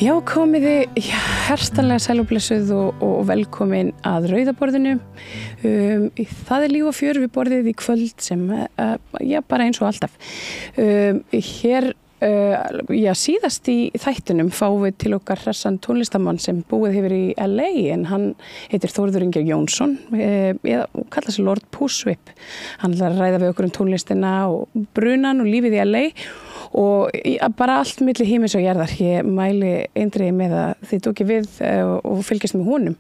Já, komiði hjartanlega sæl og blessuð og velkomin að rauðaborðinu. Það líf og fjör við borðið í kvöld sem, bara eins og alltaf. Hér, síðast í þættinum fáum við til okkar hressan tónlistamann sem búið hefur í LA en hann heitir Þórður Ingi Jónsson, eða kallar sig Lord Pushwhip. Hann ætlar að ræða við okkur tónlistina og brunan og lífið í LA og bara allt milli himins og jarðar. Ég mæli eindregið með að þið tókið við og fylgjast með honum.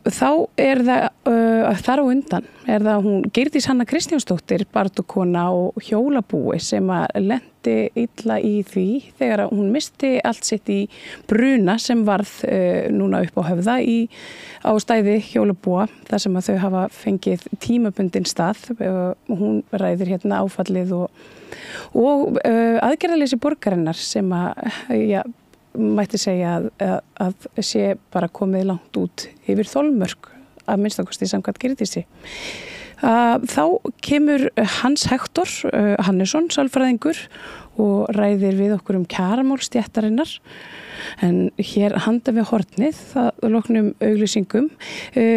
Þá það þar á undan það hún Geirdís Hanna Kristjánsdóttir, baráttukona og hjólabúi sem að lenti illa í því þegar hún misti allt sitt í bruna sem varð núna upp á Höfða á stæði hjólabúa þar sem að þau hafa fengið tímabundinn stað. Hún ræðir hérna áfallið og aðgerðaleysi borgarinnar sem mætti segja að sé bara komið langt út yfir þolmörk að minnstakosti samkvæmt Geirdísi. Þá kemur Hans Hektor Hannesson, sálfræðingur, og ræðir við okkur kjaramál stéttarinnar. En hér handan við hornið, það loknum auglýsingum,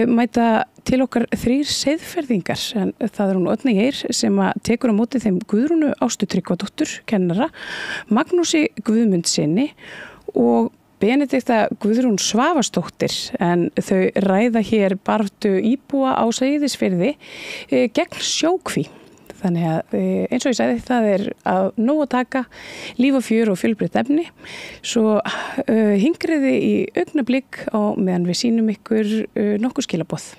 mæta til okkar 3 seiðferðingar. En það hún Oddný Eir sem tekur á móti þeim Guðrúnu Ástu Tryggvadóttur, kennara, Magnúsi Guðmundsinni og Benedikta Guðrún Svavarsdóttir, en þau ræða hér baráttu íbúa á Seyðisfirði gegn sjókví. Þannig að eins og ég sagði, það að nóg að taka, líf og fjör og fjölbreytt efni. Svo hingriði í augnablik á meðan við sýnum ykkur nokkur skilaboð.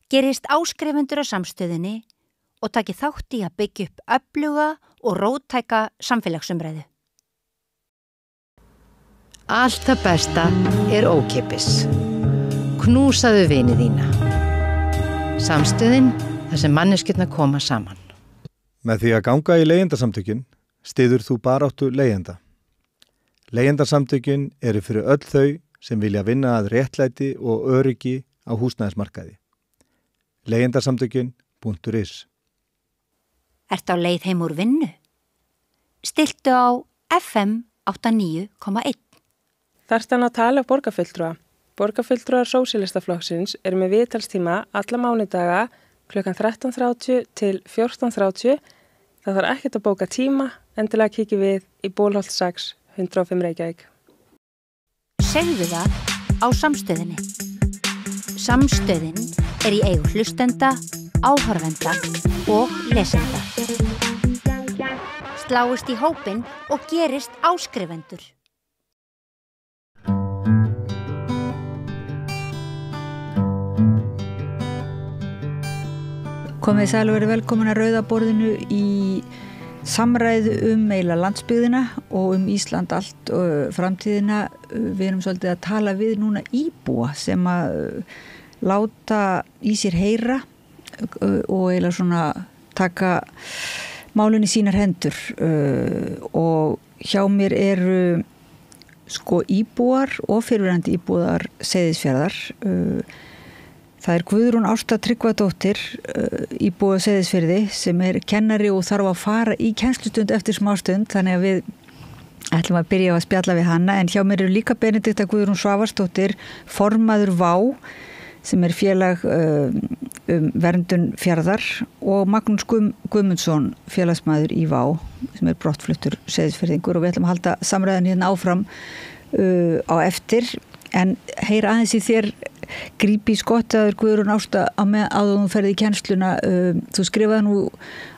Gerist áskrifendur á samstöðinni og taki þátt í að byggja upp öfluga og róttæka samfélagsumræðu. Allt það besta ókeypis. Knúsaðu vini þína. Samstöðin, þar sem manneskjurnar koma saman. Með því að ganga í leigjendasamtökin styður þú baráttu leigjenda. Leigjendasamtökin eru fyrir öll þau sem vilja vinna að réttlæti og öryggi á húsnæðismarkaði. Leigjendasamtökin.is. Ertu á leið heim úr vinnu? Stilltu á FM 89,1. Þarftu að tala borgarfulltrúa. Borgarfulltrúar Sósíalistaflokksins eru með viðtalstíma alla mánudaga klukkan 13:30 til 14:30. Það þarf ekkert að bóka tíma, endilega kíkja við í Bólholt 6, 105 Reykjavík. Segðu það á samstöðinni. Samstöðin í eigu hlustenda, áhorfenda og lesenda. Sláist í hópinn og gerist áskrifendur. Komið sæl og verið velkomin að rauðaborðinu í samræðu eiginlega landsbyggðina og Ísland allt og framtíðina. Við erum svolítið að tala við núna íbúa sem að láta í sér heyra og eiginlega svona taka málin í sínar hendur. Og hjá mér eru íbúar og fyrrverandi íbúar Seyðisfjarðar. Það Guðrún Ásta Tryggvadóttir, íbúi á Seyðisfirði, sem kennari og þarf að fara í kennslustund eftir smástund, þannig að við ætlum að byrja að spjalla við hana. En hjá mér eru líka Benedikta Guðrún Svavarsdóttir, formaður VÁ, sem félag verndun fjarðar, og Magnús Guðmundsson, félagsmaður í VÁ, sem brottfluttur Seyðisfirðingur, og við ætlum að halda samræðan hérna áfram á eftir. En heyra aðeins í þér, grípi í skottaður Guðrún Ásta áður þú ferði í kennsluna. Þú skrifaði nú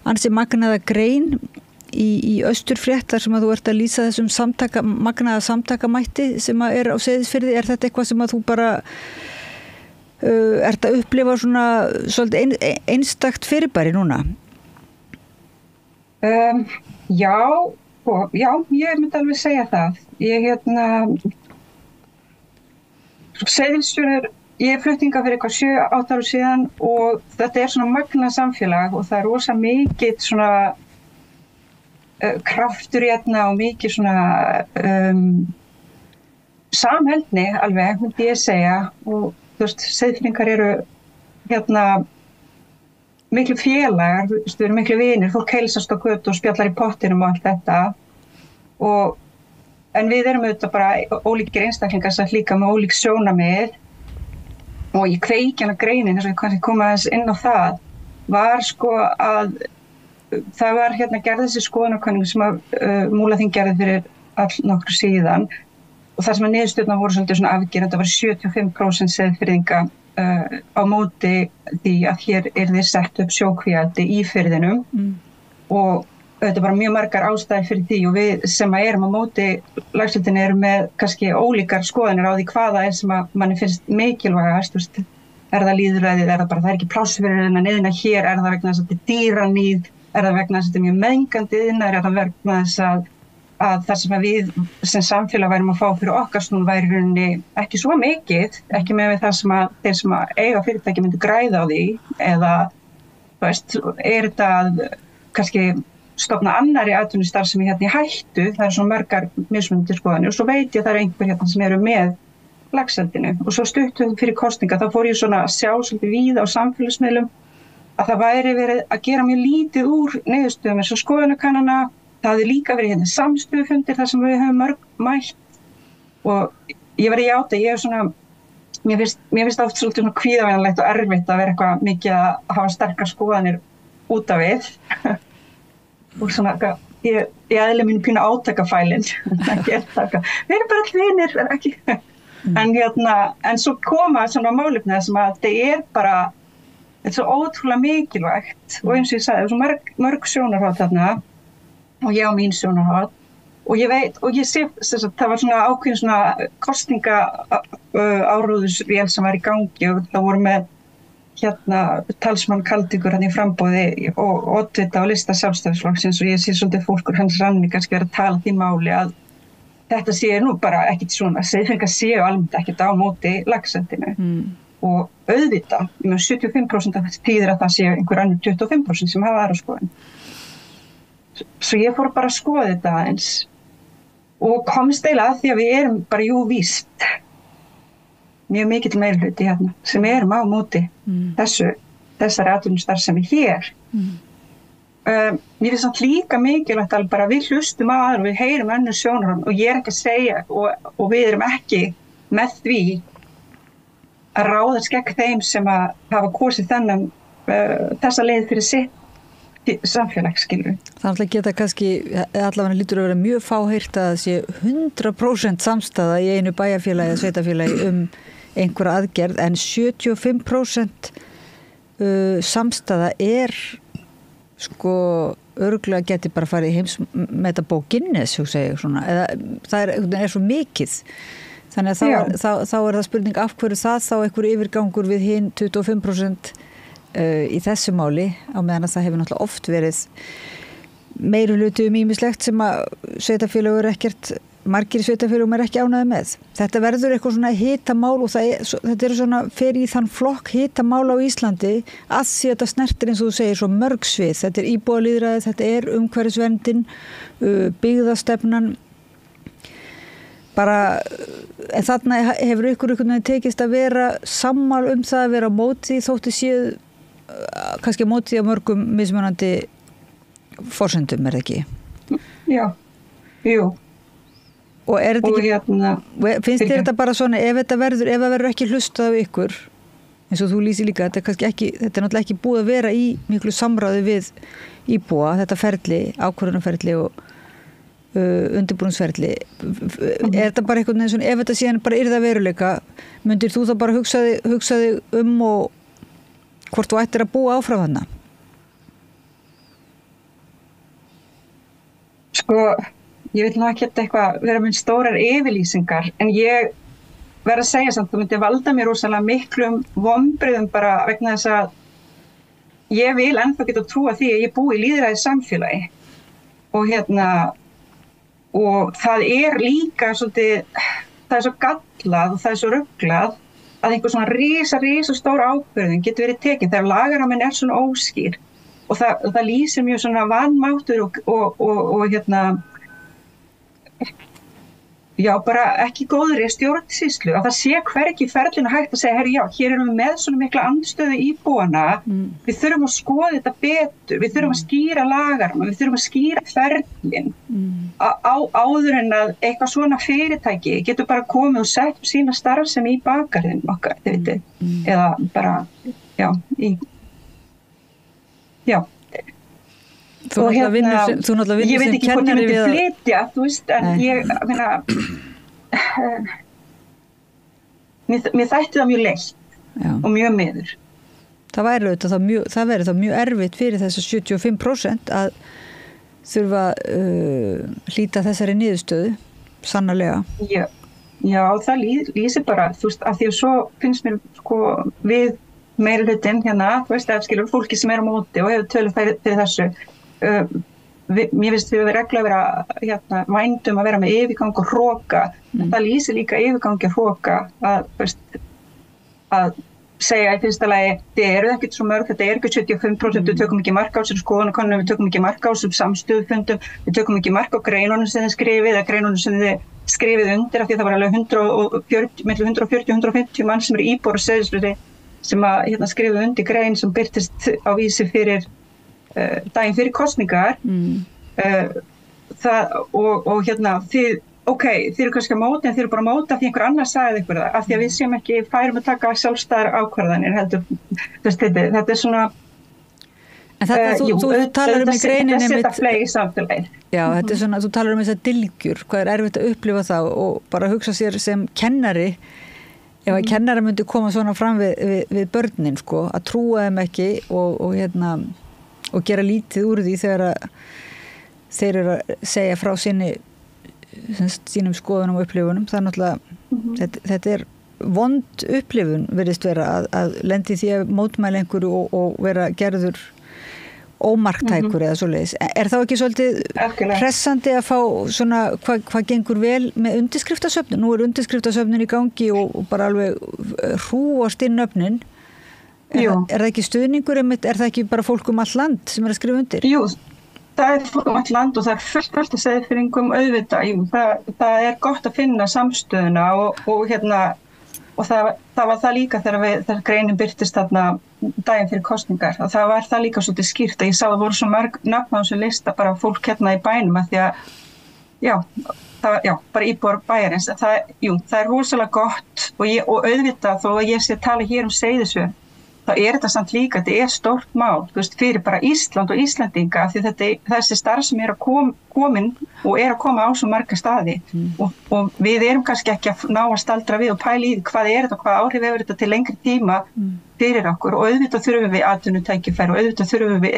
ansi magnaða grein í Austurfrétt þar sem að þú ert að lýsa þessum magnaða samtakamætti sem að á Seyðisfirði. Er þetta eitthvað sem að þú bara ert að upplifa svona svolítið einstakt fyrirbæri núna? Já, ég myndi alveg segja það. Seyðisfjörður, ég fluttinga fyrir 7-8 ára síðan og þetta svona magnað samfélag og það rosa mikið svona kraftur hérna og mikið svona samheldni alveg, myndi ég segja. Og þú veist, Seyðfirðingar eru hérna miklu félagar, við erum miklu vinir, fólk heilsast á götu og spjallar í pottinum og allt þetta. Og en við erum auðvitað bara ólíkir einstaklingar sem líka með ólík sjónarmið og í kveikjana greinin, eins og ég kannski koma aðeins inn á það, var sko að það var gerð þessi skoðanakönnun sem að Múlaþing gerði fyrir allnokkru síðan og það sem að niðurstöðurnar voru svolítið svona afgerandi, það var 75% Seyðfirðinga á móti því að hér yrði sett upp sjókvíaeldi í firðinum og þetta er bara mjög margar ástæður fyrir því og við sem að erum á móti lagseldinu erum með kannski ólíkar skoðanir á því hvaða er sem að manni finnst mikilvægast, er það lýðræðið, er það bara það er ekki pláss fyrir þennan iðnað hér, er það vegna þess að þetta er dýraníð, er það vegna þess að þetta er mjög mengandi iðnaður, er það vegna þess að það sem að við sem samfélag værum að fá fyrir okkar snúð væri rauninni ekki svo mikið, ekki með við það sem að þeir sem að eiga fyrirtæki myndu græða á því eða, er þetta kannski stofna annarri atvinnustarfsemi í hættu, það er svona margar mismunandi skoðanir og svo veit ég að það er einhver sem eru með lagseldinu og svo stuttum fyrir kosninga þá fór ég svona að sjá svolítið víða á samfélagsmiðlum að það væri verið að gera mjög lítið úr niðurstöðum eins og skoðanakannana, það hafði líka verið samstöðufundir þar sem við höfum mörg mætt og ég verið játa, ég er svona, mér finnst oft svolítið svona kvíðavænlegt og erfitt að vera eitthvað mikið að hafa sterkar skoðanir út af við og svona, ég eðli mínu pínu átakafælinn, við erum bara allir vinir, ekki, en svo koma svona málefni sem að þetta er bara, þetta er svo ótrúlega mikilvægt og eins og ég sagði, það er svo mörg sjónarhorn þarna og ég á mín sjónarhorn og ég veit, og ég sé, það var svona ákveðin svona kosninga áróðusvél sem var í gangi og það voru með talsmann Kaldvíkur í framboði og oddvita á lista Sjálfstæðisflokksins og ég sé svolítið fólkur hans ranni kannski verið að tala því máli að þetta sé nú bara ekkit svona, Seyðfirðingar séu almennt ekkit á móti lagseldinu og auðvitað, 75% af þetta þýðir að það séu einhver annar 25% sem hafa aðra skoðun. Svo ég fór bara að skoða þetta aðeins og komst eiginlega að því að við erum bara víst mjög mikill meirihluti sem erum á móti þessari atvinnustarfsemi hér. Mér finnst samt líka mikilvægt að bara við hlustum á aðra og við heyrum önnur sjónarhorn og ég er ekki að segja og við erum ekki með því að ráðast gegn þeim sem að hafa kosið þessa leið fyrir sitt samfélagsskilur. Þannig að geta kannski allavega lítur að vera mjög fáheyrt að það sé 100% samstaða í einu bæjarfélagi eða sveitarfélagi einhverja aðgerð en 75% samstaða er sko örugglega geti bara farið í heimsmetabók Guinness eða það er svo mikið þannig að þá er það spurning af hverju það þá einhver yfirgangur við hinn 25% í þessu máli á meðan að það hefur náttúrulega oft verið meirihluti ýmislegt sem að sveitarfélög eru ekkert margir sveitarfélögum er ekki ánægðir með. Þetta verður eitthvað svona hitamál og þetta er svona fer í þann flokk hitamál á Íslandi að því þetta snertir eins og þú segir svo mörg svið. Þetta er íbúalýðræðið, þetta er umhverfisverndin, byggðastefnan bara, en þarna hefur ykkur tekist að vera sammál það að vera á móti þótti séð kannski á móti á mörgum mismunandi forsendum er það ekki? Já, jú. Og er þetta ekki, finnst þér þetta bara svona, ef það verður ekki hlustað af ykkur, eins og þú lýsir líka, þetta er náttúrulega ekki búið að vera í miklu samráði við íbúa, þetta ferli, ákvörðunarferli og undirbúningsferli. Er þetta bara eitthvað svona, ef þetta síðan bara yrði að veruleika, myndir þú þá bara hugsa þig og hvort þú ættir að búa áfram þarna? Sko, ég vil nú ekki eitthvað vera með stórar yfirlýsingar, en ég verð að segja samt, það myndi valda mér rosalega miklum vonbrigðum bara vegna þess að ég vil ennþá geta trúa því að ég búi í lýðræðis samfélagi og það er líka svolítið, það er svo gallað og það er svo rugglað að einhver svona risa stór ákvörðun getur verið tekin þegar lagaraminn er svona óskýr og það lýsir mjög svona vanmáttur og já, bara ekki góðri stjórnsýslu að það sé hvergi ferlinu hægt að segja herri já, hér erum við með svona mikla andstöðu íbúana, við þurfum að skoða þetta betur, við þurfum að skýra lagarma, við þurfum að skýra ferlin áður en að eitthvað svona fyrirtæki getur bara komið og sett sína starfsemi í bakgarðinn okkar, þið vitið, eða bara, já, Þú náttúrulega vinnur sem kennari ég veit ekki hvort ég myndi flytja, þú veist, en ég meina, mér þætti það mjög leitt og mjög miður. Það væri þá mjög erfitt fyrir þess 75% að þurfa hlýta þessari niðurstöðu, sannarlega. Já, það lýsir bara, þú veist, af því að svo finnst mér sko við meirihlutinn hérna, þú veist, skilur fólki sem á móti og hefur tölu fyrir þessu. Mér finnst við regla að vera vændum að vera með yfirgang og hroka. Það lýsir líka yfirgangi og hroka að segja í fyrsta lagi, þið eru ekkert svo mörg, þetta ekki 75%, við tökum ekki mark á þessum skoðanakönnunum, við tökum ekki mark á þessum samstöðufundum, við tökum ekki mark á greinunum sem þið skrifið eða greinunum sem þið skrifið undir, af því það var alveg 140-150 mann sem eru íbúar og Seyðisfirði sem að skrifið undir grein sem birtist á vísi fyrir daginn fyrir kosningar og þið eru kannski að móta en þið eru bara að móta því einhver annar sagði ykkur það af því að við séum ekki færum að taka sjálfstæðar ákvarðanir heldur þetta er svona en þetta þú talar um í greininni þetta flegi í samfélagið já þetta er svona þú talar um þessar dylgjur hvað er erfitt að upplifa það og bara hugsa sér sem kennari ef að kennari myndi koma svona fram við börnin sko að trúa þeim ekki og gera lítið úr því þegar þeir eru að segja frá sínum skoðunum og upplifunum. Það er náttúrulega, þetta er vond upplifun virðist vera að lendi því að mótmæla einhverju og vera gerður ómarktækur eða svoleiðis. Er þá ekki svolítið pressandi að fá svona hvað gengur vel með undirskriftasöfnun? Nú er undirskriftasöfnun í gangi og bara alveg hrúast inn nöfnin. Er það ekki stuðningur, er það ekki bara fólk um allt land sem er að skrifa undir? Jú, það er fólk um allt land og það er fullt að Seyðfirðingum auðvitað. Jú, það er gott að finna samstöðuna og það var það líka þegar greinin birtist þarna daginn fyrir kosningar. Og það var það líka svolítið skýrt að ég sá að það voru svo mörg nöfn á þessu lista bara fólk hérna í bænum að því að bara íbúar bæjarins. Það er rosalega gott og auðvitað þó að ég sé að tala hér um Seyðisfjörð þá er þetta samt líka, þetta er stórt mál, þú veist, fyrir bara Ísland og Íslendinga því þessi starf sem er komin og er að koma á svo marga staði og við erum kannski ekki að ná að staldra við og pæla í hvað er þetta og hvað áhrif hefur þetta til lengri tíma fyrir okkur og auðvitað þurfum við atvinnutækifæri og auðvitað þurfum við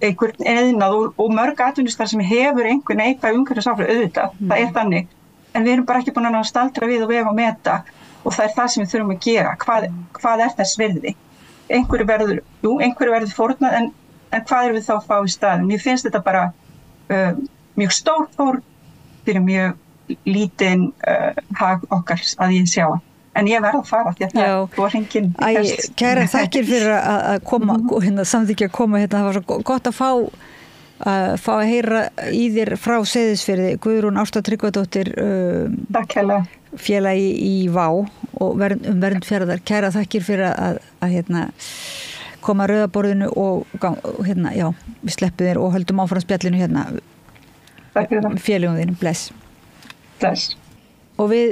einhvern eðnað og mörg atvinnustar sem hefur einhver neikvæð umhverfisáhrif auðvitað, það er þannig, en við erum bara ekki búin að ná að staldra við og vega og meta og það er það sem við þurfum að gera. Hvað er þess virði? Einhverju verður fórnað, en hvað erum við þá að fá í staðinn? Mér finnst þetta bara mjög stór fórn fyrir mjög lítinn hag okkar að ég sjá. En ég verð að fara því að það var hringinn. Kæra þakkir fyrir að koma, samþykkja að koma hérna. Það var svo gott að fá að heyra í þér frá Seyðisfirði, Guðrún Ásta Tryggvadóttir, félagi í Vá og vernd fjarðar. Kæra þakkir fyrir að koma að rauðaborðinu og við sleppum þér og höldum áfram spjallinu hérna. Félagum þínum, bless. Og við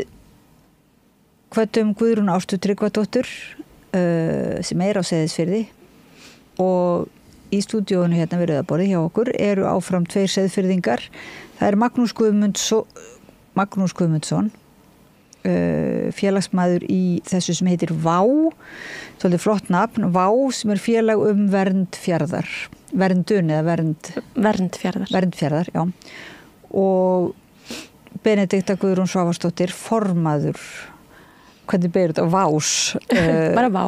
hvöttum Guðrún Ástu Tryggvadóttur sem er á Seyðisfirði og í stúdíónu hérna við rauðaborði hjá okkur eru áfram 2 Seyðfirðingar. Það er Magnús Guðmundsson, félagsmaður í þessu sem heitir Vá, svolítið flott nafn, Vá sem er félag vernd fjarðar, verndun eða vernd fjarðar, já. Og Benedikta Guðrún Svavarsdóttir, formaður, hvernig beður þetta, Vás. Bara Vá.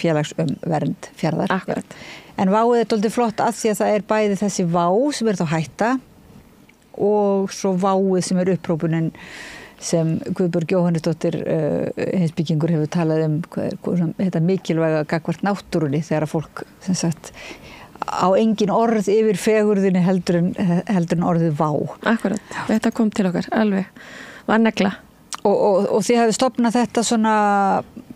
Félags vernd fjarðar. Akkurat. En Váið er dálítið flott að því að það er bæði þessi Vá sem er þá hætta og svo Váið sem er upprópunin sem Guðbjörg Jóhannesdóttir heimspekingur hefur talað þetta mikilvæga gagnvart náttúrunni þegar að fólk sem sagt á engin orð yfir fegurðinni heldur en orðið Vá. Akkurat, þetta kom til okkar alveg, var negla. Og þið hafið stofnað þetta svona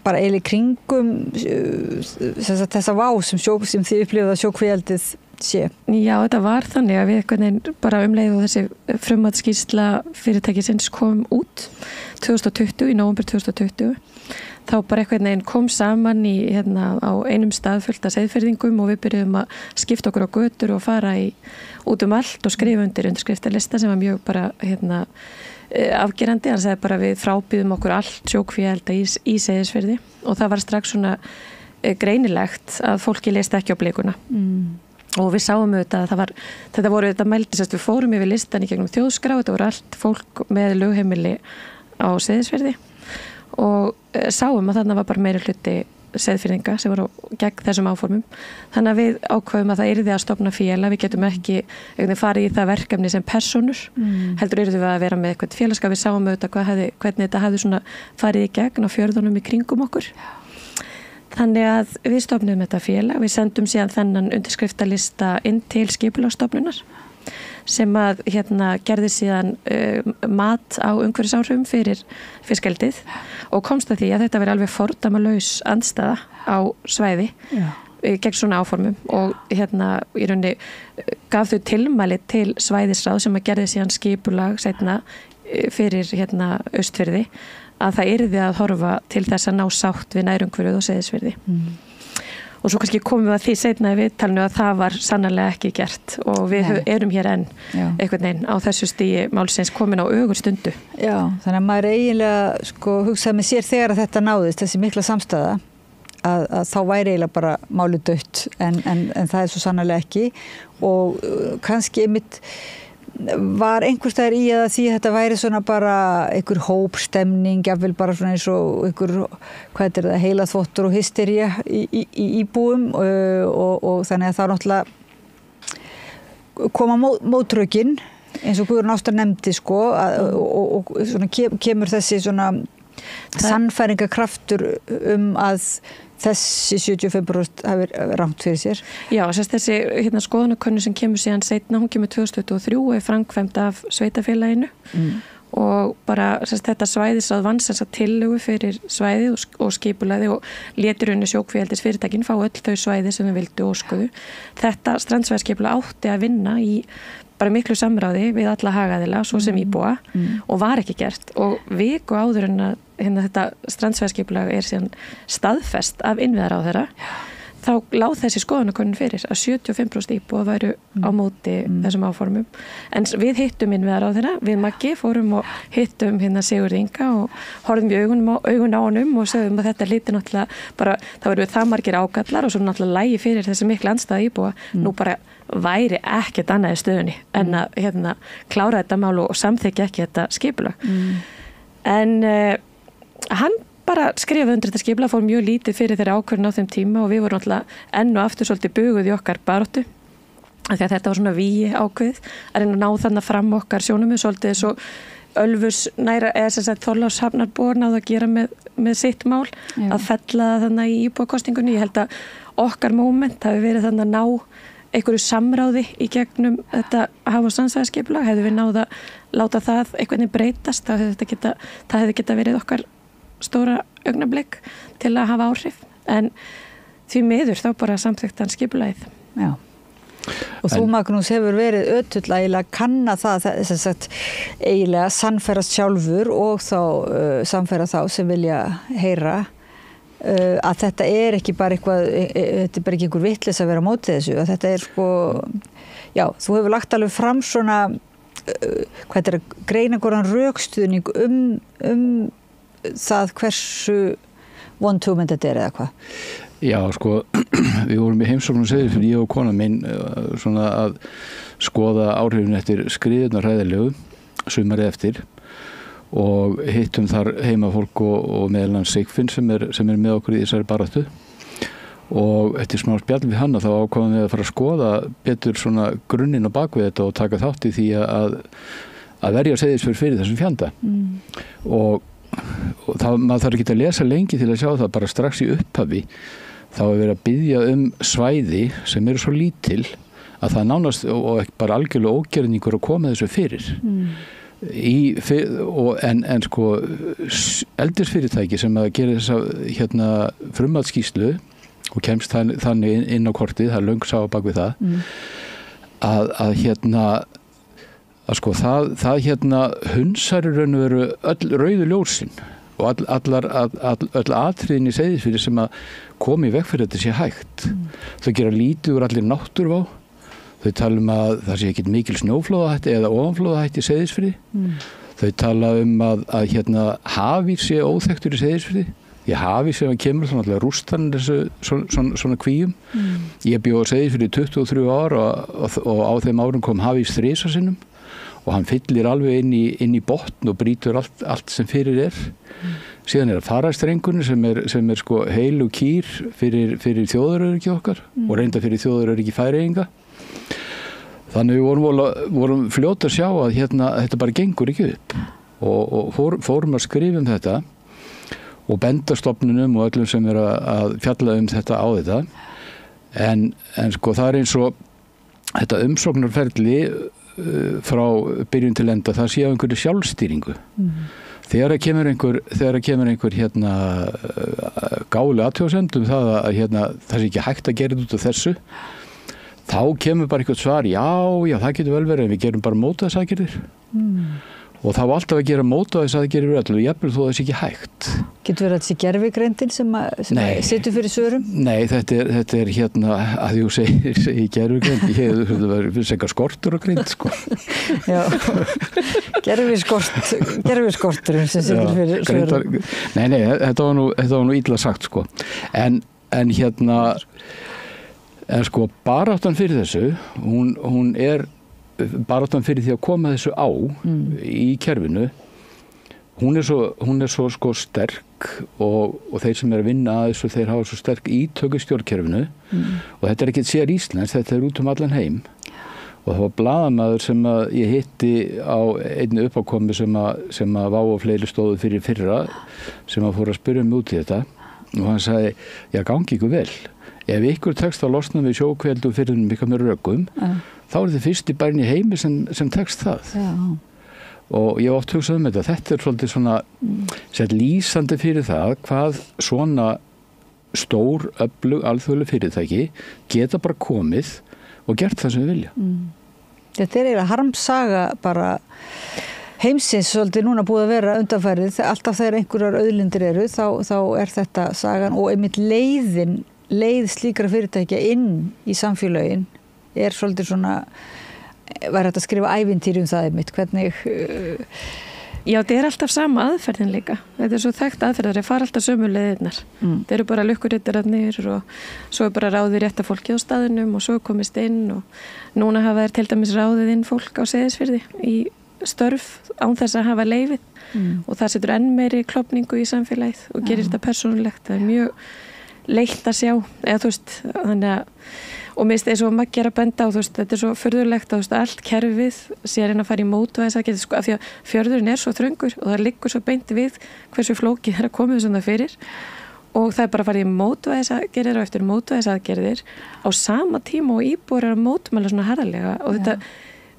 bara eiginlega kringum þessa Vá sem þið upplifað að sjókvíaldið sé? Já, þetta var þannig að við einhvern veginn bara leið og þessi frummatsskýrsla fyrirtækisins kom út 2020, í nóvember 2020. Þá bara einhvern veginn kom saman á einum stað fullt af seiðfirðingum og við byrjuðum að skipta okkur á götur og fara út allt og skrifa undir undirskriftarlista sem var mjög bara afgerandi. Hann sagði bara við frábýðum okkur allt sjókvíaelda í Seyðisfirði og það var strax svona greinilegt að fólki leist ekki á blikuna. Og við sáum auðvitað að þetta mældist, við fórum yfir listan í gegnum þjóðskrá, þetta voru allt fólk með lögheimili á Seyðisfirði og sáum að þarna var bara meiri hluti Seyðfirðinga sem voru gegn þessum áformum. Þannig að við ákveðum að það yrði að stofna félag, við getum ekki farið í það verkefni sem persónur, heldur yrðum við að vera með eitthvað félagskap, við sáum auðvitað hvernig þetta hafði svona farið í gegn á fjörðunum í kringum okkur. Þannig að við stofnum þetta félag, við sendum síðan þennan undirskriftalista inn til skipulagsstofnunar sem að gerði síðan mat á umhverfisáhrifum fyrir fiskeldið og komst að því að þetta veri alveg fordæmalaus andstæða á svæði gegn svona áformum og í rauninni gaf þau tilmæli til svæðisráð sem að gerði síðan skipulag seinna fyrir Austfirði að það yrði að horfa til þess að ná sátt við nærumhverfið og Seyðisfirði. Og svo kannski komum við að því seinna í viðtalinu að það var sannarlega ekki gert og við erum hér enn einhvern veginn á þessu stigi málsins komin á ögurstundu. Já, þannig að maður eiginlega hugsaði með sér þegar að þetta náðist, þessi mikla samstæða, að þá væri eiginlega bara málið dautt en það er svo sannarlega ekki og kannski einmitt var einhverstaðar í að því þetta væri svona bara einhver hópstemning, jafnvel bara svona eins og einhver, hvað er það, heilaþvottur og hystería í íbúum og þannig að það náttúrulega koma mótrökin eins og Guðrún Ásta nefndi og svona kemur þessi svona sannfæringarkraftur að þessi 75% hafi rangt fyrir sér. Já, þessi skoðanakönnun sem kemur síðan seinna, hún kemur 2023 og er framkvæmd af sveitafélaginu og bara þetta svæðisráð vann tillögu fyrir svæðið og skipulagði og létir unni sjókvíaeldisfyrirtækin fá öll þau svæði sem við vildu óskuðu. Þetta strandsvæðisskipulag átti að vinna í bara miklu samráði við alla hagaðila svo sem íbúa og var ekki gert og viku áður en að þetta strandsvæðisskipulag er síðan staðfest af innviðaráðherra þá lá þessi skoðanakönnun fyrir að 75% íbúa væru á móti þessum áformum en við hittum innviðaráðherra, við Maggi fórum og hittum Sigurð Inga og horfðum í augun á honum og sögðum að þetta hlyti náttúrulega bara, það voru það margir ágallar og svo náttúrulega lægi fyrir þessi mikla andstæða íbúa nú bara væri ekkert annað í stöðunni en að klára þetta mál og samþykkja ekki þetta skipulag en hann bara skrifaði undir þetta skipulag, fór mjög lítið fyrir þeirra ákvörðun á þeim tíma og við vorum alltaf enn og aftur svolítið buguð í okkar baráttu af því að þetta var svona vígi ákveð að reyna að ná þannig fram okkar sjónum svolítið svo Ölfus næra eða Þorlákshafnarbúar náðu að gera með sitt mál að fella þannig í íbúakostingunni. Ég held að okkar moment hafi verið þannig að ná einhverju samráði í gegnum þetta haf- og strandsvæðisskipulag, hefðu við náð að láta það einhvern veginn breytast, það hefði geta verið okkar stóra augnablik til að hafa áhrif, en því miður þá bara samþykkti hann skipulagið. Já. Og þú Magnús hefur verið ötull að kanna það þess að eiginlega sannfærast sjálfur og þá samfæra þá sem vilja heyra að þetta er ekki bara eitthvað, þetta er bara ekki einhver vitleysa að vera á móti þessu, að þetta er já, þú hefur lagt alveg fram svona, hvað er að greina góðan rökstuðning það hversu vond hugmynd þetta er eða hvað? Já, við vorum í heimsóknum Seyðisfirði, ég og kona minn svona að skoða áhrifin eftir skriðunar hræðilegu sumarið eftir og hittum þar heimafólk og meðal Sigfinn sem er með okkur í þessari baráttu og eftir smá spjall við hann þá ákváðum við að fara að skoða betur svona grunninn á bakvið þetta og taka þátt í því að verja Seyðisfjörð fyrir þessum fjanda og maður þarf ekki að lesa lengi til að sjá það, bara strax í upphafi þá er verið að biðja svæði sem eru svo lítil að það nánast og bara algjörlega ógerningur að koma þessu fyrir en eldisfyrirtæki sem að gera þessa frummatsskýrslu og kemst þannig inn á kortið, það er löng saga bak við það, að sko það hunsar í raun og veru öll rauðu ljósin og öll atriðin í Seyðisfirði sem að komi í veg fyrir þetta sé hægt. Þau gera lítið úr allir náttúruvá. Þau tala að það sé ekkert mikil snjóflóðahætti eða ofanflóðahætti í Seyðisfirði. Þau tala hafís sé óþekktur í Seyðisfirði. Því hafís sem kemur þá náttúrulega rústan þessu svona kvíum. Ég bjó á Seyðisfirði í 23 ár og á þeim árum kom hafís 3 sinnum. Og hann fyllir alveg inn í botn og brýtur allt sem fyrir er. Síðan er það fararstrengurinn sem er sko heilu kýr fyrir þjóðaröryggi okkar og reynda fyrir þjóðaröryggi Færeyinga. Þannig við vorum fljót að sjá að þetta bara gengur ekki upp og fórum að skrifa þetta og benda stofnunum og öllum sem er að fjalla þetta á þetta. En sko það er eins og þetta umsóknarferli frá byrjun til enda, það sé á einhverju sjálfstýringu. Þegar kemur einhver gáli athugasemd það að það sé ekki hægt að gera þetta út af þessu, þá kemur bara eitthvað svar, já, það getur vel verið en við gerum bara mótvægisaðgerðir. Og það var alltaf að gera mótvægisaðgerðir við öllu, jafnvel þó það sé ekki hægt. Getur verið þessi gervigreindin sem situr fyrir svörum? Nei, þetta er að þú segir gervigreind, það verður segja skortur og greind, sko. Já, gerviskorturinn sem situr fyrir svörum. Nei, þetta var nú illa sagt, sko. En sko, baráttan fyrir þessu, hún er baráttan fyrir því að koma þessu á í kerfinu, hún er svo sko sterk og þeir sem er að vinna að þessu, þeir hafa svo sterk ítök í stjórnkerfinu og þetta er ekkert sér Íslands, þetta er út allan heim og það var blaðamaður sem að ég hitti á einni uppákomi sem að Vá og fleiri stóðu fyrir fyrra sem að fór að spyrja mig út í þetta og hann sagði, gangi ykkur vel. Ef ykkur tekst að losna við sjókveldu og firðunum ykkur með rökum, þá er þið fyrsti bærinn í heimi sem tekst það. Já. Og ég hef oft hugsað þetta. Þetta er svolítið svona lýsandi fyrir það hvað svona stór, öflug, alþjóðleg fyrirtæki geta bara komið og gert það sem við vilja. Þetta er eiginlega harmsaga bara heimsins svolítið núna búið að vera undanfærið. Alltaf þegar einhverjar auðlindir eru, þá er þetta sagan og einmitt leið slíkra fyrirtækja inn í samfélögin er svolítið svona, var þetta að skrifa ævintýri það einmitt, hvernig... Já, þetta er alltaf sama aðferðin líka. Þetta er svo þekkt aðferðar, það fara alltaf sömu leiðirnar. Þetta eru bara lukkurittararnir og svo er bara ráðið rétta fólki á staðinum og svo komist inn og núna hafa þær til dæmis ráðið inn fólk á Seyðisfirði í störf án þess að hafa leyfið og það setur enn meiri klofningu í samfélagið og gerir þetta persónulegt. Það er mjög leitt að sjá, eða þú veist, þannig að, og mér finnst eins og Maggi er að benda á, þú veist, þetta er svo furðulegt að allt kerfið sé að reyna að fara í mótvægisaðgerðir, sko, af því að fjörðurinn er svo þröngur og það liggur svo beint við hversu flókið er að koma þessum það fyrir og það er bara að fara í mótvægisaðgerðir og eftir mótvægisaðgerðir á sama tíma og íbúar er að mótmæla svona harðarlega og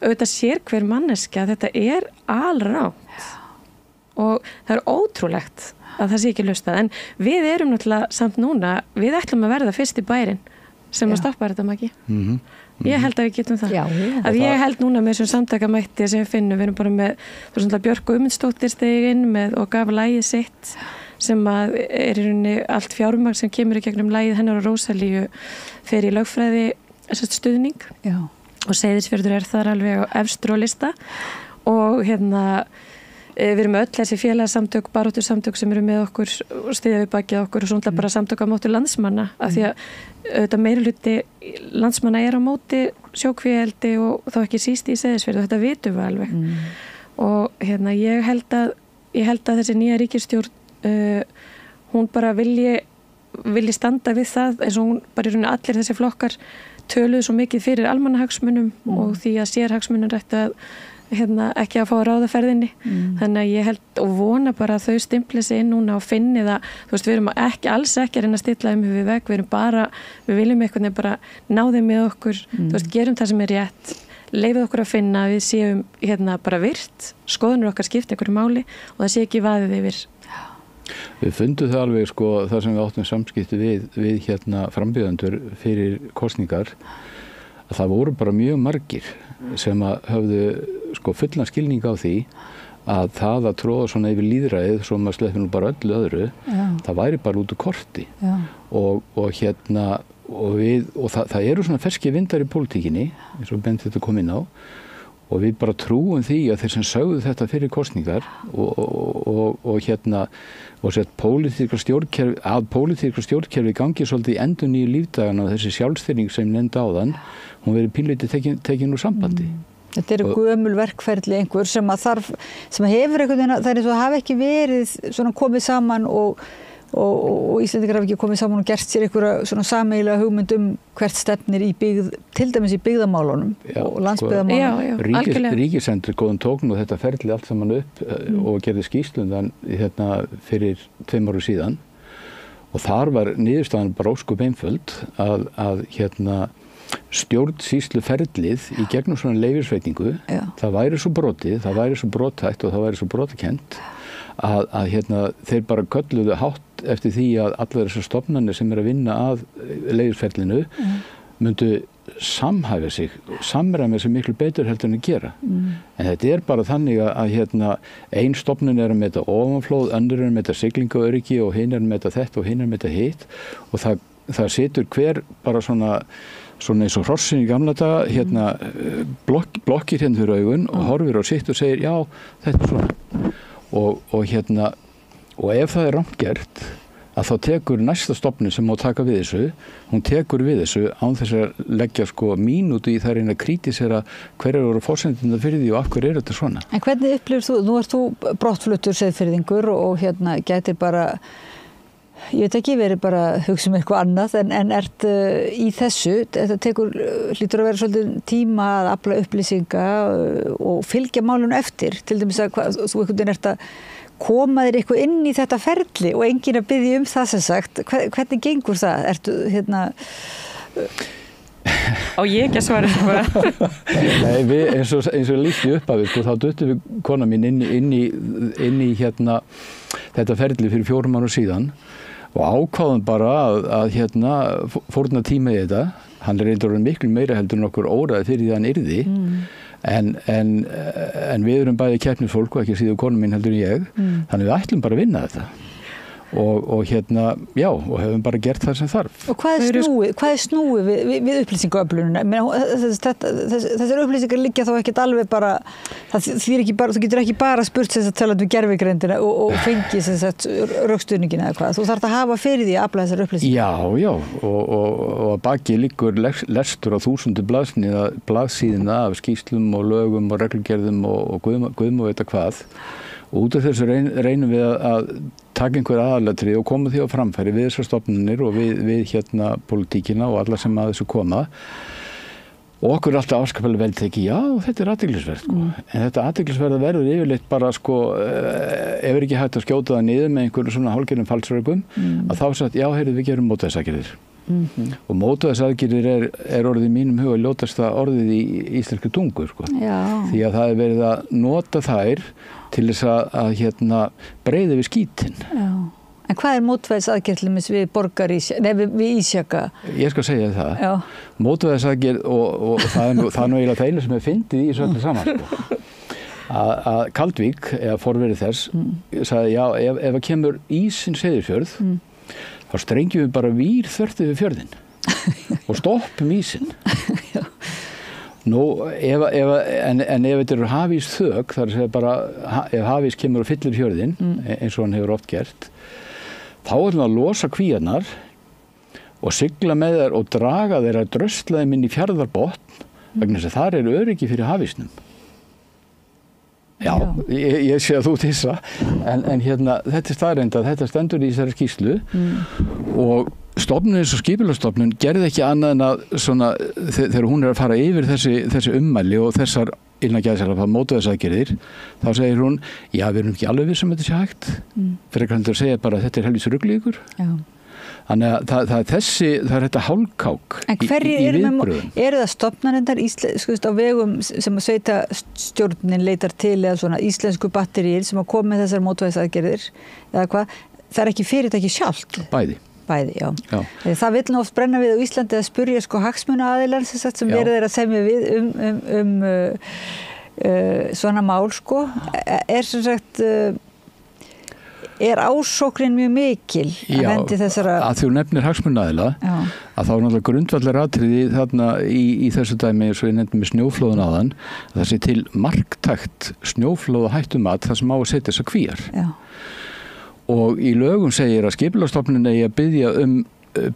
þetta sér hver manneskja að þetta er alrangt og það er ótrúlegt að það sé ekki hlustað, en við erum náttúrulega samt núna, við ætlum að verða fyrst í bærin sem að stoppa þetta Maggi. Ég held að við getum það. Að ég held núna með þessum samtakamætti sem við finnum, við erum bara með Björk Guðmundsdóttir stegin með og gaf lagið sitt sem að er í rauninni allt fjármagn sem kemur í gegnum lagið hennar og Rósalíu fer í lögfræði stuðning og Seyðisfjörður er þar alveg á efstur á lista og við erum öll þessi félagsamtök, baráttusamtök sem eru með okkur og styðja við bakið okkur og svona bara samtök á móti landsmanna af því að auðvitað meirihluti landsmanna er á móti sjókvíaeldi og þá ekki síst í Seyðisfirði og þetta vitum við alveg og ég held að þessi nýja ríkisstjórn hún bara vilji standa við það eins og hún bara í rauninni allir þessi flokkar töluðu svo mikið fyrir almannahagsmunum og því að sérhagsmunum ættu að ekki að fá að ráða ferðinni þannig að ég held og vona bara að þau stimpli sig inn núna og finni það þú veist, við erum alls ekki að reyna að stilla við veg, við viljum eitthvað bara ná þeim með okkur þú veist, gerum það sem er rétt leifið okkur að finna að við séum bara virt skoðunur okkar skipta einhverju máli og það sé ekki vaðið yfir Við fundum það alveg sko þar sem við áttum samskipti við hérna frambjóðendur fyrir kosningar að það voru bara mjög margir sem að höfðu sko fullan skilning á því að það að tróða svona yfir lýðræðið svo maður sleppir nú bara öllu öðru það væri bara út úr korti og hérna og það eru svona ferski vindar í pólitíkinni eins og Bent þetta kom inn á og við bara trúum því að þeir sem sögðu þetta fyrir kosningar og hérna og sett pólitíska stjórnkerfi gangi svolítið í endurnýju lífdagana þessi sjálfstyrning sem nefndi áðan hún verið pínlítið tekin úr sambandi. Þetta eru gömul verkferli einhver sem hefur einhvern veginn, það er eins og hafa ekki verið svona komið saman og Íslendingar hafa ekki komið saman og gert sér einhverja svona sameiginlega hugmynd hvert stefnir í byggð, til dæmis í byggðamálunum og landsbyggðamálunum. Ríkisendurskoðun tók nú þetta ferli allt saman upp og gerði skýrslundan hérna fyrir 2 árum síðan og þar var niðurstaðan bara ósköp einföld að hérna stjórnsýsluferlið í gegnum svona leyfisveitingu það væri svo brotið, það væri svo brothætt og það væri svo brotakent að hérna þeir bara kölluðu hátt eftir því að allar þessar stofnanir sem að vinna að leyfisferlinu myndu samhæfa sig, samræma sig miklu betur heldur en að gera. En þetta bara þannig að hérna ein stofnun að meta ofanflóð, önnur að meta siglingaöryggi og hinn að meta þetta og hinn að meta hitt og það situr hver bara svona eins og hrossin í gamla daga hérna blokkir hérna fyrir augun og horfir á sitt og segir já, þetta svona og hérna og ef það rangt gert að þá tekur næsta stofnun sem má taka við þessu hún tekur við þessu án þess að leggja sko mínútu í það reyna að krítisera hverjar voru forsendurnar fyrir því og af hverju þetta svona. En hvernig upplifir þú, nú ert þú brottfluttur Seyðfirðingur og hérna gætir bara ég veit ekki verið bara að hugsa eitthvað annað en ert í þessu þetta hlýtur að vera svolítið tíma að afla upplýsinga og fylgja málun eftir til dæmis að þú einhvern veginn ert að koma þér eitthvað inn í þetta ferli og enginn að biðja það sem sagt hvernig gengur það? Ertu hérna á ég ekki að svara þessu bara Nei, við, eins og lýsti upp af sko, þá duttum við kona mín inn í hérna þetta ferli fyrir 4 árum síðan og ákváðum bara að hérna fórna tíma í þetta hann reyndur miklu meira heldur en okkur óraði fyrir því að hann yrði en við erum bæði keppnisfólk og ekki síður kona mín heldur en ég þannig við ætlum bara að vinna þetta og hérna, já, og hefum bara gert það sem þarf. Og hvað er snúið við upplýsingaöflununa? Þessar upplýsingar liggja þá ekkert alveg bara, þú getur ekki bara spurt þess að tala um gervigreindina og fengi þess að rökstuðningina eða hvað. Þú þarft að hafa fyrir því að afla þessar upplýsingar. Já, og að baki liggur lestur á 1000 blaðsíðina af skýrslum og lögum og reglugerðum og guðum og veit hvað. Og út af þessu reynum við að taka einhver aðalatrið og koma því á framfæri við þessar stofnunir og við hérna politíkina og alla sem að þessu koma og okkur er alltaf afskaplega vel tekið, já, þetta athyglisvert en þetta athyglisverða verður yfirleitt bara ef ekki hægt að skjóta það niður með einhverjum svona hálfgerðum falsrökum að þá sagt, já, heyrðu, við gerum mótvægisaðgerðir og mótvægisaðgerðir er orðið í mínum huga ljótasta orðið í íslenskri tungu því að það er verið að nota þær til þess að hérna breiða við skítinn. Já. En hvað er mótvægisaðgerð við við Ísjaka? Ég skal segja það. Já. Mótvægisaðgerð og það er nú eiginlega það einu sem er fyndið í þessu öllu saman. Að Kaldvík, eða forverið þess, sagði já, ef það kemur ísinn Seyðisfjörð, þá strengjum við bara vír þvert yfir fjörðinn og stoppum ísinn. Nú, ef þetta eru hafís þök, þar er bara, ef hafís kemur og fyllir fjörðinn, eins og hann hefur oft gert, þá ætlum við að losa kvíarnar og sigla með þær og draga þeirra drösla þeim inn í fjarðarbotn vegna þess að þar eru öryggi fyrir hafísnum. Já, ég sé að þú tissa, en hérna, þetta er staðreynd að þetta stendur í þessari skýrslu og stofnun eins og skipulagsstofnun gerði ekki annað en að svona, þegar hún er að fara yfir þessi ummæli og þessar mótvægisaðgerðir, þá segir hún, já, við erum ekki alveg viss um þetta sé hægt, fyrir að segja bara að þetta er helvítis rugl í ykkur. Já. Þannig að það er þetta hálfkák í viðbröðum. Eru það stofnanirnar á vegum sem að sveitastjórnin leitar til eða svona íslensku batteríur sem að koma með þessar mótvægisaðgerðir eða hvað? það er ekki fyrirtæki sjálft? Bæði, já. Það vill nú oft brenna við á Íslandi að spurja sko hagsmunaaðilar sem verið að semja við svona mál sko. Sem sagt ásóknin mjög mikil að hendi þessara... Að þú nefnir hagsmunaaðila að þá er náttúrulega grundvallar atriði þarna í þessu dæmi eins og ég nefndi með snjóflóðun áðan að það sé til marktækt snjóflóða hættumat þar sem á að setja þessar kvíar. Og í lögum segir að skipulagsstofnun eigi að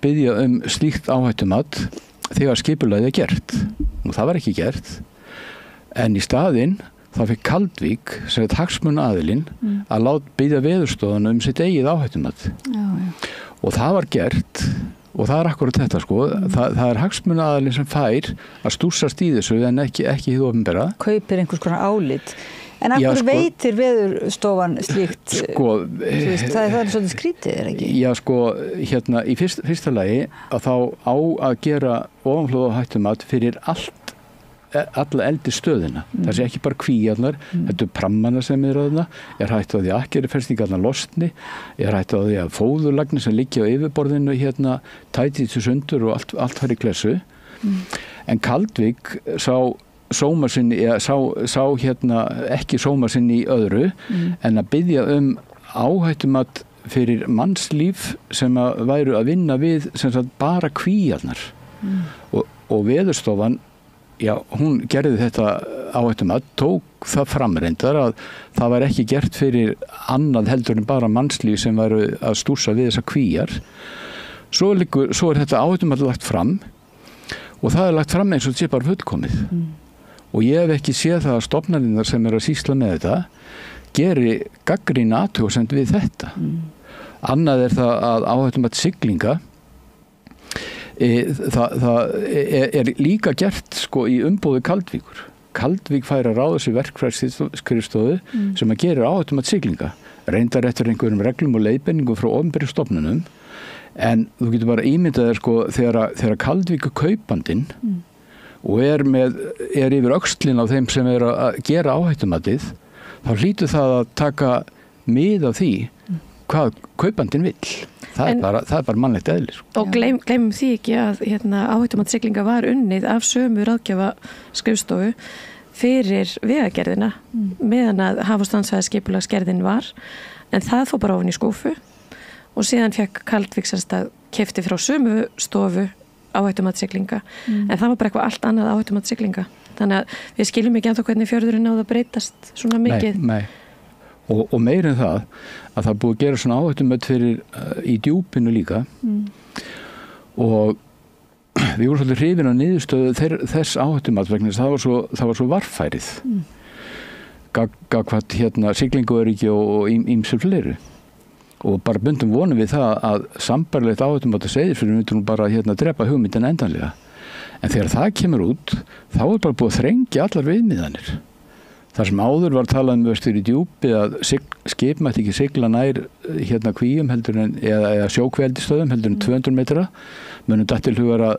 biðja slíkt áhættumat þegar skipulagið gert. Og það var ekki gert en í staðinn þá fekk Kaldvík, sem hagsmunaaðilinn, að biðja Veðurstofan sitt eigið áhættumat. Og það var gert, og það er akkurat þetta sko, það er hagsmunaaðilinn sem fær að stússast í þessu en ekki hið opinbera. Kaupir einhvers konar álit. En af hverju veitir Veðurstofan slíkt? Sko, það er svolítið skrítið, ekki? Já, sko, hérna, í fyrsta lagi að þá á að gera ofanflóðahættumat fyrir alla eldi stöðina. Það sé ekki bara kvíarnar, þetta prammana sem þarna, hætt á því að akkeriferstingarnar losni, hætt á því að fóðurlagnir sem liggja á yfirborðinu tæti til sundur og allt fari í klessu. En Kaldvík sá ekki sóma sinni í öðru en að biðja áhættumat fyrir mannslíf sem væru að vinna við sem sagt bara kvíarnar. Og Veðurstofan hún gerði þetta áhættumat, tók það framreyndar að það var ekki gert fyrir annað heldur en bara mannslíf sem væru að stússa við þessar kvíar. Svo er þetta áhættumat lagt fram og það er lagt fram eins og þetta sé bara fullkomið. Og ég hef ekki séð það að stofnanirnar sem að sýsla með þetta geri gagnrýna athugasemd við þetta. Annað er það að áhættumat siglinga það er líka gert sko í umboði Kaldvíkur. Kaldvík fær að ráða sér verkfræðsskrifstofu sem að gera áhættumat siglinga. Reyndar eftir einhverjum reglum og leiðbeiningum frá opinberum stofnunum en þú getur bara ímyndað þér sko þegar Kaldvík er kaupandinn og er yfir öxlin á þeim sem er að gera áhættumatið þá hlýtur það að taka mið af því hvað kaupandinn vill. Það er bara mannlegt eðli. Og gleymum því ekki að áhættumat siglinga var unnið af sömu ráðgjafa skrifstofu fyrir vegagerðina meðan að haf- og strandsvæðisskipulagsgerðin var en það fór bara ofan í skúfu og síðan fekk Kaldvík að keypti frá sömu stofu áhættumat siglinga en það var bara eitthvað allt annað áhættumat siglinga. Þannig að við skiljum ekki ennþá hvernig fjörðurinn náði að breytast svona mikið. Nei. Og meir en það að það búið að gera svona áhættumat fyrir í djúpinu líka og við vorum svolítið hrifin á niðurstöðu þess áhættumat vegna það var svo varfærið gagvat siglinguöryggi og ýmsir fleiri og bara bundum vonum við það að sambærilegt áhættumat að segja fyrir við bara drepa hugmyndin endanlega en þegar það kemur út þá er bara búið að þrengja allar viðmiðanir. Þar sem áður var talað vestur í djúpi að skip mætti ekki sigla nær kvíum heldur en eða sjókveldistöðum heldur en 200 metra munum datt til hugar að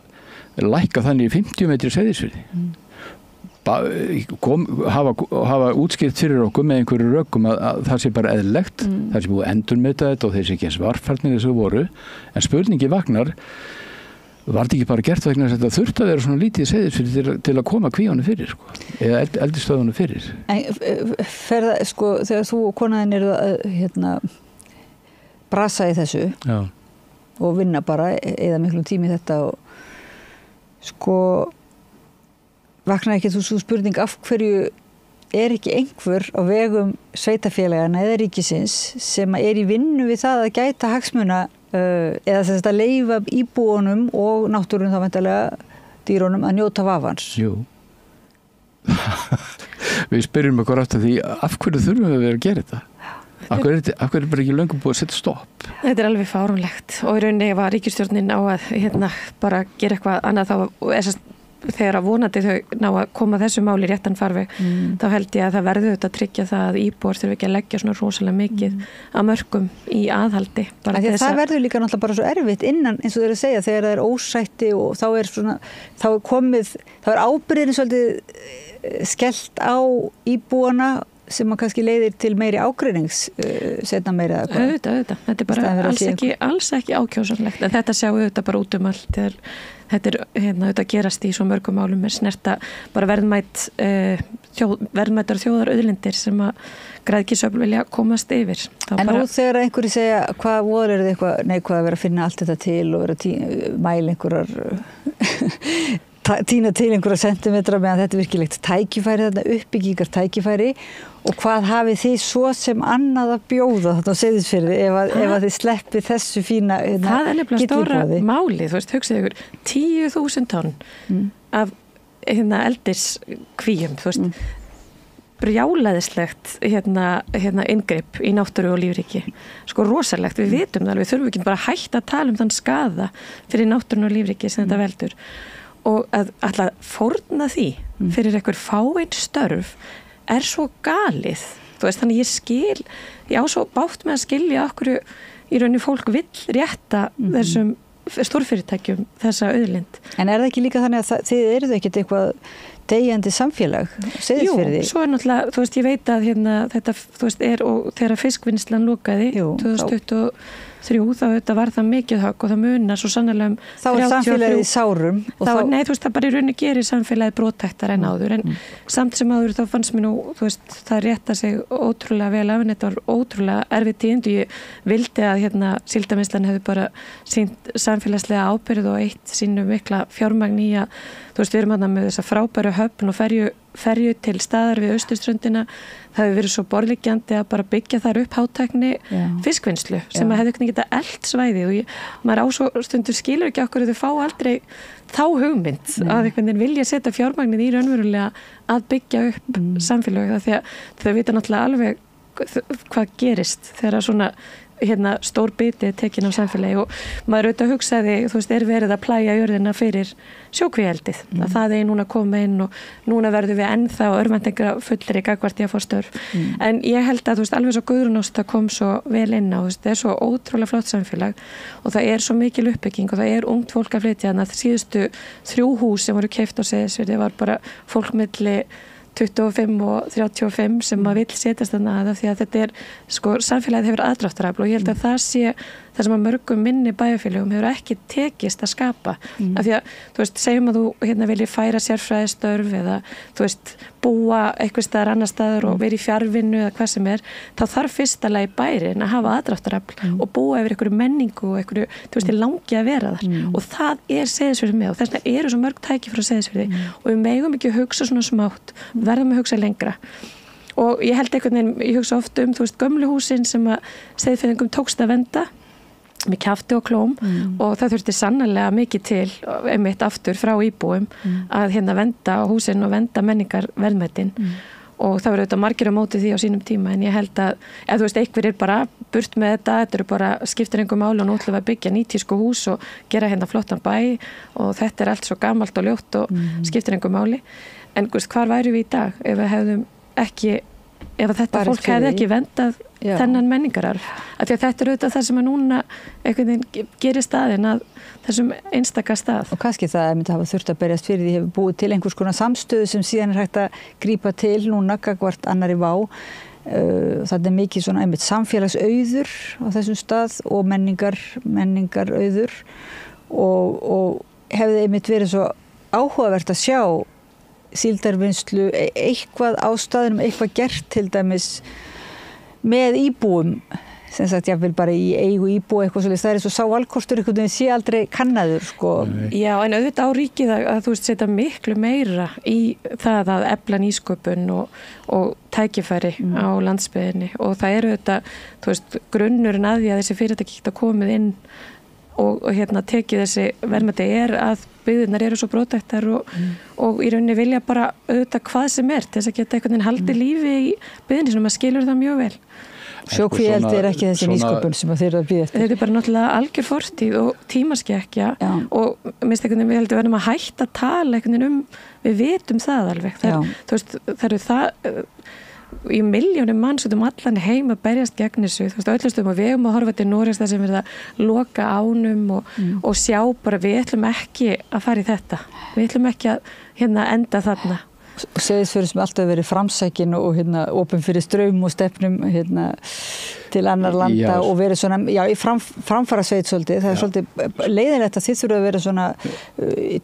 lækka þannig í 50 metri Seyðisfirði. Hafa útskýrt fyrir okkur með einhverju rökum að það sé bara eðlilegt, það sé búið að endurmeta þetta og þeir sé ekki eins varfærnir þessu voru en spurningi vagnar var þetta ekki bara gert vegna þess að þetta þurfti að vera svona lítið Seyðisfirði til að koma kvíunum fyrir sko, eða eldistöðunum fyrir. En sko, þegar þú og konaðin eru að brasa í þessu og vinna bara eða miklum tími þetta og sko vaknar ekki þú spurning af hverju er ekki einhver á vegum sveitafélagana eða ríkisins sem er í vinnu við það að gæta hagsmuna eða þess að leyfa íbúunum og náttúrunum þá væntanlega dýrunum að njóta vafans. Jú. Við spyrjum okkur aftur því af hverju þurfum við að vera að gera þetta? Af hverju er bara ekki löngu búið að setja stopp? Þetta er alveg fáránlegt og í rauninni var ríkisstjórnin á að bara gera eitthvað annað þá þegar að vonandi þau ná að koma þessu máli réttan farveg þá held ég að það verður að tryggja það að íbúar þurfi ekki að leggja svona rosalega mikið að mörkum í aðhaldi. Það verður líka náttúrulega bara svo erfitt innan eins og þeir að segja þegar það er ósætti og þá er ábyrgðin svolítið skellt á íbúana sem að kannski leiðir til meiri ágreinings setna meira eða hvað? Auðvitað, þetta bara alls ekki ákjósanlegt, en þetta sjáum við þetta bara út allt, þetta þetta gerast í svo mörgum málum snerta bara verðmætar þjóðarauðlindir sem að græðgisöfl vilja komast yfir. En nú þegar einhverju segja hvað voru er eitthvað neikvæð að vera að finna allt þetta til og vera að mæla einhverjar tína til einhverja sentimetra meðan þetta virkilegt tækifæri, þetta uppbyggingar tækifæri og hvað hafið þið svo sem annað að bjóða þetta á Seyðisfirði ef að þið sleppið þessu fína það nefnilega stóra máli, þú veist, hugsið ykkur 10.000 tonn af eldiskvíum, þú veist brjálæðislegt inngrip í náttúru og lífríki sko rosalegt, við vitum það, við þurfum ekki bara að hætta að tala þann skaða fyrir náttúrun og lífríki sem þetta veldur og að alltaf fórna því fyrir einhver fáein störf svo galið, þú veist, þannig ég á svo bátt með að skilja okkur í rauninni fólk vill rétta þessum stórfyrirtækjum þessa auðlind. En það ekki líka þannig að þið eruð ekkert eitthvað deyjandi samfélag, Seyðisfirði? Jú, svo náttúrulega, þú veist, ég veit að þetta, þú veist, og þegar fiskvinnslan lokaði 2023, þá þetta var það mikið högg og það munar svo sannarlega þá samfélagið í sárum nei, þú veist, það bara í rauninni gerir samfélagið brothættar en áður, en samt sem áður þá fannst mér nú, þú veist, það rétta sig ótrúlega vel af, en þetta var ótrúlega erfið tíðindi, ég vildi að síldarvinnslan hefði bara sýnt samfélagslega ábyrgð og eitt sínu mikla fjármagn í að, þú veist, við erum með þessa frábæru höfn og ferju til staðar við austurströndina, það hefur verið svo borðliggjandi að bara byggja þar upp hátækni fiskvinnslu sem að hefði ekki geta eld svæði og maður á svo stundur skilur ekki okkur að þau fá aldrei þá hugmynd að einhvern veginn vilja setja fjármagnið í raunverulega að byggja upp samfélag því að þau vita náttúrulega alveg hvað gerist þegar svona stór biti tekin á samfélagi og maður auðvitað hugsaði, þú veist, verið að plæja jörðina fyrir sjókvíeldið að það núna koma inn og núna verðum við ennþá örvæntingra fullri gagvart í að fá störf en ég held að, þú veist, alveg svo Guðrún Ásta kom svo vel inn á, þú veist, það svo ótrúlega flott samfélag og það svo mikil uppbygging og það ungt fólk að flytja þannig að síðustu 3 hús sem voru keypt á Seyðisfirði var bara fólk milli 25 og 35 sem maður vill setjast þarna að því að þetta sko, samfélagið hefur aðdráttarafl og ég held að það sé það sem að mörgum minni bæjarfélögum hefur ekki tekist að skapa af því að, þú veist, segjum að þú vilji færa sérfræðistörf eða, þú veist, búa eitthvað staðar annar staðar og vera í fjarvinnu eða hvað sem þá þarf fyrsta lagi bærin að hafa aðdráttarafl og búa yfir einhverju menningu og einhverju, þú veist, langi að vera þar og það Seyðisfirði með og þess vegna eru svo mörg tæki frá Seyðisfirði og við megum ekki hugsa svona smátt, verðum að hugsa lengra og ég held einhvern veginn, ég hugsa oft þú veist, gömlu húsin sem að Seyðfirðingum tókst að venda með kjafti og klóm og það þurfti sannarlega mikið til einmitt aftur frá íbúum að venda húsin og venda menningar verðmætin og það verður auðvitað margir á móti því á sínum tíma en ég held að, þú veist, einhver bara burt með þetta eru bara, skiptir einhver máli og nú ætlum við að byggja nýtísku hús og gera flottan bæ og þetta allt svo gamalt og ljótt og skiptir einhver máli en veist, hvar væru við í dag ef við hefðum ekki ef þetta fólk hefði ekki vendað þennan menningararf, af því að þetta auðvitað það sem að núna einhvern veginn gerir staðinn að þessum einstaka stað. Og kannski það að myndi hafa þurft að berjast fyrir því hefur búið til einhvers konar samstöðu sem síðan hægt að grípa til núna gagnvart annarri vá. Það mikið svona einmitt samfélagsauður á þessum stað og menningarauður og hefði einmitt verið svo áhugavert að sjá síldarvinnslu eitthvað á staðinum, eitthvað gert til dæmis með íbúum sem sagt ég vil bara í eigu íbúa eitthvað svolítið, það svo sá valkostur einhvern veginn sé aldrei kannaður sko. Já, en auðvitað á ríkið að þú veist setja miklu meira í það að efla nýsköpun og tækifæri á landsbyggðinni og það auðvitað, þú veist, grunnurinn að því að þessi fyrirtæki geta komið inn og tekið þessi verðmæti að byggðirnar eru svo brothættar og í rauninni vilja bara auðvitað hvað sem til þess að geta einhvern veginn haldið lífi í byggðinni sem maður skilur það mjög vel. Sjókvíeldi ekki þessi nýsköpun sem þeir eru að bíða eftir. Þetta bara náttúrulega algjör fortíð og tímaskekkja og minnst einhvern veginn við heldum verðum að hætta að tala einhvern veginn við vitum það alveg. Þú veist, það eru það í milljónum manns út allan heim að berjast gegn þessu, þú veist, öllustum og við að horfa til Noregs þar sem við að loka ánum og sjá bara við ætlum ekki að fara í þetta, við ætlum ekki að enda þarna. Seyðisfjörður sem alltaf verið framsækin og opin fyrir straum og stefnum til annar landa og verið svona, í framfara sveit svolítið, það svolítið leiðilegt að þið þurfa að vera svona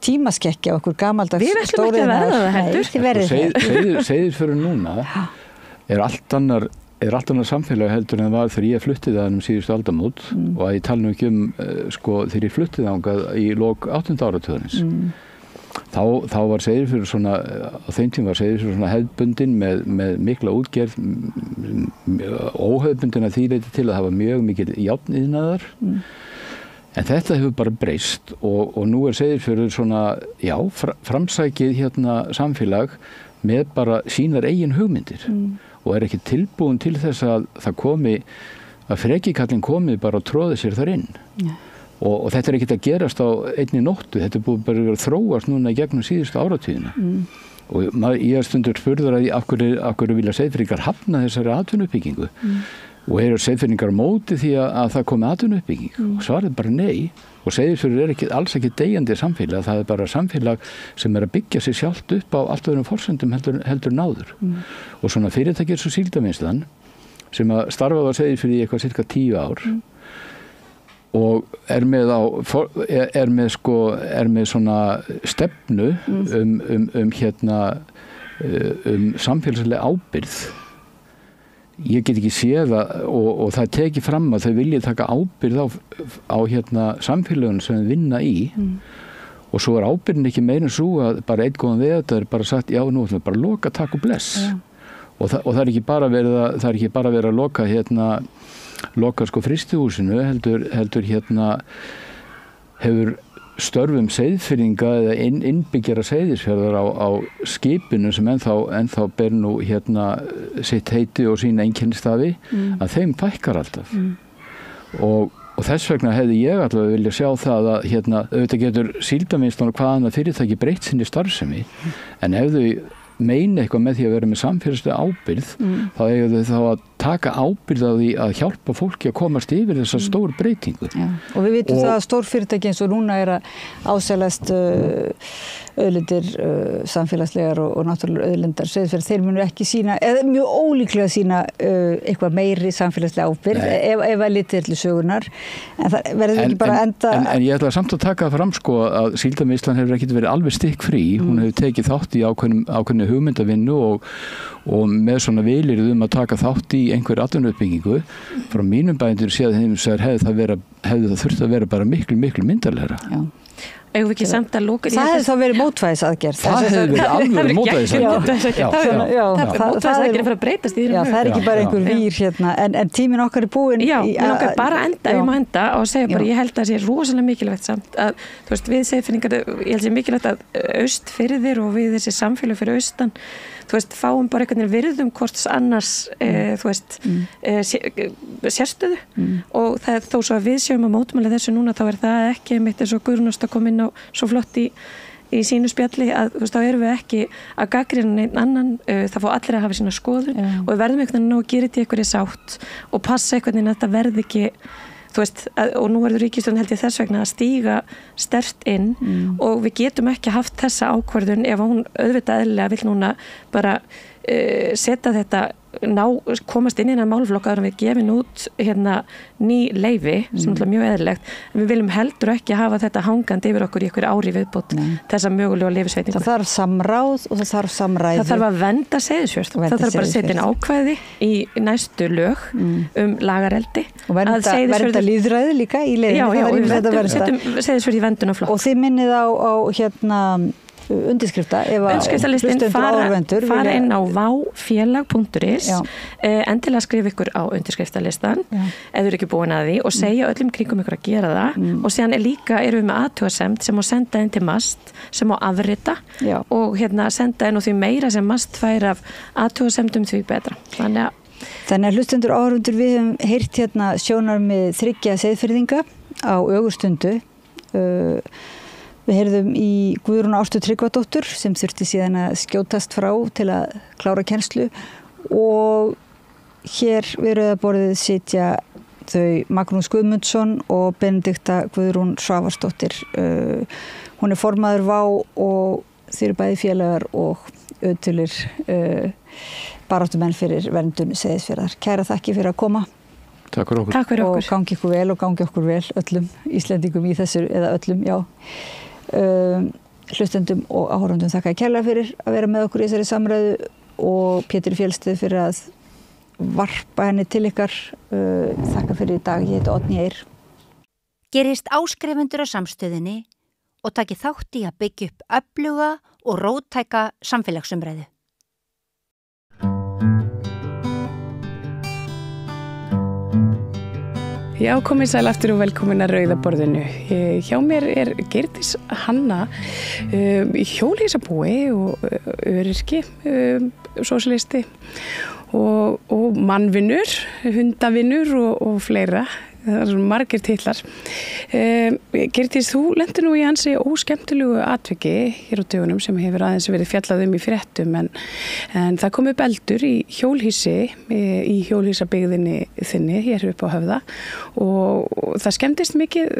tímaskekkja okkur gamaldags. Við ætlum ekki að verða það heldur. Seyðisfjörður núna er allt annar samfélag heldur en það var þegar ég fluttið að síðustu aldamót og að ég tala nú ekki þegar ég fluttið þangað í lok 8. áratugarins. Þá var Seyðisfjörður svona, á þeim tíma var Seyðisfjörður svona hefðbundin með mikla útgerð, óhefðbundin að því leyti til að það var mjög mikil járniðnaðar. En þetta hefur bara breyst og nú er Seyðisfjörður svona, framsækið samfélag með bara sínar eigin hugmyndir og er ekki tilbúin til þess að það komi, að frekikallin komi bara og tróði sér þar inn. Og þetta er ekkert að gerast á einni nóttu, þetta er búið bara að þróast núna í gegnum síðustu áratugina. Og ég stundur spurður að af hverju vilja Seyðfirðingar hafna þessari atvinnuuppbyggingu og eru Seyðfirðingar á móti því að það komi atvinnuuppbygging og svarið bara nei. Og Seyðisfjörður er alls ekki deyjandi samfélag, það er bara samfélag sem er að byggja sig sjálft upp á allt öðrum forsendum heldur náður. Og svona fyrirtæki eins og Síldarvinnslan sem að starfaði á Seyðisfirði í eitthvað cirka 10 ár og er með svona stefnu samfélagslega ábyrgð. Ég get ekki séð og það tekið fram að þau vilja taka ábyrgð á samfélögunum sem þau vinna í og svo er ábyrgðin ekki meira en svo að bara einn góðan veðurdag er bara sagt nú ætlum við bara að loka, takk og bless og það er ekki bara verið að loka frystihúsinu heldur hefur störfum Seyðfirðinga eða innbyggjara Seyðisfjarðar á skipinu sem ennþá ber nú sitt heiti og sína einkennistafi að þeim fækkar alltaf og þess vegna hefði ég allavega vilja sjá það að auðvitað getur Síldarvinnslan og hvaðan að fyrirtæki breytt sinni starfsemi en ef þau meina eitthvað með því að vera með samfélagslega ábyrgð þá eiga þau þá að taka ábyrgð á því að hjálpa fólki að komast yfir þessa stór breytingu. Og við vitum það að stór fyrirtæki eins og núna er að ásælast auðlindir samfélagslegar og náttúrulega auðlindar Seyðisfjörður, þeir munu ekki sína eða mjög ólíklega sína eitthvað meiri samfélagslega ábyrgð ef að litið til sögunar en það verður ekki bara enda En ég ætla samt að taka fram að Síldarvinnslan hefur ekki verið alveg stikkfrí, hún hefur tekið þátt í ákveðnu hugmyndavinnu og með svona vilyrði að taka þátt í einhver atvinnuuppbyggingu frá mínum bændur séð hefði það þurft að vera bara miklu myndarlegra. Eigum við ekki samt að loka Það hefði þá verið mótvægisaðgerð. Það hefði verið alveg mótvægisaðgerð. Mótvægisaðgerð er fyrir að breytast í því. Það er ekki bara einhver vír en tíminn okkar er búinn. Já, en okkar bara enda og segja bara, ég held að það sé rosalega mikilvægt samt að, þú veist, við Seyðfirðingar, ég held að sé mikilvægt að Austfirðir og við þessi samfélag fyrir austan, þú veist, fáum bara einhvern veginn virðum hvort annars, þú veist, sérstöðu og það þó svo að við séum að mótmæla þessu núna, þá er það ekki einmitt eins og Guðrún Ásta kom inn á svo flott í sínu spjalli að þú veist, þá erum við ekki að gagnrýna neinn annan, það fá allir að hafa sína skoðun og við verðum einhvern veginn að gera þetta í einhverju sátt og passa einhvern veginn að þetta verði ekki þú veist, og nú verður ríkisstjórn held ég þess vegna að stíga sterkt inn og við getum ekki haft þessa ákvörðun ef hún auðvitað eðlilega vill núna bara setja þetta komast inn í þennan málaflokk áður en við gefum út ný leyfi sem er mjög eðlilegt en við viljum heldur ekki hafa þetta hangandi yfir okkur í einhver ári viðbót þessa mögulega leyfisveitingu. Það þarf samráð og það þarf samræðu. Það þarf að vernda Seyðisfjörð. Það þarf bara að setja inn ákvæði í næstu lög lagareldi. Og vernda lýðræði líka í leiðinu. Já, við setjum Seyðisfjörð í verndunarflokk. Og þið minnið á undirskriftalistinn fara inn á váfélag.is endilega skrifa ykkur á undirskriftalistan ef þau eru ekki búin að því og segja öllum kringum ykkur að gera það og síðan erum við með athugasemd sem má senda inn til MAST sem má afrita og senda inn og því meira sem MAST fær af athugasemdum því betra. Þannig að hlustendur áhorfendur við höfum heyrt sjónarmið 3 Seyðfirðinga á Ögurstundu. Við heyrðum í Guðrúnu Ástu Tryggvadóttur sem þurfti síðan að skjótast frá til að klára kennslu og hér við rauðaborðið sitja þau Magnús Guðmundsson og Benedikta Guðrún Svavarsdóttir. Hún er formaður VÁ og þeir eru bæði félagar og ötulir baráttumenn fyrir verndun Seyðisfjarðar. Kæra þakki fyrir að koma. Takk fyrir okkur. Takk fyrir okkur. Og gangi ykkur vel og gangi okkur vel öllum Íslendingum í þessu, eða öllum, já. Hlustendum og áhorfendum þakka ég kærlega fyrir að vera með okkur í þessari samræðu og Pétur Fjellsted fyrir að varpa henni til ykkar. Þakka fyrir í dag. Ég heiti Oddný Eir. Gerist áskrifendur á Samstöðinni og taki þátt í að byggja upp öfluga og róttæka samfélagsumræðu. Já, komið sæl aftur og velkomin að Rauða borðinu. Hjá mér er Geirdís Hanna, hjólhýsabúi og öryrki, sósíalisti og mannvinnur, hundavinnur og fleira. Það eru margir titlar. Geirdís, þú lentir nú í ansi óskemmtilegu atviki hér á dögunum sem hefur aðeins verið fjallað í fréttum en það kom upp eldur í hjólhýsi í hjólhýsabyggðinni þinni hér upp á Höfða og það skemmtist mikið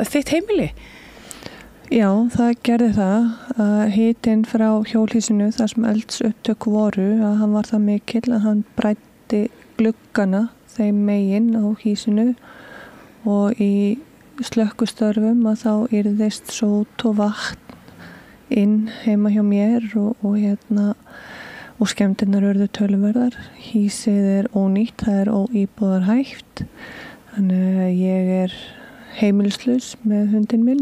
þitt heimili. Já, það gerði það að hitinn frá hjólhýsinu þar sem eldsupptök voru að hann var það mikill að hann bræddi gluggana þeim megin á hýsinu og í slökkustörfum að þá yrðist sót og vatn inn heima hjá mér og skemmtirnar urðu töluverðar. Hýsið er ónýtt, það er óíbúðarhæft, þannig að ég er heimilislaus með hundinn minn.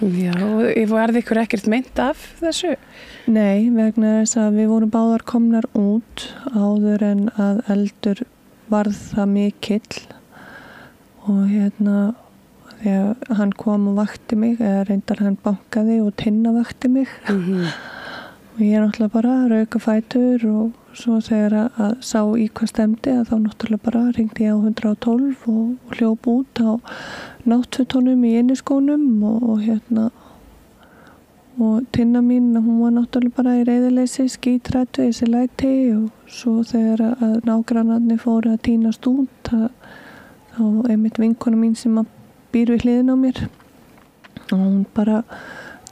Já, og var ykkur ekkert meint af þessu? Nei, vegna þess að við vorum báðar komnar út áður en að eldur varð það mikill og þegar hann kom og vakti mig eða reyndar hann bankaði og Tinna vakti mig og ég náttúrulega bara rauk á fætur og svo þegar að sá í hvað stemdi að þá náttúrulega bara hringdi ég á 112 og hljóp út á náttfötunum í inniskónum og Tinna mín, hún var náttúrulega bara í reiðileysi, skítrættu, þessi læti og svo þegar að nágrannarnir fóru að tínast út þá einmitt vinkona mín sem býr við hliðin á mér og hún bara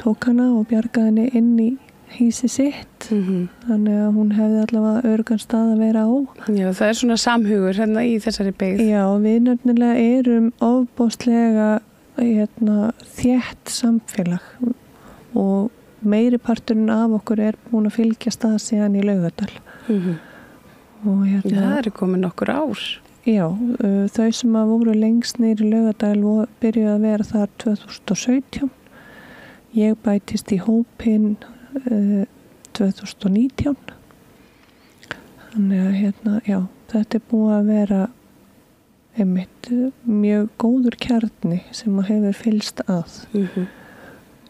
tók hana og bjargaði henni inn í hýsi sitt þannig að hún hefði allavega örgan stað að vera á. Já, það er svona samhugur hérna í þessari byggð. Já, við nefnilega erum ofboðslega þétt samfélag og meiri parturinn af okkur er búin að fylgjast að síðan í Laugardal. Og það eru komin nokkur ár. Já, þau sem að voru lengst niður í Laugardal byrjuðu að vera þar 2017. Ég bætist í hópinn 2019. Þannig að já, þetta er búið að vera einmitt mjög góður kjarni sem að hefur fylgst að.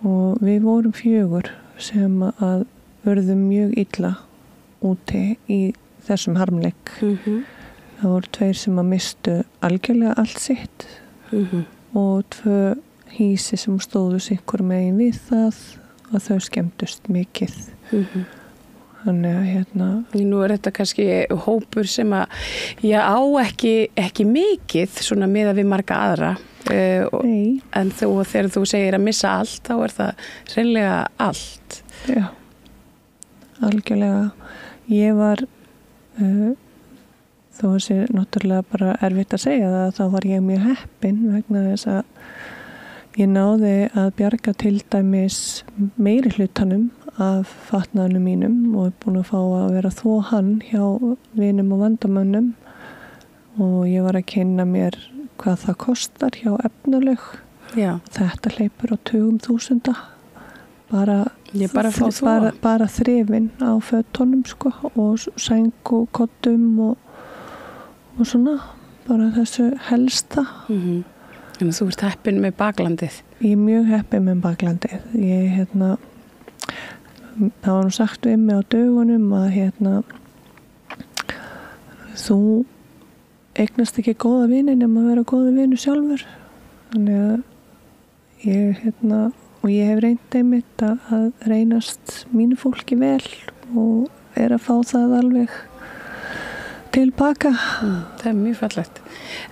Og við vorum 4 sem að urðum mjög illa úti í þessum harmleik. Það voru 2 sem að mistu algjörlega allt sitt og 2 hýsi sem stóðu sikkur megin við það og þau skemmtust mikið. Þannig að nú er þetta kannski hópur sem að á ekki mikið svona miðað við marga aðra. En þegar þú segir að missa allt þá er það hreinlega allt. Já, algjörlega. Ég var þó að sé náttúrulega bara erfitt að segja það, þá var ég mjög heppin vegna þess að ég náði að bjarga til dæmis meiri hlutanum af fatnaðanum mínum og er búin að fá að vera þó hann hjá vinum og vandamönnum og ég var að kynna mér hvað það kostar hjá efnalög. Já. Þetta hleypur á 20.000 bara þrifin á fötunum og sængukottum og svona bara þessu helsta. Þannig að þú ert heppin með baklandið. Ég er mjög heppin með baklandið. Það var nú sagt við mig á dögunum að þú eignast ekki góða vini nema að vera góða vinu sjálfur. Þannig að ég hef reynt einmitt að reynast mínu fólki vel og er að fá það alveg tilbaka. Það er mjög fallegt.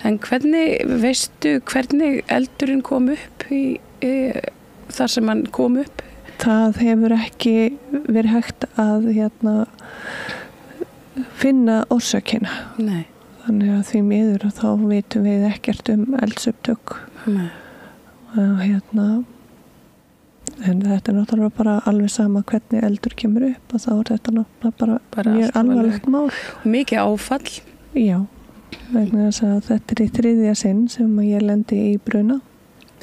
En hvernig eldurinn kom upp þar sem hann kom upp? það hefur ekki verið hægt að finna orsakina. Nei. Þannig að því miður þá vitum við ekkert eldsupptök. Nei. En þetta náttúrulega bara alveg sama hvernig eldur kemur upp og þá þetta náttúrulega bara mjög alvarlegt mál. Mikið áfall. Já, vegna þess að þetta í 3. sinn sem ég lendi í bruna.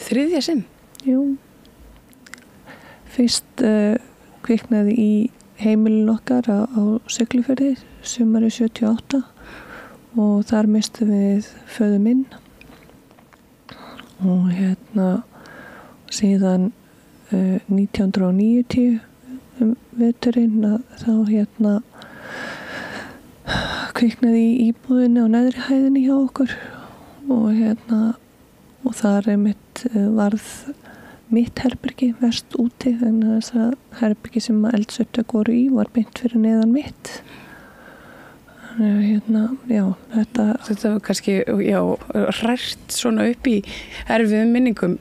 3. sinn? Jú. Fyrst kviknaði í heimilin okkar á Siglufirði sumari 78 og þar mistum við föður minn og síðan 1990 veturinn þá kviknaði í íbúðinni á neðri hæðinni hjá okkur og þar varð mitt herbergi verst úti en þess að herbergi sem eldsupptök voru í var beint fyrir neðan mitt. Já, þetta var kannski, hrært svona upp í erfiðum minningum.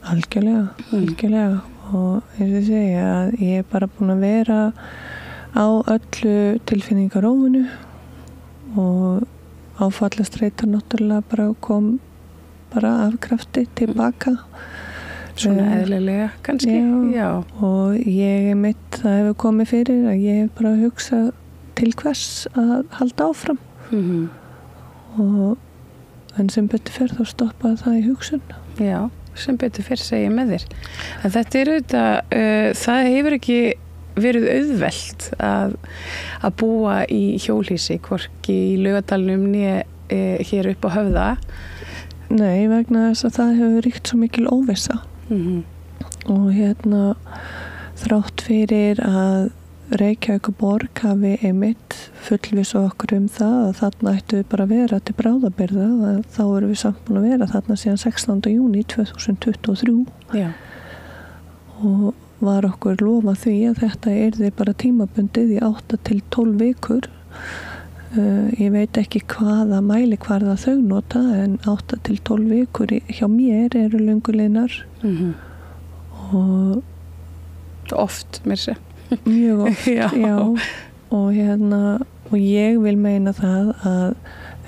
Algjörlega og eins og segja að ég bara búin að vera á öllu tilfinningarófinu og áfallastreitan náttúrulega bara kom bara af krafti tilbaka. Svona eðlilega kannski. Já. Og ég það hefur komið fyrir að ég hef bara hugsað til hvers að halda áfram. En sem betur fer þá stoppaði það í hugsun. Já, sem betur fer segja með þér. En þetta auðvitað, það hefur ekki verið auðvelt að búa í hjólhýsi, hvorki í Laugardalnum né hér upp á Höfða. Nei, vegna þess að það hefur ríkt svo mikil óvissa. Og þrátt fyrir að Reykjavíkurborg hafi einmitt fullviss okkur það að þarna ættu við bara að vera til bráðabirgða, þá erum við samt búin að vera þarna síðan 16. júní 2023. Já. Og var okkur lofað því að þetta yrði bara tímabundið í 8 til 12 vikur. Ég veit ekki hvaða mælikvarða þau nota en 8 til 12 vikur hjá mér eru löngulinar. Og oft mér sé. Mjög oft, já. Og ég vil meina það að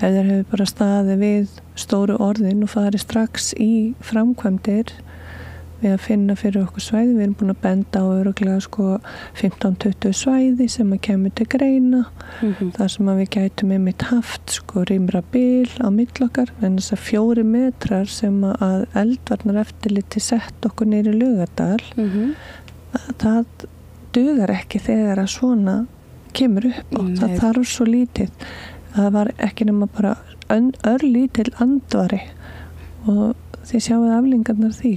ef þeir hefur bara staðið við stóru orðin og farið strax í framkvæmdir við að finna fyrir okkur svæði. Við erum búin að benda á örugglega 15-20 svæði sem að kemur til greina. Þar sem að við gætum einmitt haft rýmra bil á milli okkar, en þess að 4 metrar sem að eldvarnar eftirliti sett okkur niður í Laugardal, það dugar ekki þegar að svona kemur upp á. Það þarf svo lítið. Það var ekki nema bara örlítill andvari og þið sjáuð aflingarnar því.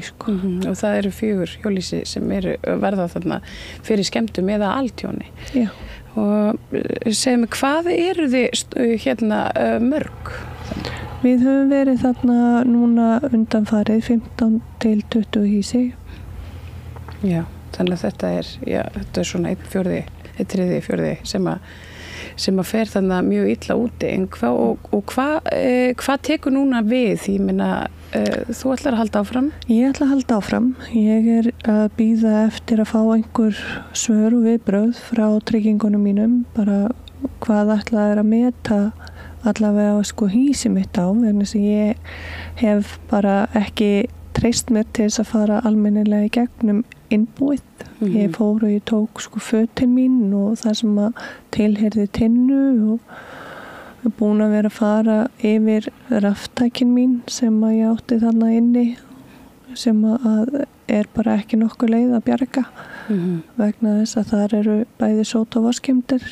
Og það eru 4 hjólhýsi sem verða þarna fyrir skemmtum eða altjóni. Já. Og segðu mig, hvað eru þið mörg? Við höfum verið þarna núna undanfarið 15 til 20 hýsi. Já. Þannig að þetta er svona 1/4, 1/3 sem að fer þannig mjög illa úti. En hvað tekur núna við? Ég meina, þú ætlar að halda áfram? Ég ætla að halda áfram. Ég að bíða eftir að fá einhver svör og viðbrögð frá tryggingunum mínum, bara hvað ætla að meta allavega hýsi mitt á, en þess að ég hef bara ekki treyst mér til þess að fara almennilega í gegnum innbúið. Ég fór og ég tók fötin mín og það sem að tilheyrði tinnu og er búin að vera að fara yfir raftækin mín sem að ég átti þarna inni sem að bara ekki nokkuð leið að bjarga vegna þess að þar eru bæði sót og vaskemdir.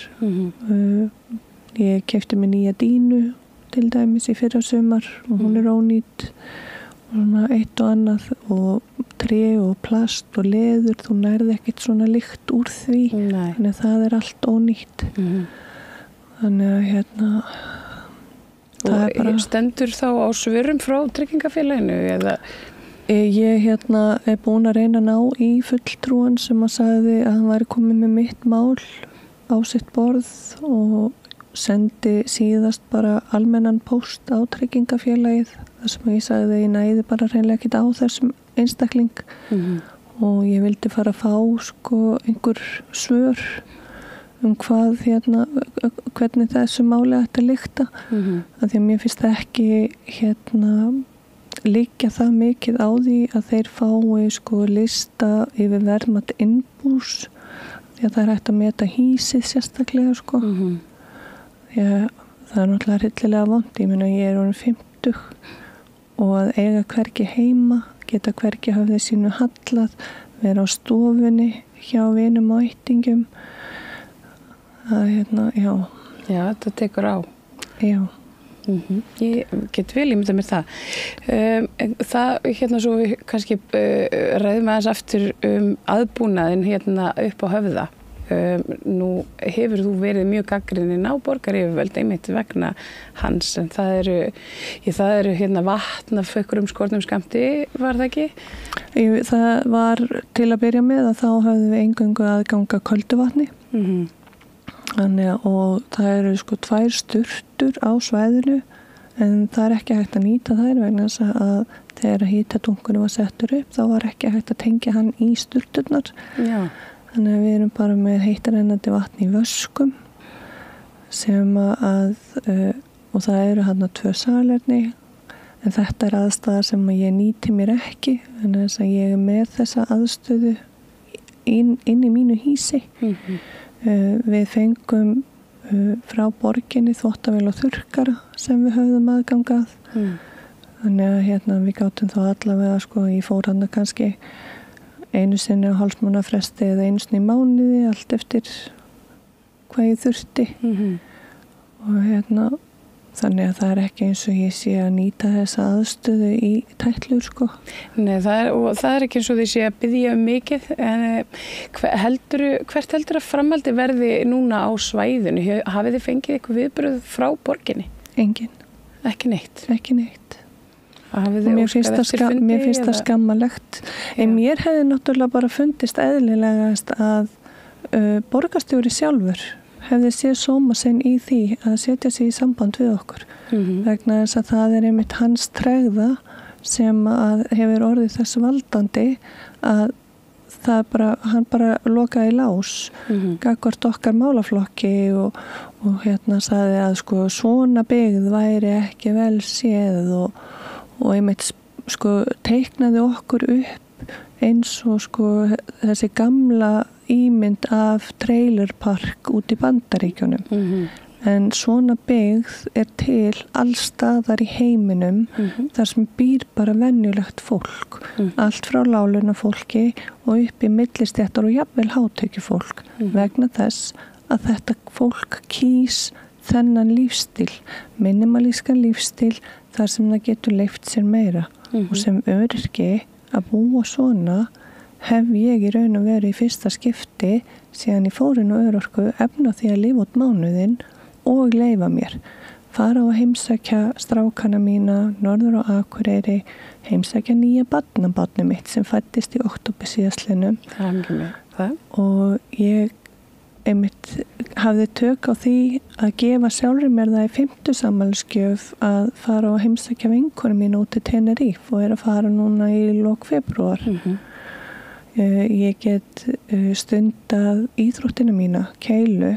Ég keypti mér nýja dínu til dæmis í fyrra sumar og hún er ónýt og eitt og annað og tré og plast og leður, þú nærði ekkert svona lykt úr því. Nei. Þannig að það er allt ónýtt. Þannig að það er bara... Stendur þá á svörum frá tryggingafélaginu eða? Ég er búin að reyna að ná í fulltrúan sem að sagði að hann væri komið með mitt mál á sitt borð og sendi síðast bara almennan póst á tryggingafélagið þar sem ég sagði að ég næði bara hreinlega ekkert á þessum einstakling og ég vildi fara að fá sko einhver svör hvað hvernig þessu máli ætti að lykta af því að mér finnst það ekki liggja það mikið á því að þeir fái sko lista yfir verðmat innbús því að það er hægt að meta hýsið sérstaklega sko því að það er náttúrulega hryllilega vont, ég meina ég orðin 50 og að eiga hvergi heima, geta hvergi höfði sínu hallað, vera á stofunni hjá vinum og ættingum að já. Já, þetta tekur á. Já. Ég get vel ímyndað mér það. Það, svo við kannski ræðum aðeins aftur aðbúnaðinn upp á Höfða. Nú hefur þú verið mjög gagnrýnin á borgaryfirvöld einmitt vegna hans, en það eru vatn af einhverjum skornum skammti, var það ekki? Það var til að byrja með að þá höfðum við eingöngu aðganga köldu vatni. Þannig og það eru sko 2 sturtur á svæðinu en það er ekki hægt að nýta þær vegna þess að þegar hitatunkunum var settur upp þá var ekki hægt að tengja hann í sturturnar. Já. Þannig að við erum bara með heitarennandi vatn í vöskum sem og það eru hann 2 salerni en þetta er aðstæða sem ég nýti mér ekki en þess að ég er með þessa aðstöðu inn í mínu hýsi. Við fengum frá borginni þvottavél og þurrkara sem við höfðum aðgangað. Þannig að við gátum þá allavega sko, ég fór hann kannski einu sinni á hálfsmánafresti eða einu sinni í mánuði, allt eftir hvað ég þurfti. Og þannig að það er ekki eins og ég sé að nýta þessa aðstöðu í tætlur sko. Nei, það er ekki eins og því sé að biðja mikið, en hvert heldur að framhaldi verði núna á svæðinu? Hafið þið fengið eitthvað viðbröð frá borginni? Engin. Ekki neitt? Ekki neitt. Mér finnst það skammalegt. En mér hefði náttúrulega bara fundist eðlilegast að borgarstjóri sjálfur hefði séð sóma sinn í því að setja sig í samband við okkur vegna þess að það er einmitt hans tregða sem að hefur orðið þess valdandi að hann bara lokaði lás gagnvart okkar málaflokki og sagði að sko svona byggð væri ekki vel séð og einmitt sko teiknaði okkur upp eins og sko þessi gamla ímynd af trailerpark út í Bandaríkjunum. En svona byggð er til allstaðar í heiminum þar sem býr bara venjulegt fólk. Allt frá láglaunafólki og upp í millistéttar og jafnvel hátekjufólk vegna þess að þetta fólk kýs þennan lífstíl, minimalískan lífstíl þar sem það getur leyft sér meira og sem öryrki að búa svona hef ég í raun og veru í fyrsta skipti síðan ég fór inn á örorku efna því að lifa út mánuðinn og leyfa mér. Fara og heimsækja strákana mína norður á Akureyri, heimsækja nýja barnabarnið mitt sem fæddist í október síðastliðnum. Og ég einmitt hafði tök á því að gefa sjálfur mér það í 5. afmælisgjöf að fara og heimsækja vinkonu mín út í Tenerife og að fara núna í lok febrúar. Ég get stundað íþróttina mína, keilu,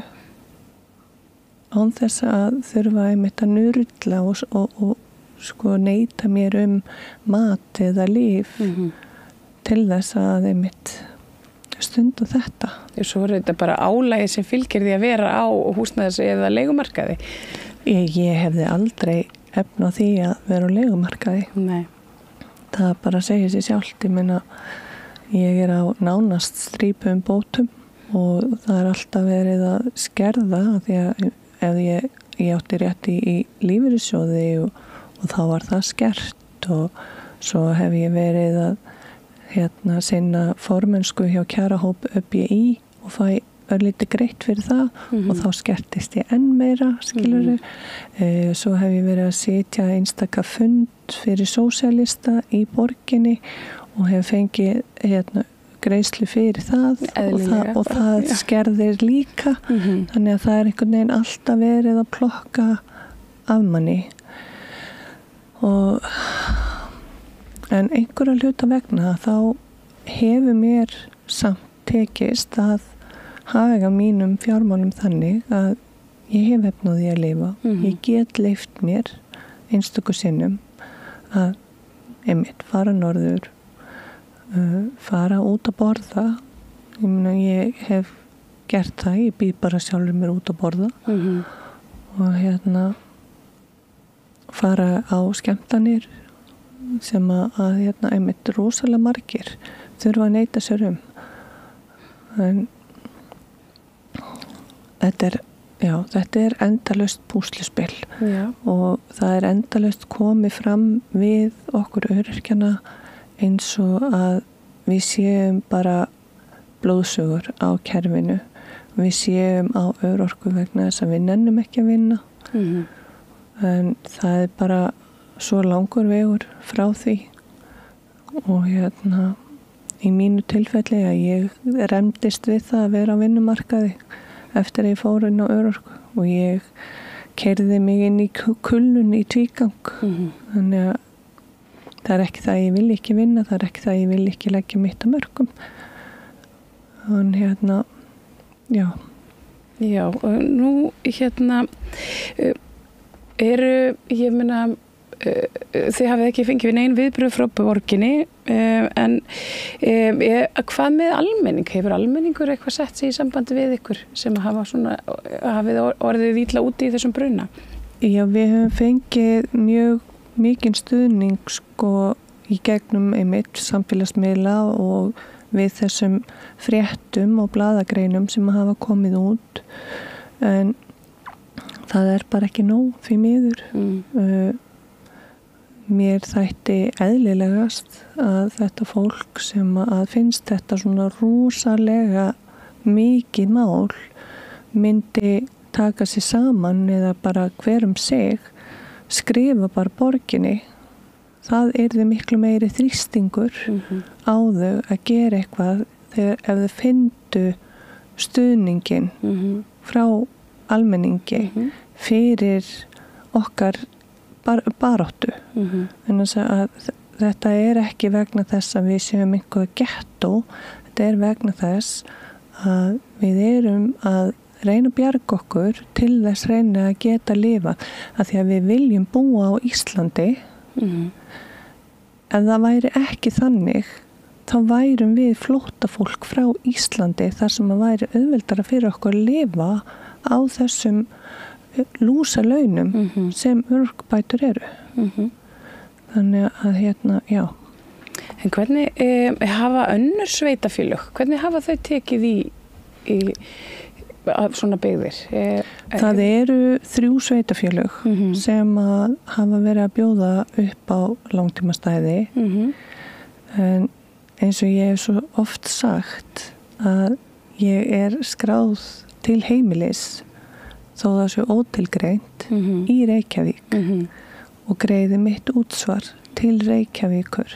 án þess að þurfa einmitt að nurla og sko neita mér mat eða líf til þess að einmitt stunda þetta. Svo er þetta bara álagi sem fylgir því að vera á húsnæðis eða leigumarkaði? Ég hefði aldrei efna því að vera á leigumarkaði. Nei. Það bara segir sér sjálft, ég meina ég er á nánast strípum bótum og það er alltaf verið að skerða því að ef ég átti rétt í lífeyrissjóði og þá var það skert og svo hef ég verið að sinna formennsku hjá kjarahóp ÖBI og fæ örlítið greitt fyrir það og þá skertist ég enn meira, skilurðu. Svo hef ég verið að sitja einstaka fund fyrir sósíalista í borginni og hef fengið greiðslu fyrir það og það skerðir líka þannig að það er einhvern veginn alltaf verið að plokka af manni en einhverja hluta vegna þá hefur mér samt tekist að haga mínum fjármálum þannig að ég hef efnaði að lifa. Ég get leyft mér einstöku sinnum að einmitt fara norður, fara út að borða. Ég meina, ég hef gert það, ég býð bara sjálfur mér út að borða og fara á skemmtanir sem að einmitt rosalega margir þurfa að neita sér en þetta er endalaust púsluspil og það er endalaust komið fram við okkur öryrkjana eins og að við séum bara blóðsugur á kerfinu, við séum á örorku vegna þess að við nennum ekki að vinna en það er bara svo langur vegur frá því og í mínu tilfelli að ég remdist við það að vera á vinnumarkaði eftir að ég fór inn á örorku og ég keyrði mig inn í kulnun í tvígang þannig að það er ekki það að ég vil ekki vinna, það er ekki það að ég vil ekki leggja mitt að mörgum en Já, og nú ég meina þið hafið ekki fengið við nein viðbröð frá borginni en hvað með almenning? Hefur almenningur eitthvað sett sig í sambandi við ykkur sem hafið orðið illa úti í þessum bruna? Já, við höfum fengið mjög mikinn stuðning í gegnum einmitt samfélagsmiðla og við þessum fréttum og blaðagreinum sem hafa komið út en það er bara ekki nóg því miður. Mér þætti eðlilegast að þetta fólk sem að finnst þetta svona rosalega mikið mál myndi taka sig saman eða bara hver sig skrifa bara borginni. Það yrði miklu meiri þrýstingur á þau að gera eitthvað ef þau findu stuðningin frá almenningi fyrir okkar baráttu. En að þetta er ekki vegna þess að við séum einhver gettó, þetta er vegna þess að við erum að reyna að bjarga okkur til þess reyna að geta lifa að því að við viljum búa á Íslandi ef það væri ekki þannig þá værum við flóttafólk frá Íslandi þar sem að væri auðveldara fyrir okkur að lifa á þessum lúsa launum sem örorkubætur eru. Þannig að já. En hvernig hafa önnur sveitafélög, hvernig hafa þau tekið í svona byggðir? Það eru 3 sveitafélög sem að hafa verið að bjóða upp á langtímastæði en eins og ég hef svo oft sagt að ég er skráð til heimilis þó það sé ótilgreint í Reykjavík og greiði mitt útsvar til Reykjavíkur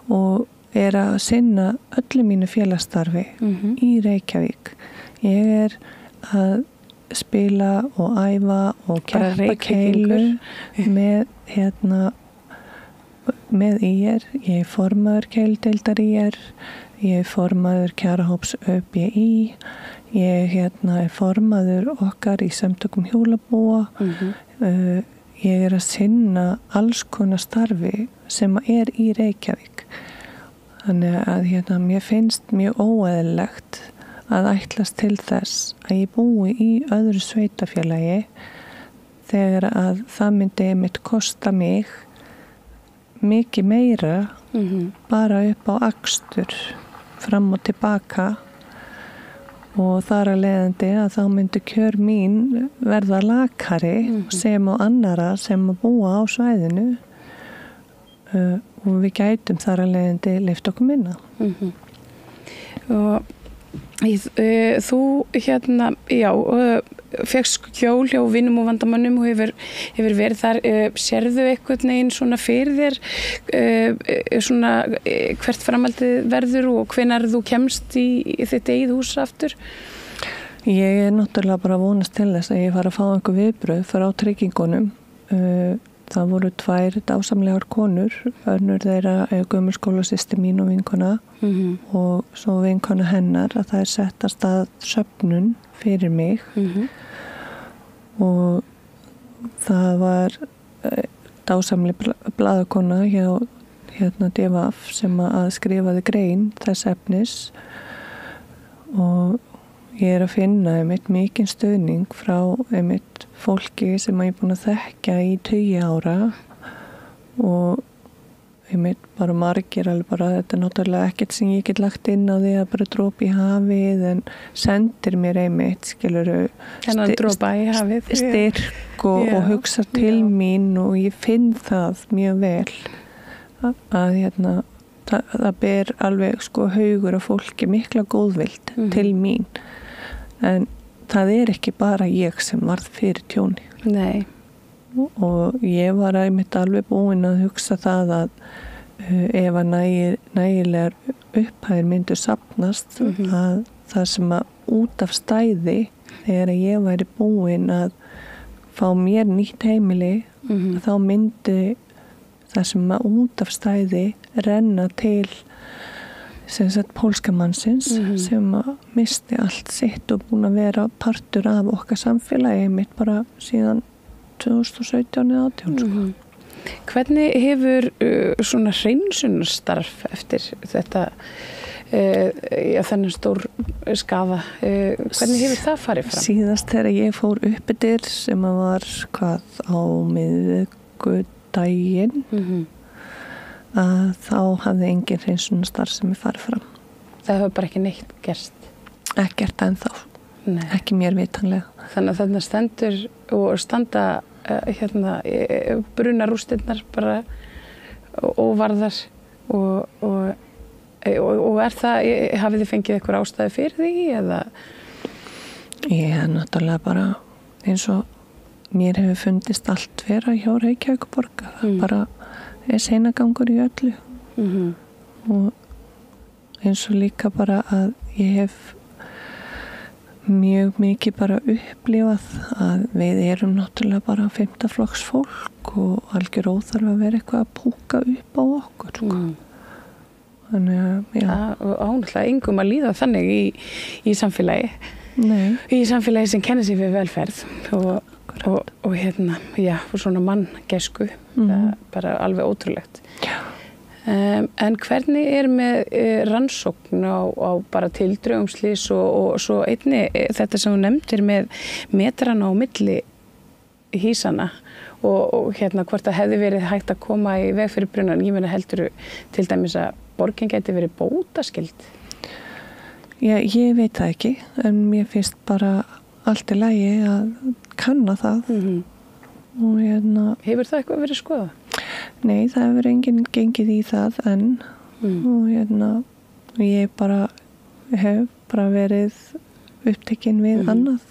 og er að sinna öllu mínu félagsstarfi í Reykjavík. Ég er að spila og æfa og keppa keilu með IR. Ég er formaður keiludeildar IR. Ég er formaður kjarahóps ÖBI. Ég er formaður okkar í samtökum hjólabúa. Ég er að sinna alls konar starfi sem er í Reykjavík. Þannig að mér finnst mjög óeðlilegt að ætlast til þess að ég búi í öðru sveitafélagi þegar að það myndi mitt kosta mig mikið meira bara upp á akstur fram og tilbaka og þar að leiðandi að þá myndi kjör mín verða lakari sem á annara sem að búa á svæðinu og við gætum þar að leiðandi leyft okkur minna. Og þú fékkst hjól hjá Vinnum og vandamönnum og hefur verið þar, sérðu einhvern veginn svona fyrir þér svona hvert framhaldið verður og hvenær þú kemst í þitt eigið hús aftur? Ég er náttúrulega bara að vonast til þess að ég fara að fá einhver viðbröð frá tryggingunum það voru 2 dásamlegar konur, önnur þeirra gömul skólasystir mín og vinkona og svo vinkona hennar að það sett að stað söfnun fyrir mig og það var dásamleg blaðakona hjá DVF sem að skrifaði grein þess efnis og ég að finna mikinn stuðning frá fólki sem ég búin að þekkja í 20 ára og bara margir alveg bara þetta náttúrulega ekkert sem ég get lagt inn á því að bara dropa í hafið en sendir mér skilurðu styrk og hugsa til mín og ég finn það mjög vel að það ber alveg haugur af fólki mikla góðvild til mín en það ekki bara ég sem varð fyrir tjóni. Nei. Og ég var alveg búin að hugsa það að ef að nægilegar upphæðir myndu safnast að það sem að út af stæði þegar ég væri búin að fá mér nýtt heimili þá myndi það sem að út af stæði renna til pólska mannsins sem að misti allt sitt og búin að vera partur af okkar samfélagi mitt bara síðan 2017 eða 2018. Hvernig hefur svona hreinsunarstarf eftir þetta þennan stór skaða, hvernig hefur það farið fram? Síðast þegar ég fór uppbyttir sem að var á miðvikudaginn að þá hafði engin hreinsunarstarf sem farið fram. Það hefur bara ekki neitt gerst? Ekkert ennþá. Nei. Ekki mér vitanlega. Þannig að þarna stendur og standa brunarústirnar bara óvarðar og það, hafið þið fengið eitthvað ástæði fyrir því eða? Ég náttúrulega bara eins og mér hefur fundist allt vera hjá Reykjavíkurborg það bara seinagangur í öllu og eins og líka bara að ég hef mjög mikið bara upplifað að við erum náttúrulega bara 5. flokks fólk og algjör óþarf að vera eitthvað að púka upp á okkur þannig að já. Ánáttúrulega engum að líða þannig í samfélagi. Nei. Í samfélagi sem kennir sig við velferð og og svona manngæsku það er bara alveg ótrúlegt. Já. En hvernig með rannsókn á bara tildrögum slys og svo einni þetta sem þú nefndir með metrana á milli hýsana og hvort það hefði verið hægt að koma í veg fyrir brunan, ég meina heldur til dæmis að borgin geti verið bótaskyld? Já, ég veit það ekki en mér finnst bara allt í lagi að kanna það og Hefur það eitthvað verið skoðað? Nei, það hefur enginn gengið í það enn og ég bara hef bara verið upptekinn við annað.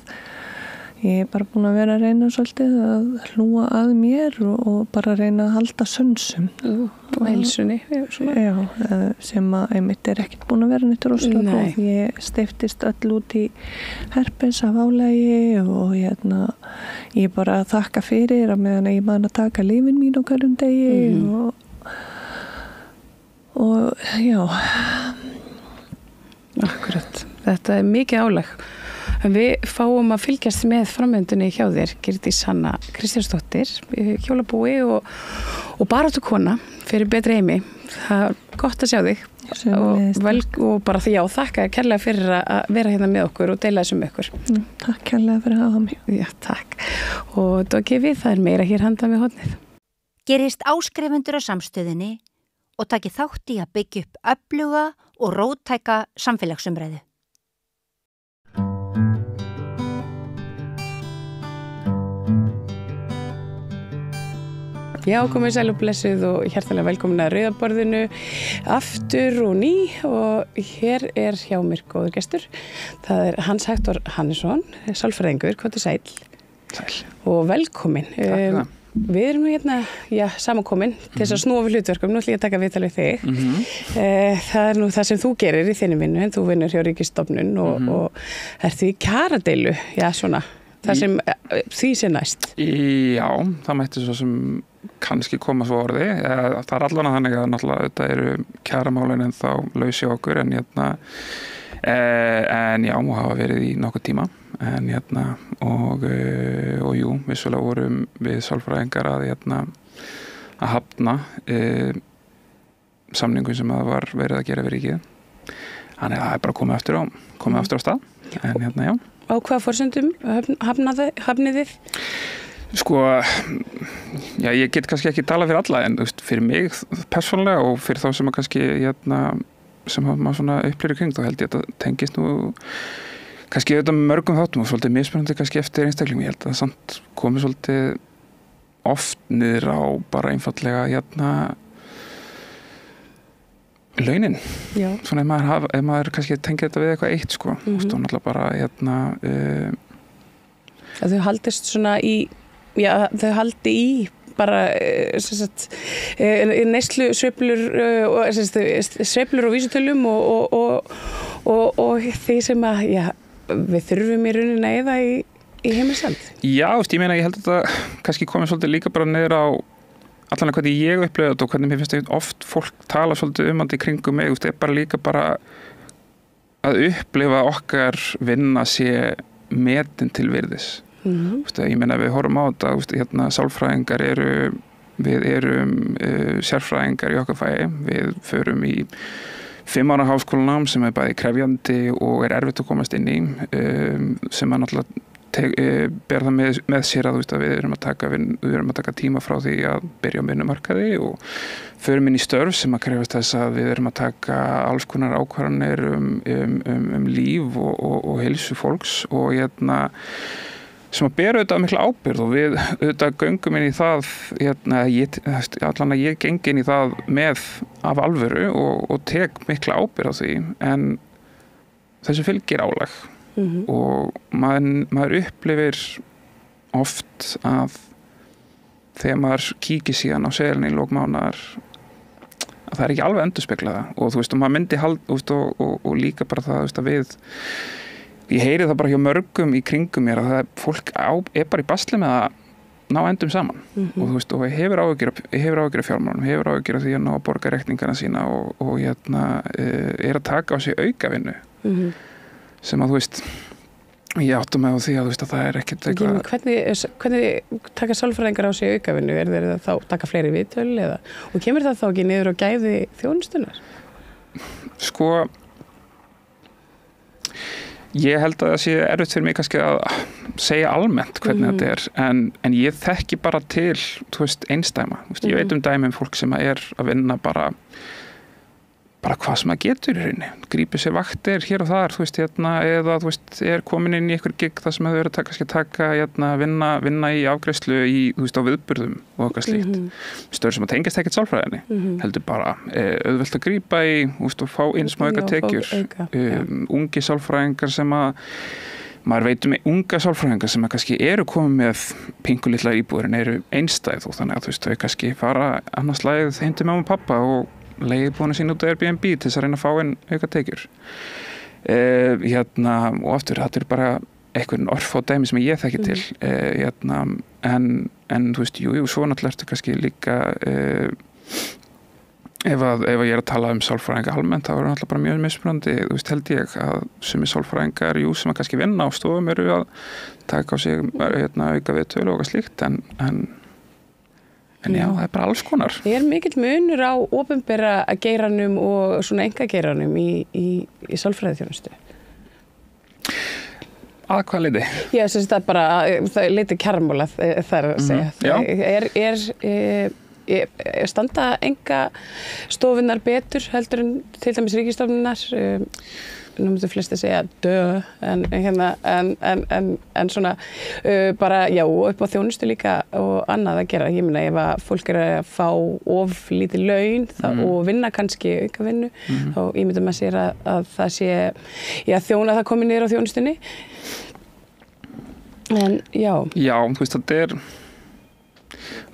Ég bara búin að vera að reyna svolítið að hlúa að mér og bara reyna að halda sönsum. Og heilsunni. Já, sem að einmitt ekkert búin að vera neitt rosalega góð. Ég stiftist öll út í herpes af álagi og ég bara þakka fyrir að meðan ég man að taka lífin mín á hverjum degi og já. Akkurat. Þetta er mikið álag. En við fáum að fylgjast með framvindunni hjá þér, Girdís Hanna Kristjánsdóttir, hjólabúi og baráttu kona fyrir betri heimi. Það er gott að sjá þig og bara því þakka kærlega fyrir að vera hérna með okkur og deila þessu með okkur. Takk kærlega fyrir að hafa mig. Já, takk. Og þá gefið það meira hér handa með hornið. Gerist áskrifendur á samstöðinni og taki þátt í að byggja upp öfluga og róttæka samfélagsumræðu. Já, komið sæl og blessuð og hjartalega velkomin að Rauðaborðinu aftur og ný og hér er hjá mér góður gestur. Það er Hans Hektor Hannesson, sálfræðingur, hvað er sæl? Sæl. Og velkomin. Takk fyrir það. Við erum hérna, samankomin til þess að snúa við hlutverkum, nú ætlum ég að taka viðtal við þig. Það er nú það sem þú gerir í þinni vinnu, en þú vinnur hjá Ríkisstofnun og ert því kjaradeilu, svona. það sem því sé næst? Já, það mætti svo sem kannski koma svo orði. Það allan að þannig að náttúrulega þetta eru kjaramálin en þá lausi okkur en já, og hafa verið í nokkuð tíma en og jú, vissulega vorum við sálfræðingar að hafna samningum sem það var verið að gera við ríkið. Þannig að það bara komið aftur á stað. En já. Á hvaða forsendum hafnið þið? Sko, já, ég get kannski ekki talað fyrir alla en fyrir mig persónulega og fyrir þá sem að kannski sem maður svona upplýri kring þá held ég að þetta tengist nú kannski auðvitað mörgum þáttum og svolítið mismunandi kannski eftir einstaklingum. Ég held að það samt komið svolítið oft niður á bara einfallega launin. Já. Svona ef maður kannski tengir þetta við eitthvað eitt sko. Og náttúrulega bara að þau haldist svona þau haldi í bara neyslu sveiflur og vísitölum og því sem að við þurfum í rauninni eða í heimilishald. Já, ég meina ég held að þetta kannski komið svolítið líka bara niður á allan að hvernig ég upplifði þetta og hvernig mér finnst oft fólk tala svolítið þetta í kringum mig, bara líka bara að upplifa okkar vinna sé metin til virðis. Ég meina við horfum á þetta, sálfræðingar við erum sérfræðingar í okkar fagi, við förum í 5 ára háskólanám sem bæði krefjandi og erfitt að komast inn í, sem að náttúrulega ber það með sér að við erum að taka tíma frá því að byrja á vinnumarkaði og förum inn í störf sem að krefast þess að við erum að taka alls konar ákvarðanir líf og heilsu fólks og sem að bera auðvitað mikla ábyrgð og við auðvitað göngum inn í það allan að ég geng inn í það með af alvöru og tek mikla ábyrgð á því en þessu fylgir álag og maður upplifir oft að þegar maður kíkir síðan á seðilinn í lok mánaðar að það ekki alveg endurspeglað það og maður myndi og líka bara það að ég heyri það bara hjá mörgum í kringum mér að fólk bara í basli með að ná endum saman og hefur áhyggjur af fjármálunum, hefur áhyggjur af því að ná að borga reikningana sína og er að taka á sig aukavinnu sem að ég áttum með á því að það er ekkert eitthvað. Hvernig taka sálfræðingar á sig aukavinnu? Er þeir þá taka fleiri viðtöl og kemur það þá ekki niður á gæði þjónustunar? Sko ég held að það sé erfitt fyrir mig kannski að segja almennt hvernig þetta er en ég þekki bara til einstæma. Ég veit dæmi fólk sem er að vinna bara hvað sem það getur í rauninni. Grípið sér vaktir hér og þar eða er komin inn í einhver gig þar sem þau eru að taka vinna í afgreiðslu á viðburðum og eitthvað slíkt. Störf sem að tengjast ekkert sálfræðinni. Heldur bara auðvelt að grípa í og fá inn smá auka tekjur. Ungi sálfræðingar sem að maður veit unga sálfræðingar sem að kannski eru komið með pingulitlar íbúðir en eru einstæð og þannig að þau kannski fara annars lagið heim til mamma og pappa og leiði búin að sína út á Airbnb til þess að reyna að fá inn auka tekjur. Og aftur, þetta er bara einhvern orðfá dæmi sem ég þekki til. En jú, svo náttúrulega ertu kannski líka ef ég er að tala sálfræðinga almennt, þá er náttúrulega bara mjög mismunandi. Held ég að sumir sálfræðingar, sem að kannski vinna á stofum eru að taka á sig auka viðtöl og eitthvað slíkt, en já, það er bara alls konar. Er mikill munur á opinbera geiranum og svona einkageiranum í sálfræðiþjónustu? Að hvað leiti? Já, það er bara, það leiti kjarmála þar að segja. Standa engastofunar betur heldur en til dæmis ríkisstofnunar? Nú myndu flesti segja en svona bara upp á þjónustu líka og annað að gera. Ég meina ef að fólk er að fá of lítið laun og vinna kannski aukavinnu þá ímyndum að sér að það sé þjóna það komið niður á þjónustunni. En Já, þetta er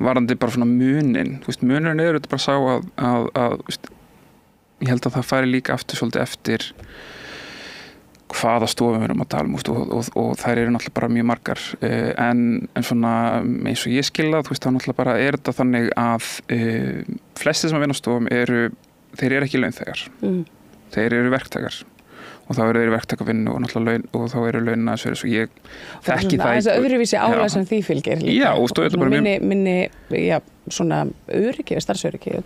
varandi bara svona munin. Munurinn er þetta bara sá að ég held að það færi líka aftur svolítið eftir hvaða stofum við erum að tala og þær eru náttúrulega bara mjög margar en svona eins og ég skilða þá náttúrulega bara þetta þannig að flestir sem að vinna á stofum þeir eru ekki launþegar þeir eru verktakar og þá eru þeir verktakavinnu og náttúrulega laun og þá eru launin að svo ég þekki það þessi öðruvísi álag sem því fylgir líka. Já, og stóðu þetta bara minni svona öryggi, starfsöryggi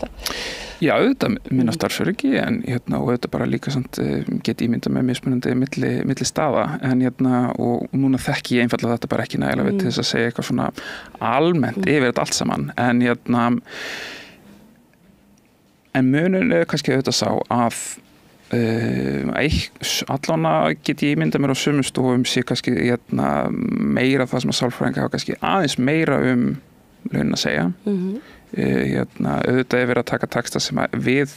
Já, auðvitað minna starfsöryggi en og auðvitað bara líka samt get ímynda með mismunandi milli staða en og núna þekki ég einfallega þetta bara ekki nægilega við til þess að segja eitthvað svona almennt yfir þetta allt saman en munurinn kannski auðvitað sá að allána get ég ímynda mér á sumum stofum sé kannski meira það sem að sálfræðingar hafa kannski aðeins meira launin að segja auðvitað verið að taka texta sem að við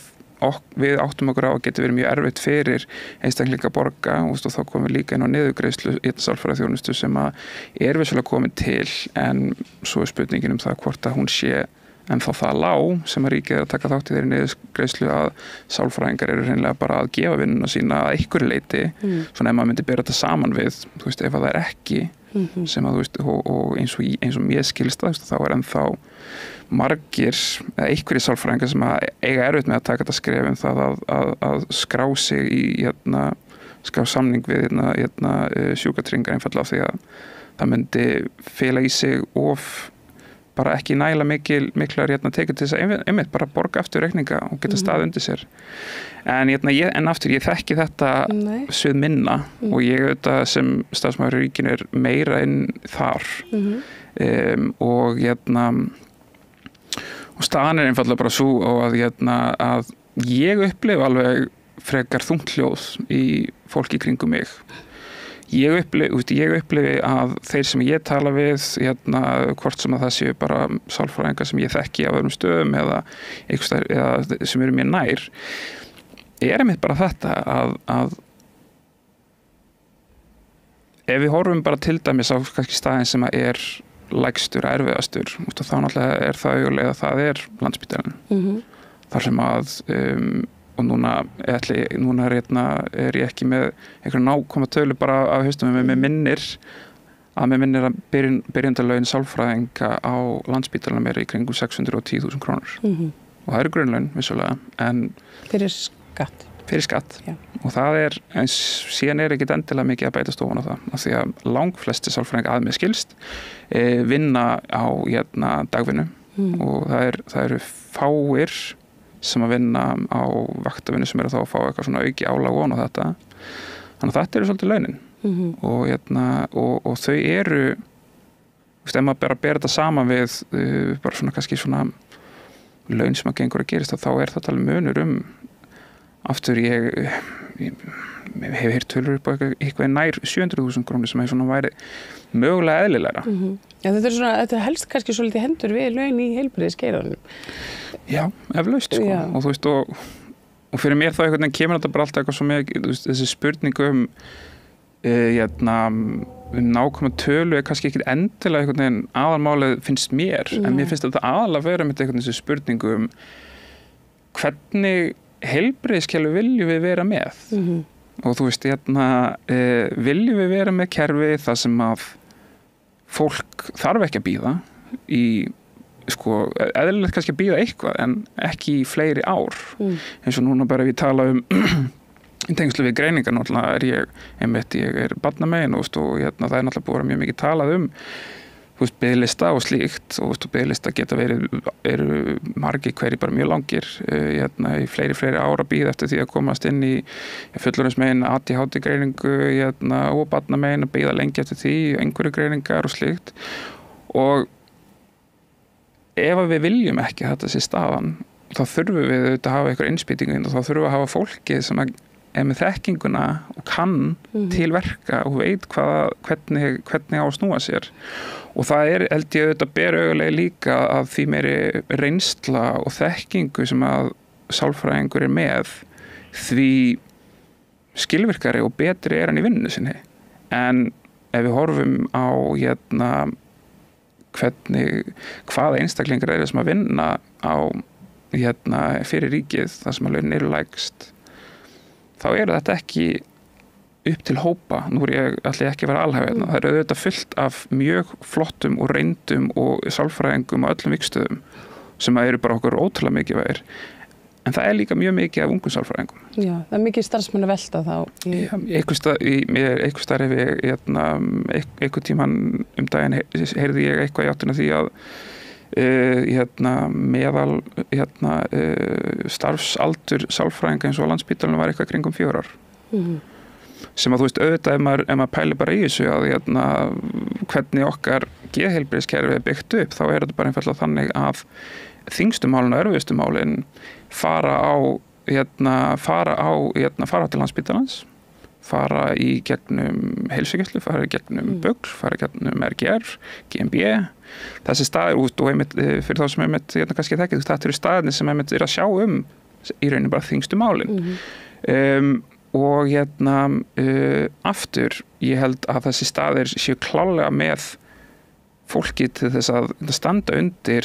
áttum okkur á að geti verið mjög erfitt fyrir einstaklinga að borga og þá komum við líka inn á niðurgreiðslu sálfræðiþjónustu sem að vissulega komin til en svo spurningin það hvort að hún sé en þá það lág sem að ríkið að taka þátt í þeirri niðurgreiðslu að sálfræðingar eru hreinlega bara að gefa vinnuna sína að einhverju leyti svona ef maður myndi bera þetta saman við ef að það er ekki sem að og eins og mér skilst það þá er ennþá margir eða einhverjir sálfræðingar sem að eiga erfitt með að taka þetta skref það að skrá sig í skrá samning við sjúkratryggingar einfallega af því að það myndi fela í sig bara ekki nægilega miklar tekið til þess að einmitt bara borga aftur reikninga og geta stað undir sér en aftur ég þekki þetta svið minna og ég auðvitað sem starfsmaður í ríkinu er meira inn þar og og staðan er einfallega bara svo og að ég upplifi alveg frekar þungt hljóð í fólki í kringum mig Ég upplifi að þeir sem ég tala við hvort sem að það séu bara sálfræðingar sem ég þekki á öðrum stöðum eða sem eru mér nær einmitt bara þetta að ef við horfum bara til dæmis á kannski staðinn sem að lægstur, erfiðastur þá náttúrulega það auðvitað að það Landspítalinn þar sem að og núna er ég ekki með einhverja nákvæma tölu bara af haustum með minnir að byrjandalaun sálfræðinga á Landspítalanum í kringum 610.000 krónur og það eru grunnlaun vissulega en fyrir skatt Já. Og það síðan ekkert endilega mikið að bæta stofan á það af því að langflesti sálfræðingar að mér skilst vinna á dagvinnu og það eru fáir sem að vinna á vaktavinnu sem þá að fá eitthvað svona auki álag og þetta þannig að þetta eru svolítið launin og þau eru ef maður bara ber þetta saman við bara svona kannski svona laun sem að gengur að gerist þá þetta alveg munur aftur ég hef heyrt tölur upp á eitthvað nær 700.000 krónur sem svona væri mögulega eðlilegra Þetta helst kannski svolítið hendur við laun í heilbrigðisgeiranum Já, eflaust og fyrir mér þá einhvern veginn kemur þetta bara alltaf eitthvað svo mikið þessi spurning nákvæma tölu kannski ekkert endilega einhvern veginn aðalmálið finnst mér en mér finnst þetta aðalega vera með einhvern þessi spurning hvernig heilbrigðiskerfi viljum við vera með og viljum við vera með kerfi þar sem að fólk þarf ekki að bíða í eðlilegt kannski að bíða eitthvað en ekki í fleiri ár eins og núna bara við tala í tengslu við greiningar náttúrulega ég er barnamegin og það er náttúrulega búið mjög mikið talað biðlista og slíkt og biðlista geta eru margir hverjir bara mjög langir í fleiri ára bíða eftir því að komast inn í fullorðinsmegin ADHD greiningu og barnamegin að bíða lengi eftir því einhverju greiningar og slíkt og ef við viljum ekki þetta sé staðan þá þurfum við að hafa einhver innspýtingu og þá þurfum við að hafa fólkið sem er með þekkinguna og kann til verka og veit hvernig á að snúa sér og það held ég auðvitað ber augulega líka að því meiri reynsla og þekkingu sem að sálfræðingur er með því skilvirkari og betri hann í vinnunni sinni en ef við horfum á hvaða einstaklingar eru sem að vinna á fyrir ríkið þar sem að launin eru lægst þá eru þetta ekki upp til hópa, nú ég ætla ekki að vera alhæfið, það auðvitað fullt af mjög flottum og reyndum og sálfræðingum á öllum vikstöðum sem eru bara okkur ótrúlega mikilvægir, en það líka mjög mikið af ungum sálfræðingum. Já, það mikið starfsmenn að velta þá. Einhvers staðar ef ég einhvern tímann daginn heyrði ég eitthvað í áttina því að meðal starfsaldur sálfræðinga eins og á Landspítalanum var eitthvað kringum 4 ár. Sem að þú veist auðvitað ef maður pælir bara í þessu að hvernig okkar geðheilbrigðiskerfi byggt upp, þá þetta bara einfaldlega þannig að þyngstu málin og erfiðustu málin fara til Landspítalans, fara í gegnum heilsugæslu, fara í gegnum BUGL, fara í gegnum RGR, GMB, þessi staðir út og einmitt fyrir þá sem einmitt kannski þekkið, þetta eru staðirnir sem einmitt að sjá í rauninni bara þyngstu málin. Og aftur, ég held að þessi staðir séu klálega með fólki til þess að standa undir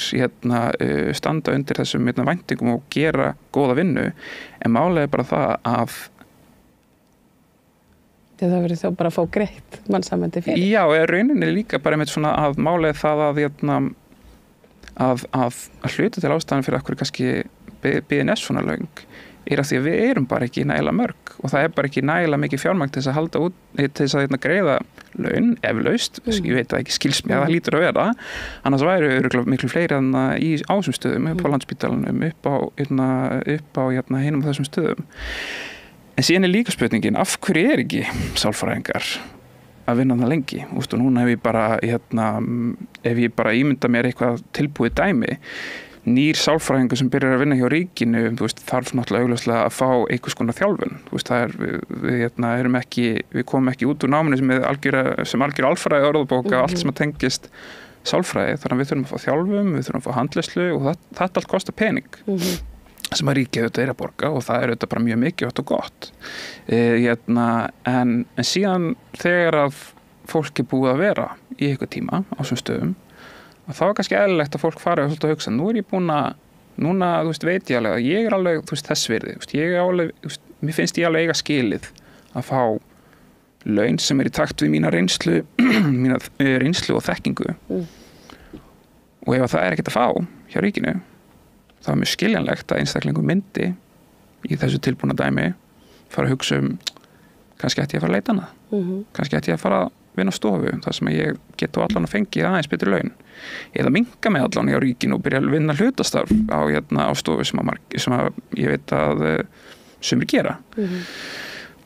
þessum væntingum og gera góða vinnu, en málega bara það að það verður þá bara að fá greitt mannsamandi fyrir. Já, rauninni líka bara einmitt svona að málega það að hluta til ástæðan fyrir okkur kannski BNS svona löng að því að við erum bara ekki nægilega mörg og það bara ekki nægilega mikið fjármagn til þess að halda út, til þess að greiða laun eflaust, ég veit að ekki skils mér að það lítur að vera, annars væru örugglega miklu fleiri en í ásum stöðum upp á Landspítalanum, upp á hinum þessum stöðum. En síðan líka spurningin, af hverju ekki sálfræðingar að vinna það lengi? Og núna ef ég bara ímynda mér eitthvað tilbúið dæmi, nýr sálfræðingur sem byrjar að vinna hjá ríkinu, þarf náttúrulega augljóslega að fá einhvers konar þjálfun. Við komum ekki út úr náminu sem algjör alfræði orðabóka, allt sem að tengist sálfræði, þannig að við þurfum að fá þjálfun, við þurfum að fá handleiðslu og þetta allt kostar pening. Sem að ríkið auðvitað að borga og það auðvitað bara mjög mikilvægt og gott. En síðan þegar að fólk búið að vera í eitthvað tíma á þessum stöðum, og þá kannski eðlilegt að fólk fara og hugsa, nú ég búin að, núna veit ég alveg að ég alveg þess virði, mér finnst ég alveg eiga skilið að fá laun sem í takt við mína reynslu og þekkingu. Og ef það ekkert að fá hjá ríkinu, þá mjög skiljanlegt að einstaklingur myndi í þessu tilbúna dæmi fara að hugsa kannski ætti ég að fara að leita hana, kannski ætti ég að fara að vinna á stofu, þar sem ég get allan að fengi aðeins betri laun, eða minnka með allan hjá ríkinu og byrja að vinna hlutastarf á stofu sem að ég veit að sumir gera.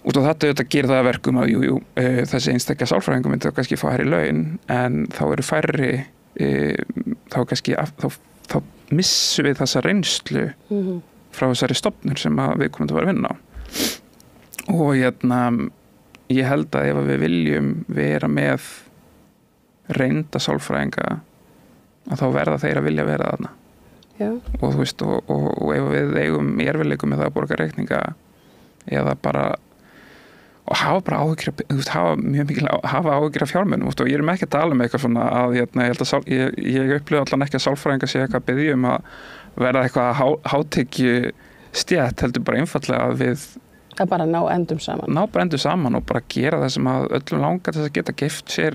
Og þetta gerir það að verkum að þessi einstakja sálfræðingum myndi þá kannski fá hærri laun, en þá eru færri þá missum við þessa reynslu frá þessari stofnun sem að við komum til að vera að vinna á. Og ég held að ef við viljum vera með reynda sálfræðinga, að þá verða þeir að vilja vera þarna. Já. Og ef við eigum í erfiðleikum með það að borga reikninga eða bara og hafa áhyggjur af fjármunum, og ég ekki að tala með eitthvað svona að ég upplifa allan ekki að sálfræðinga sé eitthvað að biðja að verða eitthvað hátekju stjætt, heldur bara einfallega að við að bara ná endum saman og bara gera það sem að öllum langar til að geta geft sér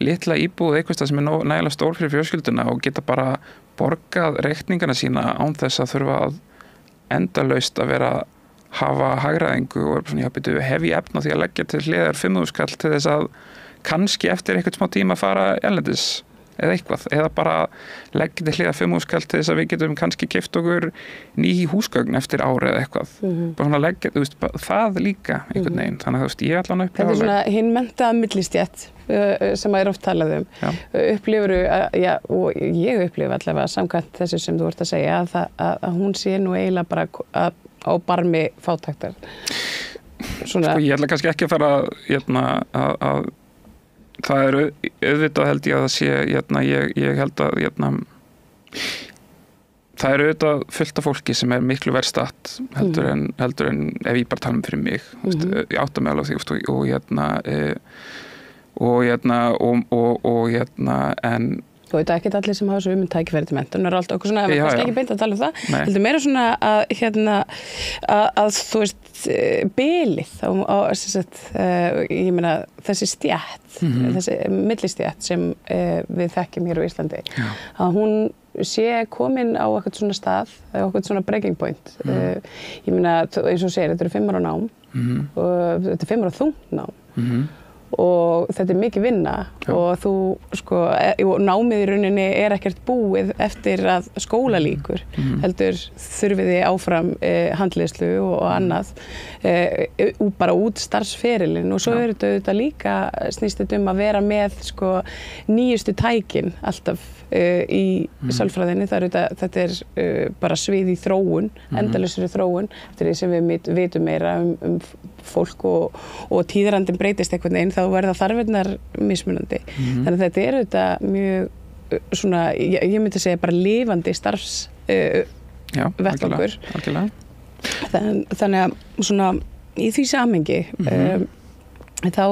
litla íbúð eitthvað sem nægilega stór fyrir fjölskylduna og geta bara borgað reikningana sína án þess að þurfa að endalaust að hafa hagræðingu og hef ég efna því að leggja til hliðar 5.000 kall til þess að kannski eftir eitthvað smá tíma fara erlendis eða eitthvað, eða bara leggja til hliðar 5.000 kall til þess að við getum kannski keypt okkur ný húsgögn eftir ári eða eitthvað. Bara svona leggja, það líka einhvern veginn, þannig að ég allan að upplifa. Þetta svona hinn menntaða millistjætt sem að oft talað upplifur og ég upplifa allavega samkvæmt þessu sem þú ert að segja að hún sé nú eiginlega bara á barmi fátæktar. Ég ætla kannski ekki að fara að það auðvitað held ég að það sé ég held að það auðvitað fullt af fólki sem miklu verð statt heldur en ef ég bara tala fyrir mig ég átta mig alveg á því en og þetta er ekki allir sem hafa svo tækifæri til menntunar og allt okkur svona, kannski ekki beint að tala það, heldur meira svona að þú veist, bilið ég meina þessi stjætt, þessi millistjætt sem við þekkjum hér á Íslandi, að hún sé komin á eitthvað svona stað, eitthvað svona breaking point. Ég meina, eins og segir, þetta eru 5 ára nám og þetta er 5 ára þungt nám. Og þetta mikið vinna og þú námið í rauninni ekkert búið eftir að skóla lýkur heldur þurfið þið áfram handleiðslu og annað bara út starfsferilinn og svo þetta líka snýst þetta að vera með nýjustu tækin alltaf í sálfræðinni, þetta bara svið í þróun, endalausri þróun eftir því sem við vitum meira fólk og tíðarandinn breytist einhvern veginn, þá verða þarfirnar mismunandi. Þannig að þetta þetta mjög svona, ég myndi segja bara lifandi starfs vettvangur. Þannig að svona í því samhengi þá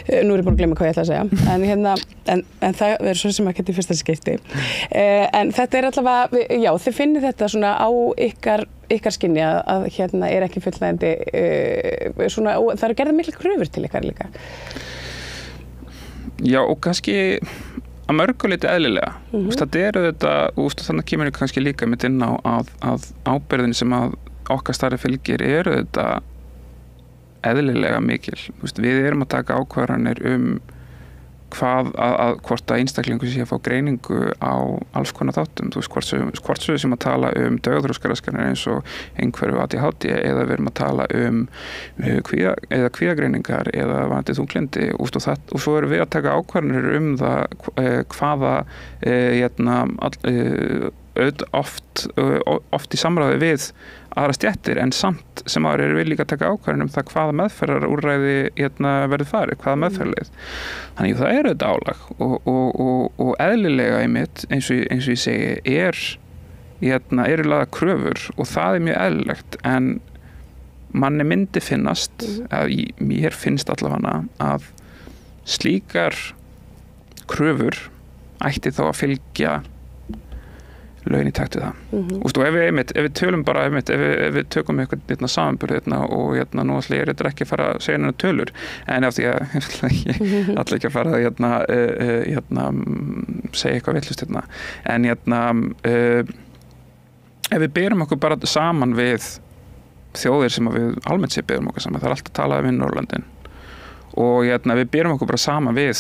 nú er ég búin að glemma hvað ég ætla að segja, en það verður svo sem ekki í fyrsta skipti. En þetta allavega, já, þið finnið þetta svona á ykkar skynni að ekki fullnægjandi, svona, og það eru gerðar miklu kröfur til ykkar líka. Já, og kannski að mörgu leyti eðlilega. Þetta þannig kemur kannski líka mitt inn á að ábyrgðin sem að okkar starfi fylgir þetta eðlilega mikil. Við erum að taka ákvarðanir hvort að einstaklingur sé að fá greiningu á alls konar þáttum. Hvort svo sem að tala dauðaþroskaraskanir eins og einhverfu ADHD eða við erum að tala kvíðagreiningar eða varandi þunglyndi og svo erum við að taka ákvarðanir það hvaða oft í samráði við aðra stjættir en samt sem aðra við líka að taka ákvarðanir það hvaða meðferðarúrræði verður farið, hvaða meðferðarleið. Þannig það þetta álag og eðlilega einmitt eins og ég segi eru lagðar kröfur og það mjög eðlilegt en manni myndi finnast mér finnst allavega að slíkar kröfur ætti þá að fylgja lögin í takt við það. Ef við tölum bara, ef við tökum eitthvað samanburð og nú ætla ég ekki að fara að segja hennar tölur, en af því að ég ætla ekki að fara að segja eitthvað villust en ef við berum okkur bara saman við þjóðir sem við almennt sér berum okkur saman, það alltaf talað Norðurlöndin og við berum okkur bara saman við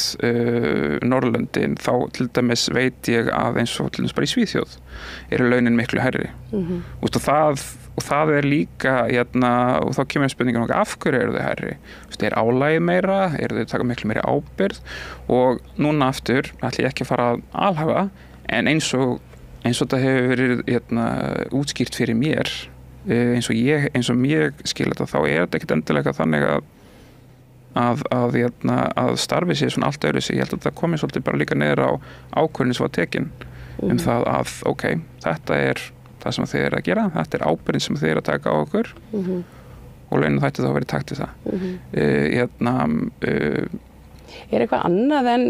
Norðurlöndin, þá til dæmis veit ég að eins og til dæmis bara í Svíþjóð eru launin miklu hærri og það líka og þá kemur spurningin af hverju eru þau hærri, álagið meira, eru þau taka miklu meiri ábyrgð og núna aftur ætla ég ekki að fara að alhafa en eins og það hefur verið útskýrt fyrir mér eins og mér skil þetta, þá þetta ekkert endilega þannig að starfi sé svona allt öðru sig. Ég held að það komi svolítið bara líka niður á ákvörðin sem var tekin það að þetta það sem þið að gera, þetta ábyrgðin sem þið að taka á okkur og launin þætti þá að vera í takt við það. Eitthvað annað en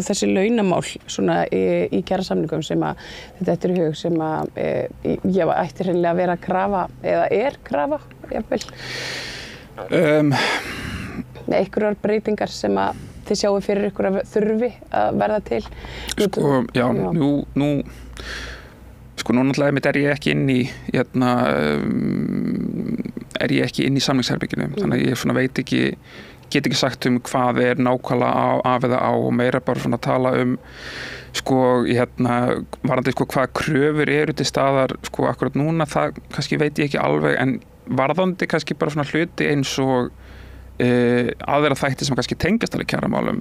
þessi launamál svona í kjarasamningum sem að þetta í hug sem að ætti hreinlega að vera krafa eða krafa jafnvel? Einhverjar breytingar sem að þið sjáu fyrir ykkur að þurfi að verða til? Nú náttúrulega ég ekki inn í samningsherberginu, þannig að ég svona get ekki sagt hvað nákvæmlega af eða á og meira bara svona tala varðandi hvað kröfur eru til staðar akkurat núna, það kannski veit ég ekki alveg en varðandi kannski bara svona hluti eins og aðra þætti sem kannski tengjast alveg kjaramálum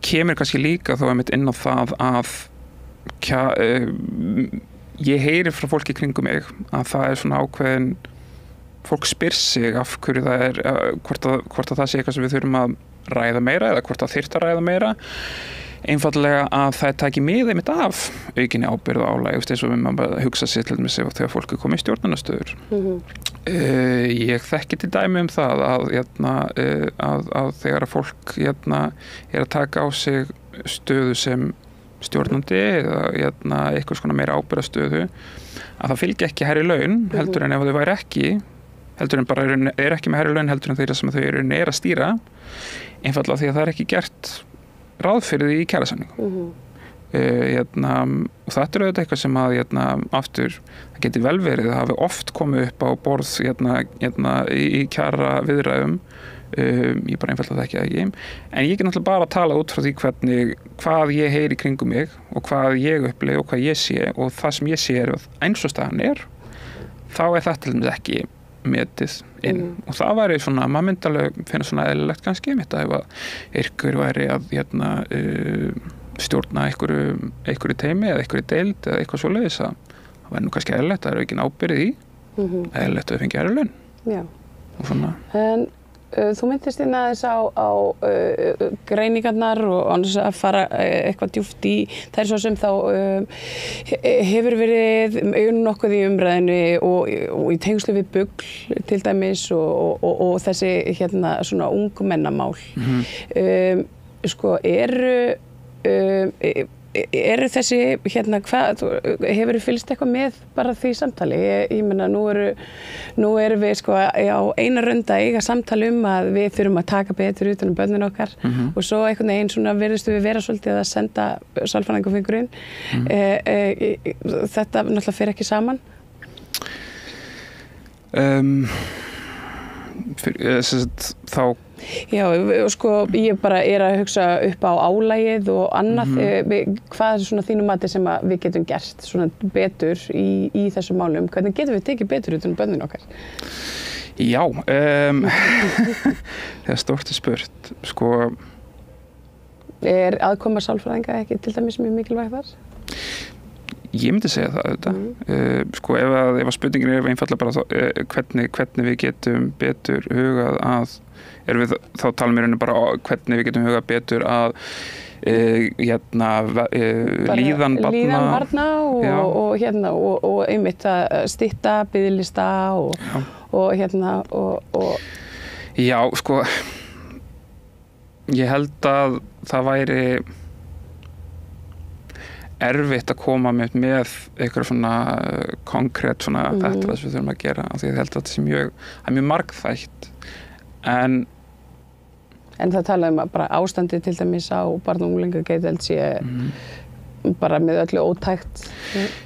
kemur kannski líka þó einmitt inn á það að ég heyri frá fólki kringum mig að það svona ákveðin fólk spyr sig af hverju það hvort að það sé eitthvað sem við þurfum að ræða meira eða hvort það þyrfti að ræða meira einfallega að það taki mið einmitt af aukinni ábyrgð og álag eins og við maður hugsa sér til dæmis þegar fólk er komið í stjórnunastöður Ég þekki til dæmi það að þegar að fólk að taka á sig stöðu sem stjórnandi eða eitthvað svona meira ábyrgðastöðu að það fylgja ekki hærri laun heldur en ef þau væri ekki heldur en bara ekki með hærri laun heldur en þeirra sem þau að stýra einfallega því að það ekki gert ráð fyrir því í kjarasamningum. Og þetta auðvitað eitthvað sem að aftur, það geti vel verið það hafi oft komið upp á borð í kjara viðræðum ég bara einfallega þekki það ekki en ég náttúrulega bara að tala út frá því hvað ég heyri í kringum mig og hvað ég upplif og hvað ég sé og það sem ég sé eins og staðan þá þetta ekki metið inn og það væri svona, maður myndi alveg finna svona eðlilegt kannski mitt að ef einhver væri að stjórna einhverju teimi eða einhverju deild eða eitthvað svoleiðis að það væri nú kannski eðlilegt að það ekki ábyrgð í eðlilegt að þau fengi hærri laun. Já. Og svona. En þú myndist inn aðeins á greiningarnar og annars að fara eitthvað djúpt í þær svo sem þá hefur verið nokkuð í umræðinu og í tengslu við BUGL til dæmis og þessi svona ungmennamál. Sko eru þessi hvað hefur fylgst eitthvað með bara því samtali ég meina nú erum við sko á eina runda eiga samtali að við þurfum að taka betur utan börnin okkar og svo einhvern veginn svona virðumst við vera svolítið að senda sálfræðingafingurinn þetta náttúrulega fer ekki saman þá Já, sko, ég bara að hugsa upp á álagið og annað. Hvað svona þínu mati sem að við getum gert svona betur í þessum málum? Hvernig getum við tekið betur utan börnin okkar? Já, það stórt spurt. Sko, aðkoma sálfræðinga ekki til dæmis mjög mikilvægt þar? Ég myndi segja það auðvitað. Sko, ef spurningin einfallega bara hvernig við getum betur hugað að þá talum við bara hvernig við getum hugað betur að líðan barna og einmitt að stytta biðlista og Já, sko ég held að það væri erfitt að koma með eitthvað svona konkrétt svona þetta sem við þurfum að gera af því ég held að þetta sé mjög margþætt En það talaðum að bara ástandið til dæmis á barna- og unglingageðdeild sé bara með öllu ótækt.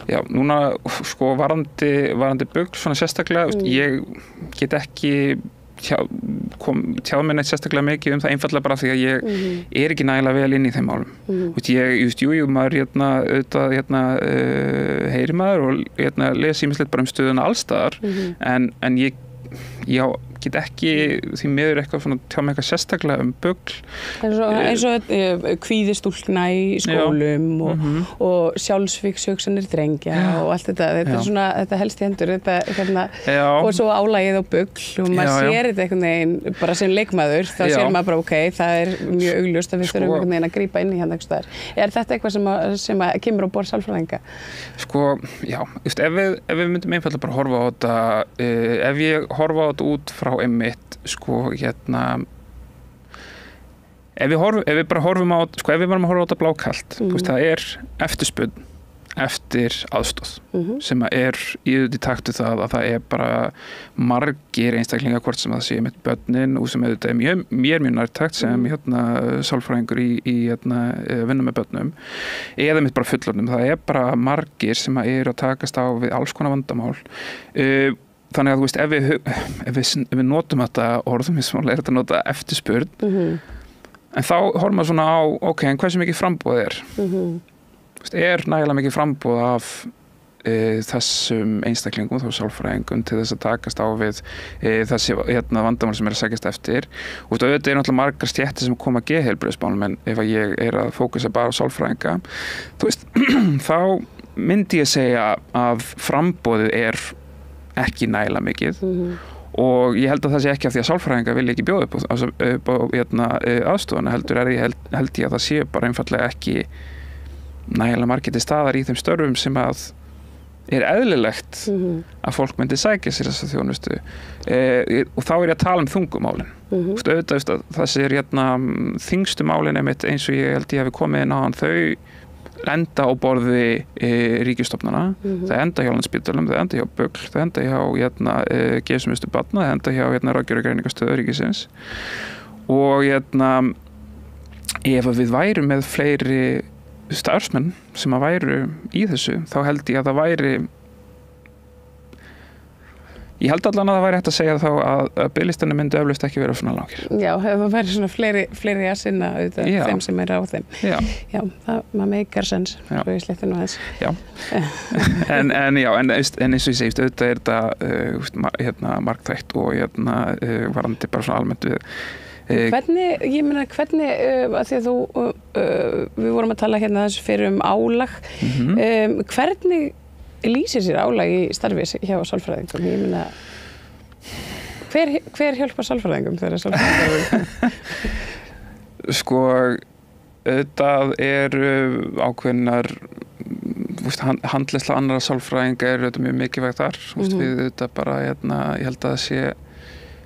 Já, núna sko varðandi BUGL svona sérstaklega, ég get ekki tjáð mér neitt sérstaklega mikið það einfallega bara því að ég ekki nægilega vel inn í þeim málum. Maður heyri maður og lesi ýmislegt bara stöðuna allstaðar en ég get ekki því miður eitthvað svona tjá mig eitthvað sérstaklega BUGL eins og kvíði stúlkna í skólum og sjálfsvíkshugsanir drengja og allt þetta er svona, þetta helst í hendur og svo álagið á BUGL og maður sér þetta einhvern veginn bara sem leikmaður, þá sér maður bara ok, það er mjög augljóst að við þurfum einhvern veginn að grípa inn í hérna einhvers staðar. Er þetta eitthvað sem kemur á borð sálfræðinga? Sko, já, ef við myndum einfallega bara horfa á þetta ef ég horfa á þetta út frá einmitt, sko, ef við bara horfum á sko, ef við varum að horfa á þetta blákalt það er eftirspurn eftir aðstoð sem er í taktu það að það er bara margir einstaklingar hvort sem það sé með börnin og sem auðvitað er mjög nærtækt sem sálfræðingur í vinna með börnum eða með bara fullorðnum, það er bara margir sem eru að takast á við alls konar vandamál þannig að þú veist, ef við notum þetta orðum við smálega er þetta að nota eftirspurn en þá horfum við svona á ok, en hversu mikið framboð er nægilega mikið framboð af þessum einstaklingum þá sálfræðingum til þess að takast á við þessi vandamál sem er að sækjast eftir og auðvitað er náttúrulega margar stéttir sem koma að geðheilbrigðismálum en ef ég er að fókusa bara á sálfræðinga þú veist, þá myndi ég segja að framboðið er ekki nægilega mikið og ég held að það sé ekki af því að sálfræðingar vilja ekki bjóða upp á aðstofana held ég að það sé bara einfallega ekki nægilega margir til staðar í þeim störfum sem að eðlilegt að fólk myndi sækja sér þessa þjónustu og þá ég að tala þungumálin auðvitað þessi þyngstu málin einmitt eins og ég held ég hafi komið inn á hann þau enda á borði ríkisstofnana það enda hjá Landspítalanum, það enda hjá BUGL það enda hjá geðsummiðstöð barna það enda hjá Ráðgjafar- og greiningarstöð ríkisins og ef við værum með fleiri starfsmenn sem að væru í þessu þá held ég að það væri ég held allan að það væri hægt að segja þá að biðlistarnir myndi eflaust ekki vera svona langir. Já, ef það væri svona fleiri að sinna þeim sem eru á þeim. Já, það maður meikar sens svo ég sletti nú aðeins. Já, en eins og ég segist auðvitað þetta margþætt og varandi bara svona almennt við Hvernig, að því að við vorum að tala hérna þessu fyrir álag, hvernig lýsir sér álag í starfi hjá sálfræðingum? Ég meina, hver hjálpar sálfræðingum þegar sálfræðingum? Sko, auðvitað ákveðnar handleiðsla annarra sálfræðinga auðvitað mjög mikilvægt þar. Við auðvitað bara, ég held að það sé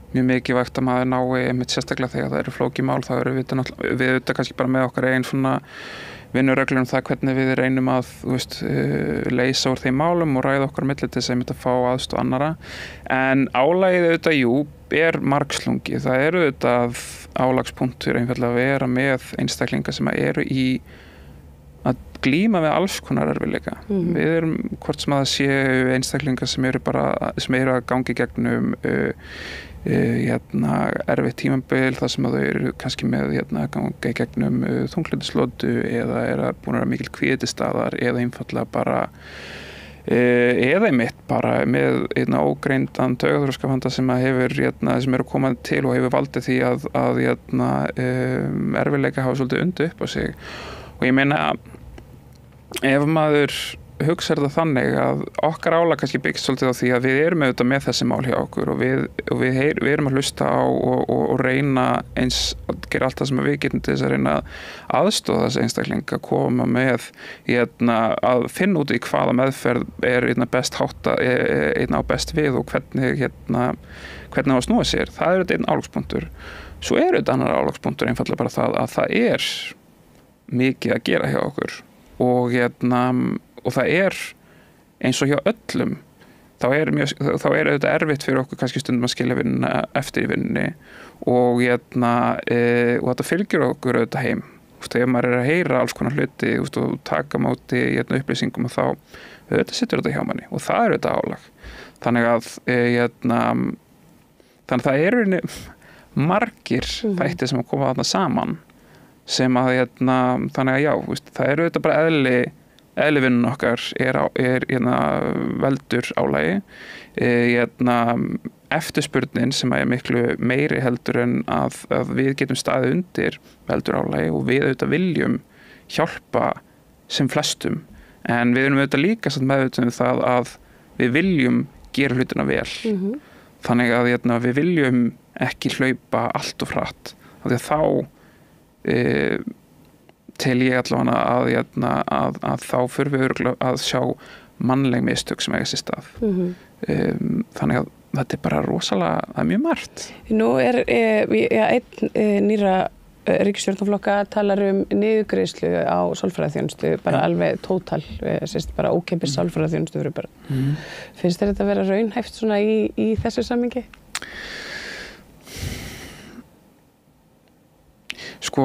mjög mikilvægt að maður nái einmitt sérstaklega þegar það eru flókimál þá eru við auðvitað kannski bara með okkar einn svona vinnureglur það hvernig við reynum að leysa úr þeim málum og ræða okkar milli til þess að fá aðstoð annara en álagið auðvitað er margslungi, það eru auðvitað álagspunktur einfaldlega að vera með einstaklinga sem eru í að glíma við alls konar erfiðleika. Við erum hvort sem að það séu einstaklingar sem eru að gangi gegnum erfitt tímabil þar sem að þau eru kannski með að ganga gegnum þunglyndislotu eða búin að vera mikil kvíðistaðar eða einfaldlega bara eða einmitt bara með ógreindan taugaþroskavanda sem að hefur sem eru komað til og hefur valdið því að erfiðleika hafa svolítið undið upp á sig og ég meina ef maður hugsar það þannig að okkar álag kannski byggst svolítið á því að við erum auðvitað með þessi mál hjá okkur og við erum að hlusta á og reyna eins að gera allt það sem við getum til þess að reyna aðstoða þessi einstakling að koma með að finna út í hvaða meðferð er best hátta á best við og hvernig á að snúa sér. Það er einn álagspunktur. Svo er þetta annar álagspunktur einfaldlega bara það að það er mikið að gera hjá okkur og það er eins og hjá öllum þá er auðvitað erfitt fyrir okkur kannski stundum að skilja vinnuna eftir í vinnunni og þetta fylgjur okkur auðvitað heim ef maður er að heyra alls konar hluti og taka móti upplýsingum og þá auðvitað situr þetta hjá manni og það er auðvitað álag þannig að það eru margir þættir sem að koma þarna saman sem að þannig að það eru auðvitað bara eðlivinnun okkar er veldur álagi eftirspurnin sem er miklu meiri heldur en að við getum staðið undir veldur álagi og við auðvitað viljum hjálpa sem flestum en við erum auðvitað líka meðvitað það að við viljum gera hlutina vel þannig að við viljum ekki hlaupa allt of hratt af því að þá tel ég allavega að þá fyrir við örugglega að sjá mannleg mistök sem eiga sér stað. Þannig að þetta er bara rosalega, það er mjög margt. Nú er einn nýra ríkisstjórnarflokka talar niðurgreiðslu á sálfræðiþjónustu, bara alveg tótal, bara ókeypis sálfræðiþjónustu fyrir börn. Finnst þér þetta að vera raunhæft svona í þessu samhengi? Sko,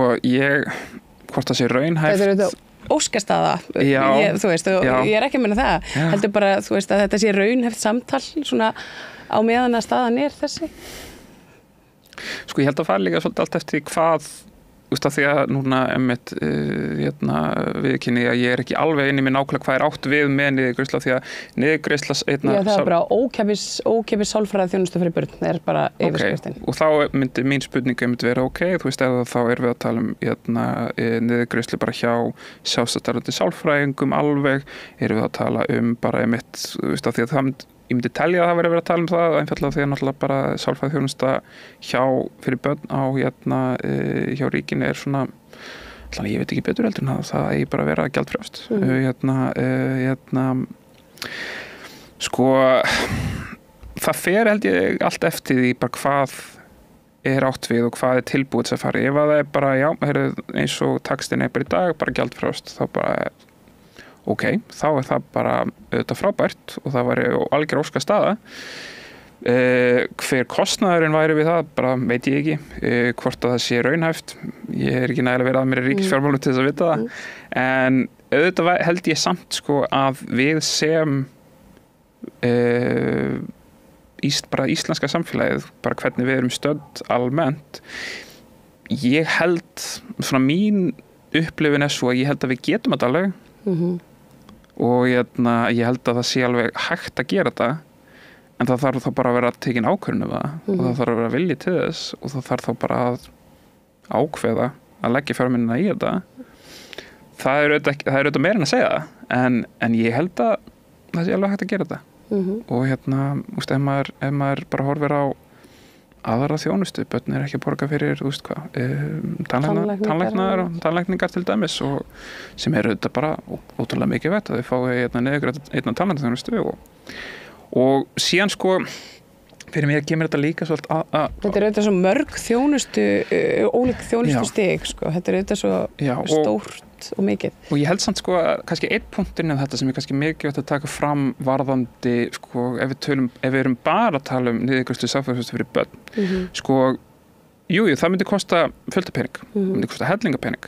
hvort það sé raunhæft. Þetta er auðvitað óskastaða, ég er ekki að meina það, heldur bara að þetta sé raunhæft samtal svona á meðan að staðan er þessi? Sko ég held að fara líka svolítið allt eftir hvað, því að núna einmitt viðkynni að ég er ekki alveg inn í mig nákvæmlega hvað er átt við með niðurgreiðsla því að niðurgreiðsla það er bara ókeypis sálfræðiþjónustu fyrir börn er bara yfirskriftin. Og þá myndi mín spurning vera eða þá erum við að tala niðurgreiðslu bara hjá sjálfstætt sálfræðingum alveg, erum við að tala bara einmitt því að það ég myndi telja að það verið að vera að tala það einfallega því að náttúrulega bara sálfræðiþjónusta fyrir börn á hjá ríkinu er svona ég veit ekki betur heldur en það eigi bara að vera gjaldfrjálst Sko, það fer held ég allt eftir því bara hvað er átt við og hvað er tilbúið þess að fara. Ef það er bara, já, eins og taxtin er bara í dag, bara gjaldfrjálst, þá bara, ok, þá er það bara auðvitað frábært og það væri algjör óska staða. Hver kostnaðurinn væri við það, bara veit ég ekki, hvort að það sé raunhæft. Ég er ekki nægilega verið að mér ríkisfjármálum til þess að vita það. En auðvitað held ég samt sko að við sem bara íslenska samfélagið, bara hvernig við erum stödd almennt, ég held, svona mín upplifun er svo að ég held að við getum þetta alveg og ég held að það sé alveg hægt að gera þetta, en það þarf þá bara að vera tekin ákvörðun um það og það þarf að vera vilji til þess og það þarf þá bara að ákveða að leggja fjármunina í þetta. Það er auðvitað meira en að segja það, en ég held að það sé alveg hægt að gera þetta. Og ef maður bara horfir á aðra þjónustu, börn er ekki að borga fyrir, þú veist hvað, tannlæknar og tannlækningar til dæmis og sem eru auðvitað bara ótrúlega mikið vett að þau fái niður einna tannlæknaþjónustu og síðan sko fyrir mér kemur þetta líka svolítið að þetta er auðvitað svo mörg þjónustu ólík þjónustu stig sko, þetta er auðvitað svo stórt og mikið. Og ég held samt sko að kannski einn punkturinn af þetta sem er kannski mikið að taka fram varðandi sko ef við erum bara að tala niðurgreiðslu samfélagsþjónustu fyrir börn sko, jú, það myndi kosta fullt pening, það myndi kosta hellingapening,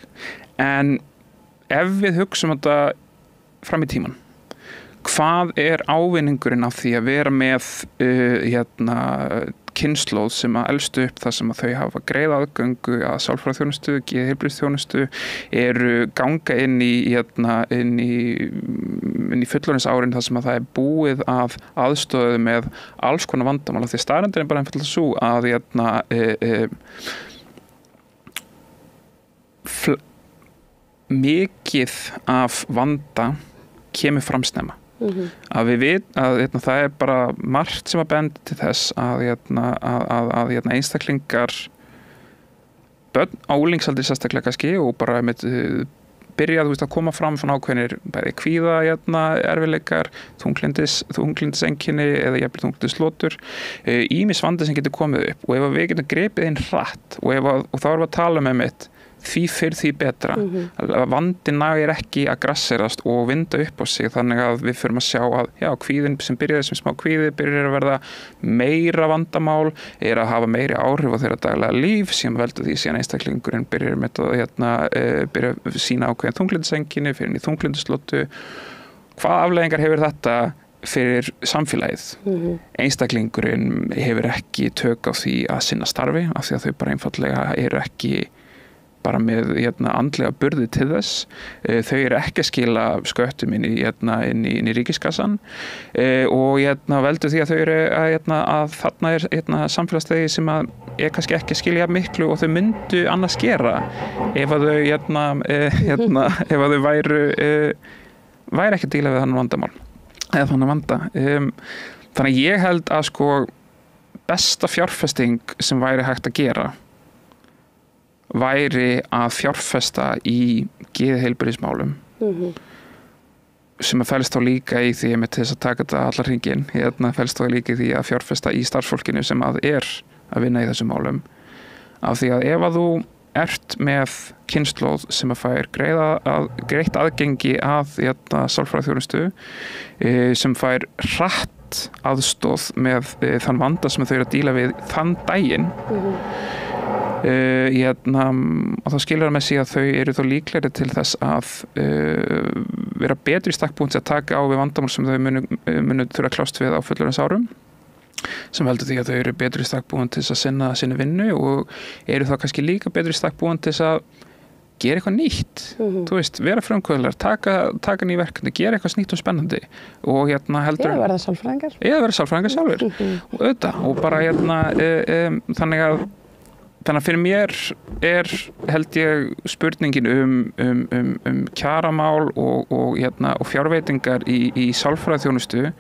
en ef við hugsum þetta fram í tíman, hvað er ávinningurinn af því að vera með kynslóð sem að elstu upp það sem að þau hafa greiða aðgöngu að sálfræðiþjónustu, geðheilbrigðisþjónustu, eru ganga inn í fullorðinsárin þar sem að það er búið að aðstoða með alls konar vandamál, því staðreyndin er bara einfaldlega svo að mikið af vanda kemur fram snemma. Að við vitum að það er bara margt sem að bendi til þess að einstaklingar börn á unglingsaldi sérstaklega kannski og bara byrjað að koma fram svona ákveðnir bæði kvíða erfiðleikar, þunglyndiseinkenni eða jafnvel þunglyndislotur, ýmis vandi sem getur komið upp og ef við getum gripið inn hratt og þá erum við að tala með mitt því fyrr því betra. Vandinn nægir ekki að grasserast og vinda upp á sig, þannig að við förum að sjá að kvíðin sem byrjaði sem smá kvíði byrjar að verða meira vandamál, er að hafa meiri áhrif á þeirra daglega líf, sem veldur því síðan einstaklingurinn byrjar með að sína ákveðin þunglyndiseinkenni, fyrir inn í þunglyndislotu. Hvað afleiðingar hefur þetta fyrir samfélagið? Einstaklingurinn hefur ekki tök á því að sinna starfi, af því að þau bara einfaldlega eru ekki bara með andlega burði til þess. Þau eru ekki að skila sköttum inn í ríkiskassan og veldur því að þau eru að þarna er samfélagsstigi sem að er kannski ekki að skilja miklu og þau myndu annars gera ef að þau væru ekki að díla við þannig vandamál eða þannig vanda. Þannig að ég held að sko besta fjárfesting sem væri hægt að gera væri að fjárfesta í geðheilbrigðismálum sem að felst þá líka í því með þess að taka þetta allar hringinn, felst þá líka í því að fjárfesta í starfsfólkinu sem að er að vinna í þessum málum, af því að ef að þú ert með kynslóð sem að fær greitt aðgengi að sálfræðiþjónustu, sem fær hratt aðstoð með þann vanda sem þau eru að díla við þann daginn, og þá skilur það með sig að þau eru þó líklegri til þess að vera betri í stakk búin til að taka á við vandamál sem þau munu þurfa að kljást við á fullorðinsárum, sem veldur því að þau eru betri í stakk búin til þess að sinna sinni vinnu og eru þá kannski líka betri í stakk búin til þess að gera eitthvað nýtt, þú veist, vera frumkvöðlar, taka ný verkefni, gera eitthvað nýtt og spennandi og heldur eða verða sálfræðingar sjálfur og auðvitað og bara þannig að fyrir mér er held ég spurningin um kjaramál og fjárveitingar í sálfræðiþjónustu,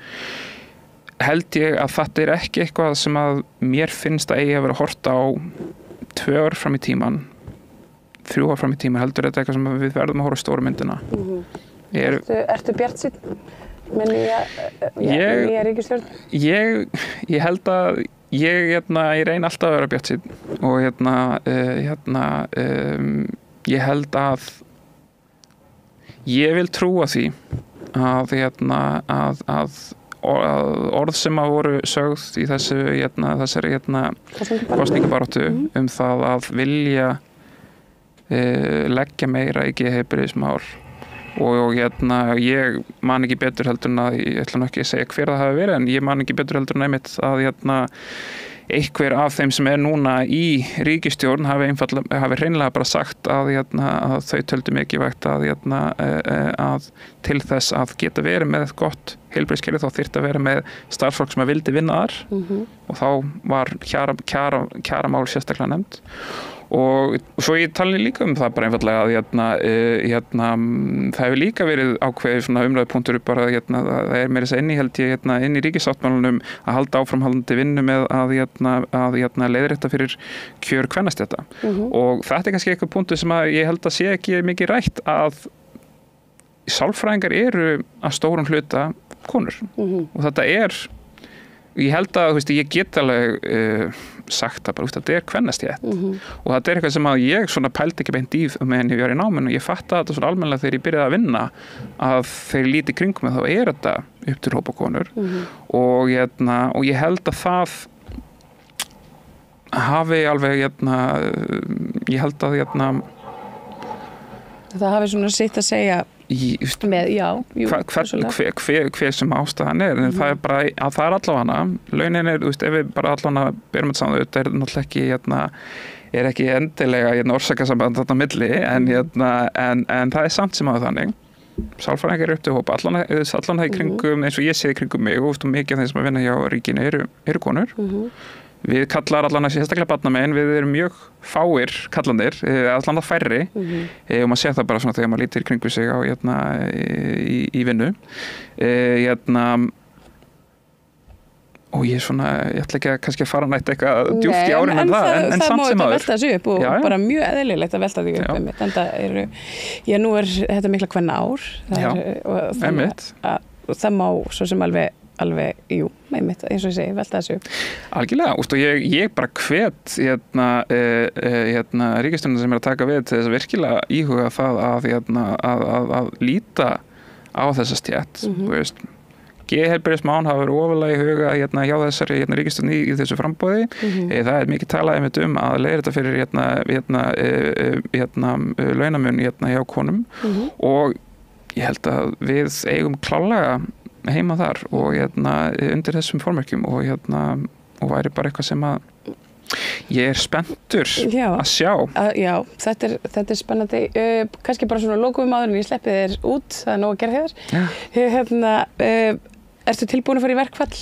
held ég að þetta er ekki eitthvað sem að mér finnst að eigi að vera horft á 2 ár fram í tíman, 3 ár fram í tíman, heldur þetta eitthvað sem við verðum að horfa á stóru myndina. Ertu bjartsýnn með nýja ríkisstjórn? Ég held að ég reyni alltaf að vera bjartsýnn og ég held að ég vil trúa því að orð sem að voru sögð í þessari kosningabaráttu það að vilja leggja meira í geðheilbrigðismál og ég man ekki betur heldur en að ég ætla nú ekki að segja hver það hafi verið en ég man ekki betur heldur en einmitt að einhver af þeim sem núna í ríkisstjórn hafi hreinlega bara sagt að þau töldu mikilvægt að til þess að geta verið með gott heilbrigðiskerfi þá þyrfti að vera með starfsfólk sem að vildi vinna þar og þá var kjaramál sérstaklega nefnd og svo ég tali líka það bara einfallega að það hefur líka verið ákveðið svona umræðupunktur bara það meira þess að inni held ég inn í ríkisáttmálunum að halda áframhaldandi vinnu með að leiðrétta fyrir kjör kvennastétta og þetta kannski eitthvað punktur sem að ég held að sé ekki mikið rætt að sálfræðingar eru að stórum hluta konur og þetta ég held að ég get alveg sagt að þetta kvennastétt og þetta eitthvað sem að ég svona pældi ekki beint í meðan ég var í náminu og ég fatta þetta svona almennilega þegar ég byrjaði að vinna að þegar ég líti kringum þá þetta upp til hópa konur og ég held að það hafi alveg ég held að það hafi svona sitt að segja með, hver sem ástæðan en það bara að það allavega launin ef við bara allavega berum þetta saman þetta náttúrulega ekki er ekki endilega orsakasamband þarna milli en það samt sem að þannig sálfræðingar upp til hópa allan í kringum eins og ég sé í kringum mig og mikið af þeim sem að vinna hjá ríkinu eru konur við kallar allan að sérstaklega barnamenn, við erum mjög fáir kallandir, allan að færri og maður sé það bara svona þegar maður lítir kringu sig á í vinnu og ég ætla ekki að kannski að fara nætt eitthvað djúpt í árinu en samt sem áður. Það má velta sig upp og bara mjög eðlilegt að velta því upp en nú þetta mikla kvenna ár og það má svo sem alveg, jú, eins og ég segi, velta þessu. Algjörlega, og ég bara hvet ríkisstjórnina sem að taka við til þess að virkilega íhuga það að líta á þessa stétt, þú veist. Geðheilbrigðismál hafa verið ofarlega í huga hjá þessari ríkisstjórn í þessu framboði. Það mikið talað einmitt að leiðrétta fyrir launamun hjá konum og ég held að við eigum klálega heima þar og undir þessum formerkjum og væri bara eitthvað sem að ég spenntur að sjá. Já, þetta er spennandi. Kannski bara svona lokum áður en ég sleppi þér út, það nóg að gera hér. Ertu tilbúin að fara í verkfall?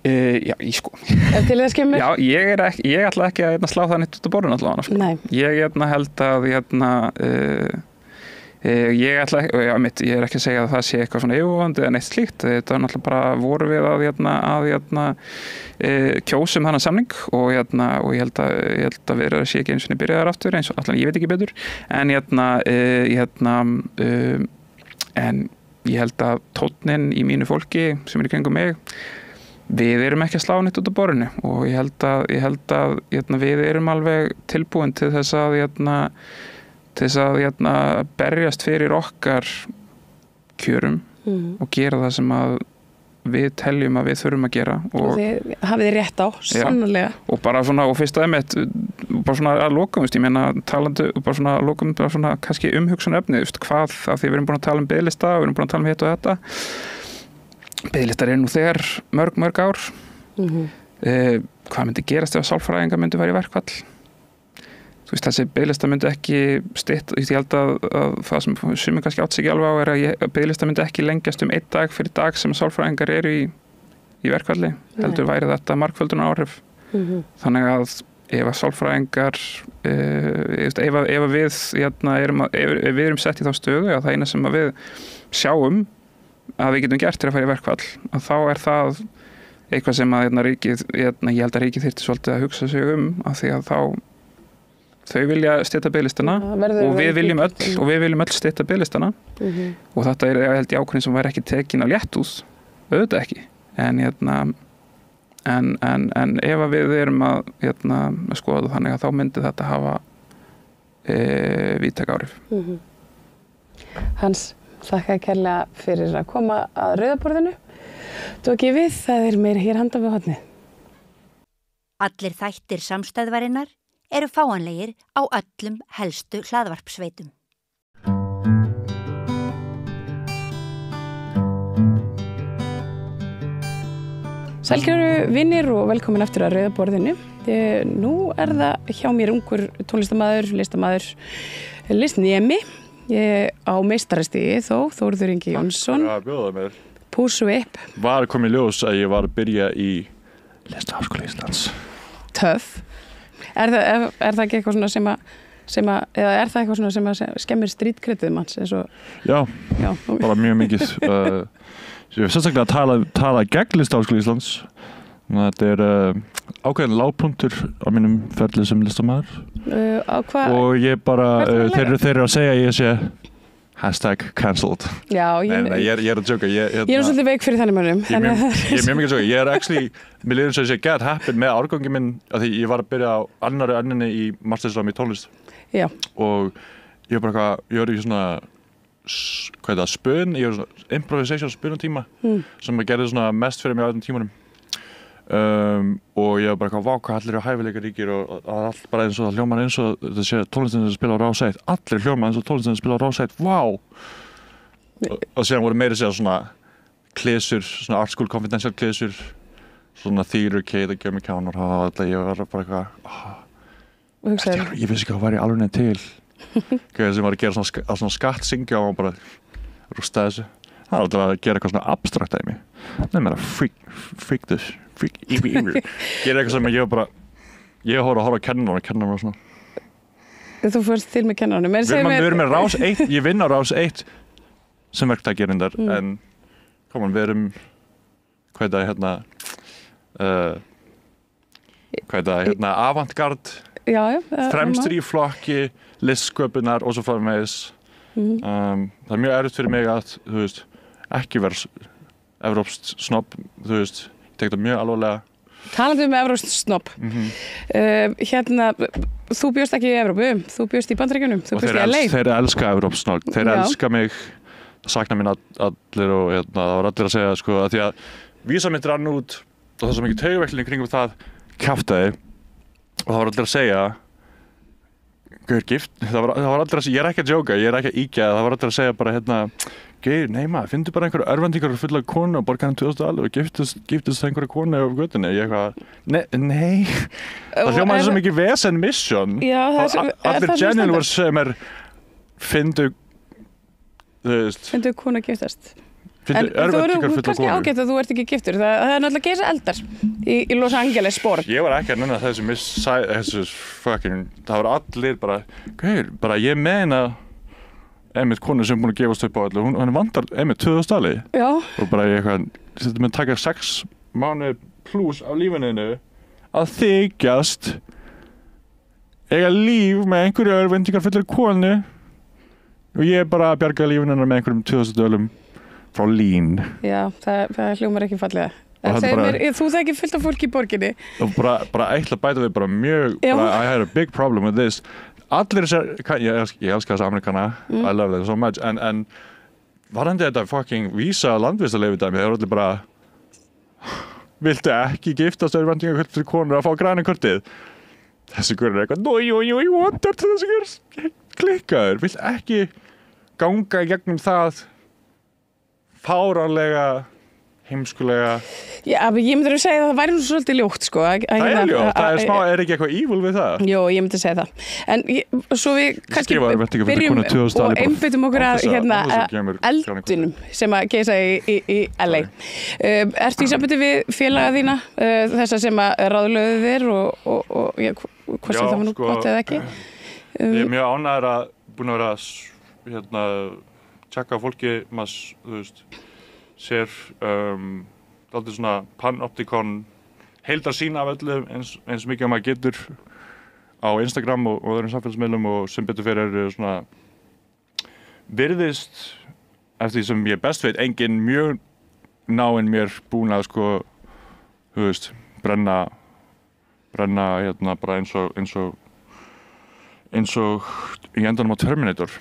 Já, sko. Ef til þess kemur? Já, ég ætla ekki að slá það nýtt út á borðinu allavega. Sko. Nei. Ég held að ég er ekki að segja að það sé eitthvað svona yfirvofandi eða neitt slíkt. Þetta náttúrulega bara voru við að kjósum þennan samning og ég held að við sé ekki eins og byrjaðar aftur eins og allan ég veit ekki betur en ég held að tónninn í mínu fólki sem í kringum mig við erum ekki að slá neitt út á borðinu og ég held að við erum alveg tilbúin til þess að berjast fyrir okkar kjörum og gera það sem að við teljum að við þurfum að gera og þið hafið þið rétt á, sannarlega og bara svona, og fyrst aðeins bara svona að lokum, ég meina talandi bara svona að lokum, bara svona kannski umhugsun efni, hvað, af því við erum búin að tala biðlista, við erum búin að tala hitt og þetta biðlistar nú þegar mörg ár hvað myndi gerast ef sálfræðingar myndi vera í verkfall? Þessi biðlista myndi ekki ég held að það sem sumir kannski átt sig ekki alveg á að biðlista myndi ekki lengjast 1 dag fyrir dag sem sálfræðingar eru í verkfalli, heldur væri þetta margföldunar áhrif þannig að ef að sálfræðingar ef við erum sett í þá stöðu að það eina sem að við sjáum að við getum gert til að fara í verkfall að þá er það eitthvað sem að ríkið, ég held að ríkið þyrfti svolítið að hugsa sig af því að þau vilja stytta biðlistana og við viljum öll stytta biðlistana og þetta ég held í ákvörðun sem væri ekki tekin á léttúð, auðvitað ekki, en en ef við erum að skoða þannig að þá myndi þetta hafa víðtæk áhrif. Hans, þakka kærlega fyrir að koma að rauðaborðinu. Tók ég við, það meira hér handan við hornið. Allir þættir samstæðvarinnar eru fáanlegir á öllum helstu hlaðvarpsveitum. Sælkæru vinir og velkomin aftur að rauðaborðinu. Nú það hjá mér ungur tónlistarmaður, listnemi á meistarastigi Þórður Ingi Jónsson. Já, bjóða mér. Pússu upp. Var komið ljós að ég var að byrja í Listaháskóla Íslands. Töff. Er það ekki eitthvað svona eða er það eitthvað svona sem skemmir strítkredið manns eins og... Já, bara mjög mikið. Ég hef sérstaklega að tala gegn Listaháskóla Íslands. Þetta ákveðin lágpunktur á mínum ferli sem listamaður. Og ég bara, þeir eru að segja að ég sé #cancelled. Já, Nei, ég er að joka. Ég er svona svolítið veik fyrir þannig mönnum. Ég er mjög mikið að joka. Ég er actually, mér líður eins og ég sé get happen með árgangi minn af því ég var að byrja á annarri önninni í mastersnámi í tónlist. Já. Og ég var ekki svona spun, ég var svona improvisation spunutíma sem að gerði svona mest fyrir mig á öllum tímanum. Og ég var bara vá hvað allir eru hæfileika ríkir og það allt bara eins og það hljómar eins og þetta sé tónlistin sem spila á Rás 1, allir hljómar eins og tónlistin sem spila á Rás 1, vá! Og síðan voru meira segja svona klesur, svona art school confidential klesur, svona Theater K, The Gummy Counter, ég var bara ég vissi ekki hvað væri alveg neitt til. Sem var að gera svona skattsyngja og bara rústa þessu. Það var alltaf að gera eitthvað svona abstrakt dæmi. Nei, mér freak this, gera eitthvað sem ég var bara, ég horfa á kennarinn og svona. Þú fórst til með kennarinn. Við erum með Rás 1, ég vinn á Rás 1 sem verktakgerindar, en við erum, avantgard, fremstur í flokki, listsköpunar og svo framvegis. Það mjög erfitt fyrir mig að, ekki vera evrópskt snobb, ég tek það mjög alvarlega. Talandi evrópskt snobb. Þú bjóst ekki í Evrópu, þú bjóst í Bandaríkjunum, þú bjóst í LA. Þeir elska evrópskt snobb, þeir elska mig, það sakna mín allir og það var allir að segja, að því að vísa mitt rann út og það er svo mikið taugaveiklun kringum það kjaftaði og það var allir að segja Gauður gift, það var aldrei að segja, ég er ekki að jóka, ég er ekki að íkja, það var aldrei að segja bara Gauður, nei maður, finndu bara einhverju örvendingar fulla konu og borga hann $2,000 og giftist einhverju konu á götunni, ég nei, það hljómaði svo mikið vesen mission, allir genuine voru sem finndu konu að giftast. En þú eru kannski ágætt að þú ert ekki giftur, það náttúrulega geisa eldar í Los Angeles sport. Ég var ekki að nenna þessu fucking, það var allir bara ég meina einmitt konu sem búin að gefast upp á allir, hún vandar einmitt $2,000. Já. Og bara þetta mun taka 6 mánuði pluss á lífinu að þykjast eiga líf með einhverju örvendingar fullar konu og ég bara að bjarga lífinu með einhverjum $2,000 frá lín. Já, það hljómar ekki fallega. Þú þekkir fullt af fólki í borginni. Og bara eitt að bæta við bara mjög, I had a big problem with this. Allir ég elska þessa Amerikana, I love them so much, en varandi þetta fucking vísa landvistarleyfi dæmi, þeir eru allir bara viltu ekki giftast örvendingar fyrir konur að fá græna kortið? Þessi guður er eitthvað, ég vantar til þessi guður klikkaður, vilt ekki ganga í gegnum það fáránlega, heimskulega. Já, ég myndi að segja að það væri nú svolítið ljótt, sko. Það er ljótt, það er ekki eitthvað evil við það? Jó, ég myndi að segja það. En svo við kannski byrjum og einbyttum okkur að eldinum sem að geisa í LA. Ertu í sambandi við félaga þína, þessa sem að ráðlöðu þér og hvort sem það var nú gott eða ekki? Ég er mjög ánægður að búin að vera tjekka á fólki, maður, sér dálítið svona panoptikon heildarsýn af öllu eins mikið að maður getur á Instagram og öðrum samfélagsmiðlum og sem betur fyrir svona virðist eftir því sem ég best veit engin mjög náinn mér búin að sko þú veist brenna bara eins og í endanum á Terminator